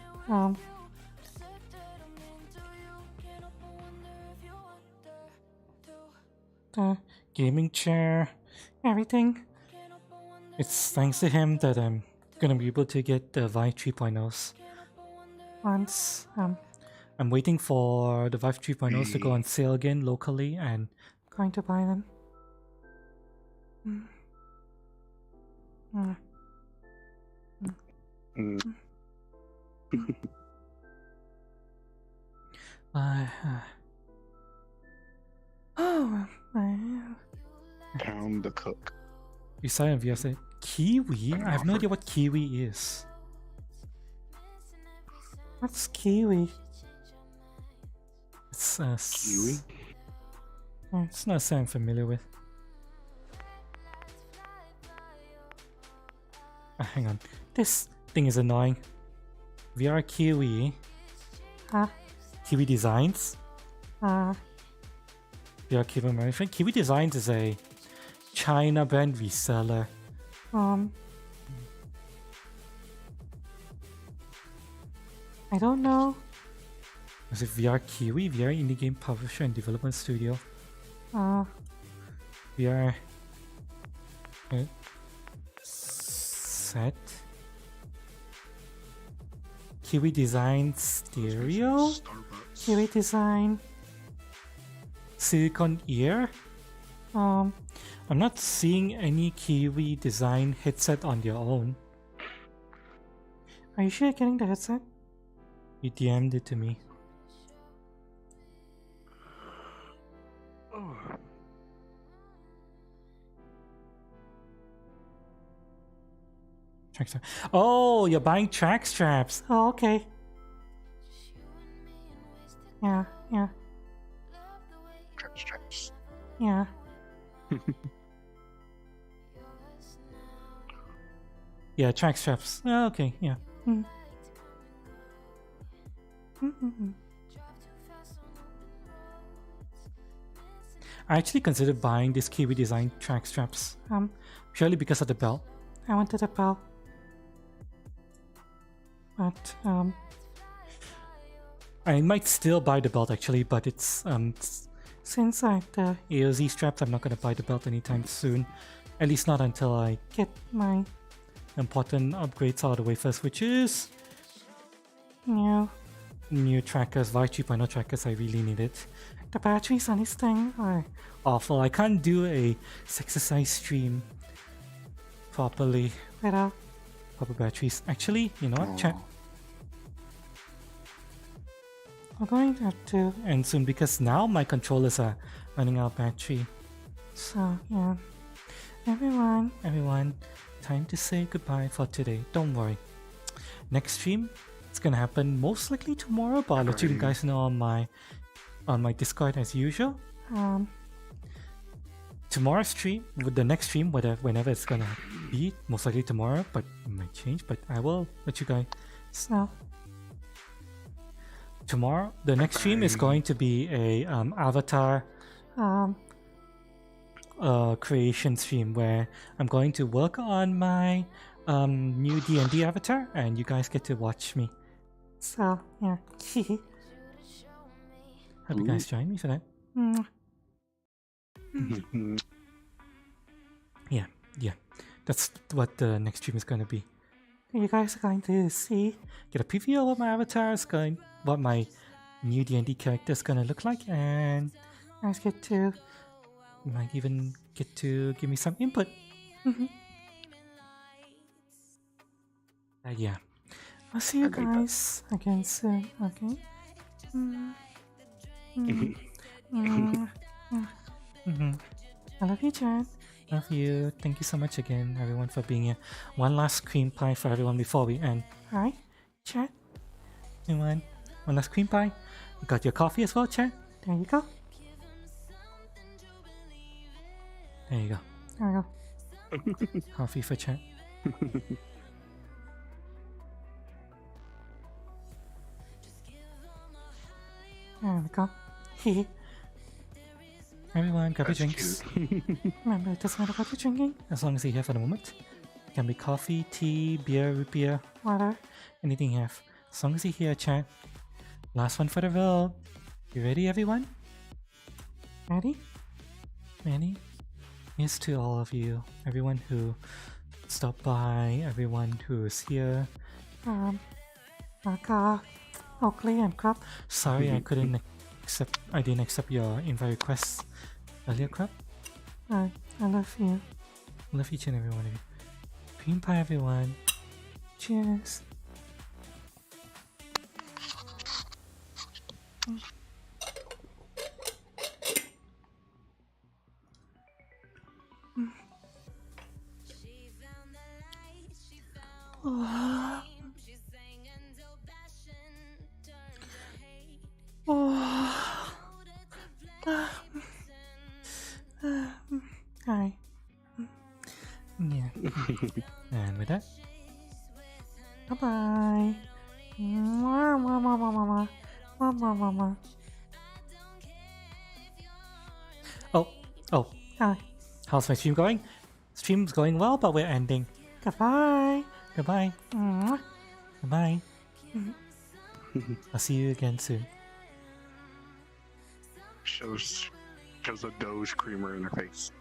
gaming chair, everything. It's thanks to him that I'm gonna be able to get the Vive 3.0s. Once I'm waiting for the Vive 3.0s to go on sale again locally, and I'm going to buy them. Pound the cook. You saw in VR said kiwi? I have no idea what kiwi is. What's kiwi? It's kiwi? It's not something I'm familiar with. Hang on. This thing is annoying. VR kiwi. Kiwi Designs. VR Kiwi management. Kiwi Designs is a China brand reseller. I don't know. Is it VR Kiwi? VR Indie Game Publisher and Development Studio. VR set. Kiwi Design Stereo? Starbucks. Kiwi Design Silicon Ear? I'm not seeing any Kiwi Design headset on their own. Are you sure you're getting the headset? You DM'd it to me. Track strap. Oh, you're buying track straps. Oh, okay. Yeah, yeah. Track straps. Yeah. Yeah, track straps. Oh, okay, yeah. Mm. I actually considered buying these Kiwi design track straps. Purely because of the belt. I wanted a belt. But I might still buy the belt actually, but it's since I have the AOZ straps, I'm not gonna buy the belt anytime soon. At least not until I get my important upgrades out of the way first, which is new trackers, Vi 3.0 trackers. I really need it. The batteries on this thing are awful. I can't do a exercise stream properly without proper batteries. Actually, you know what, chat? I'm going to have to end soon because now my controllers are running out of battery. So yeah, everyone, time to say goodbye for today. Don't worry. Next stream, it's gonna happen most likely tomorrow, but I'll let you guys know on my Discord as usual. Tomorrow's stream, with the next stream, whenever it's gonna be, most likely tomorrow, but it might change. But I will let you guys know. Tomorrow, the next stream is going to be a avatar creation stream where I'm going to work on my new D&D avatar, and you guys get to watch me. So yeah, hope you guys join me for that. Yeah, that's what the next stream is going to be. You guys are going to get a preview of what my avatar is what my new D&D character is going to look like, and you guys might even get to give me some input. Yeah, I'll see you guys again soon. Okay. I love you, Chad. Love you. Thank you so much again, everyone, for being here. One last cream pie for everyone before we end. Alright, Chad? Everyone, one last cream pie. You got your coffee as well, Chad? There you go. There you go. There we go. Coffee for Chad. There we go. Everyone, grab your drinks. Remember, it doesn't matter what you're drinking, as long as you have for the moment. It can be coffee, tea, beer, root beer, water, anything you have. As long as you're here, chat. Last one for the road. You ready, everyone? Ready? Ready? Here's to all of you. Everyone who stopped by, everyone who's here. Maka, Oakley, and Crop. Sorry, I didn't accept your invite requests earlier, Crop. I love you. Love each and every one of you. Cream pie, everyone. Cheers. Hi. Yeah. And with that, bye-bye. Oh, hi. How's my stream going? Stream's going well, but we're ending. Goodbye. Goodbye. Goodbye. I'll see you again soon. Shows a Doge creamer in her face.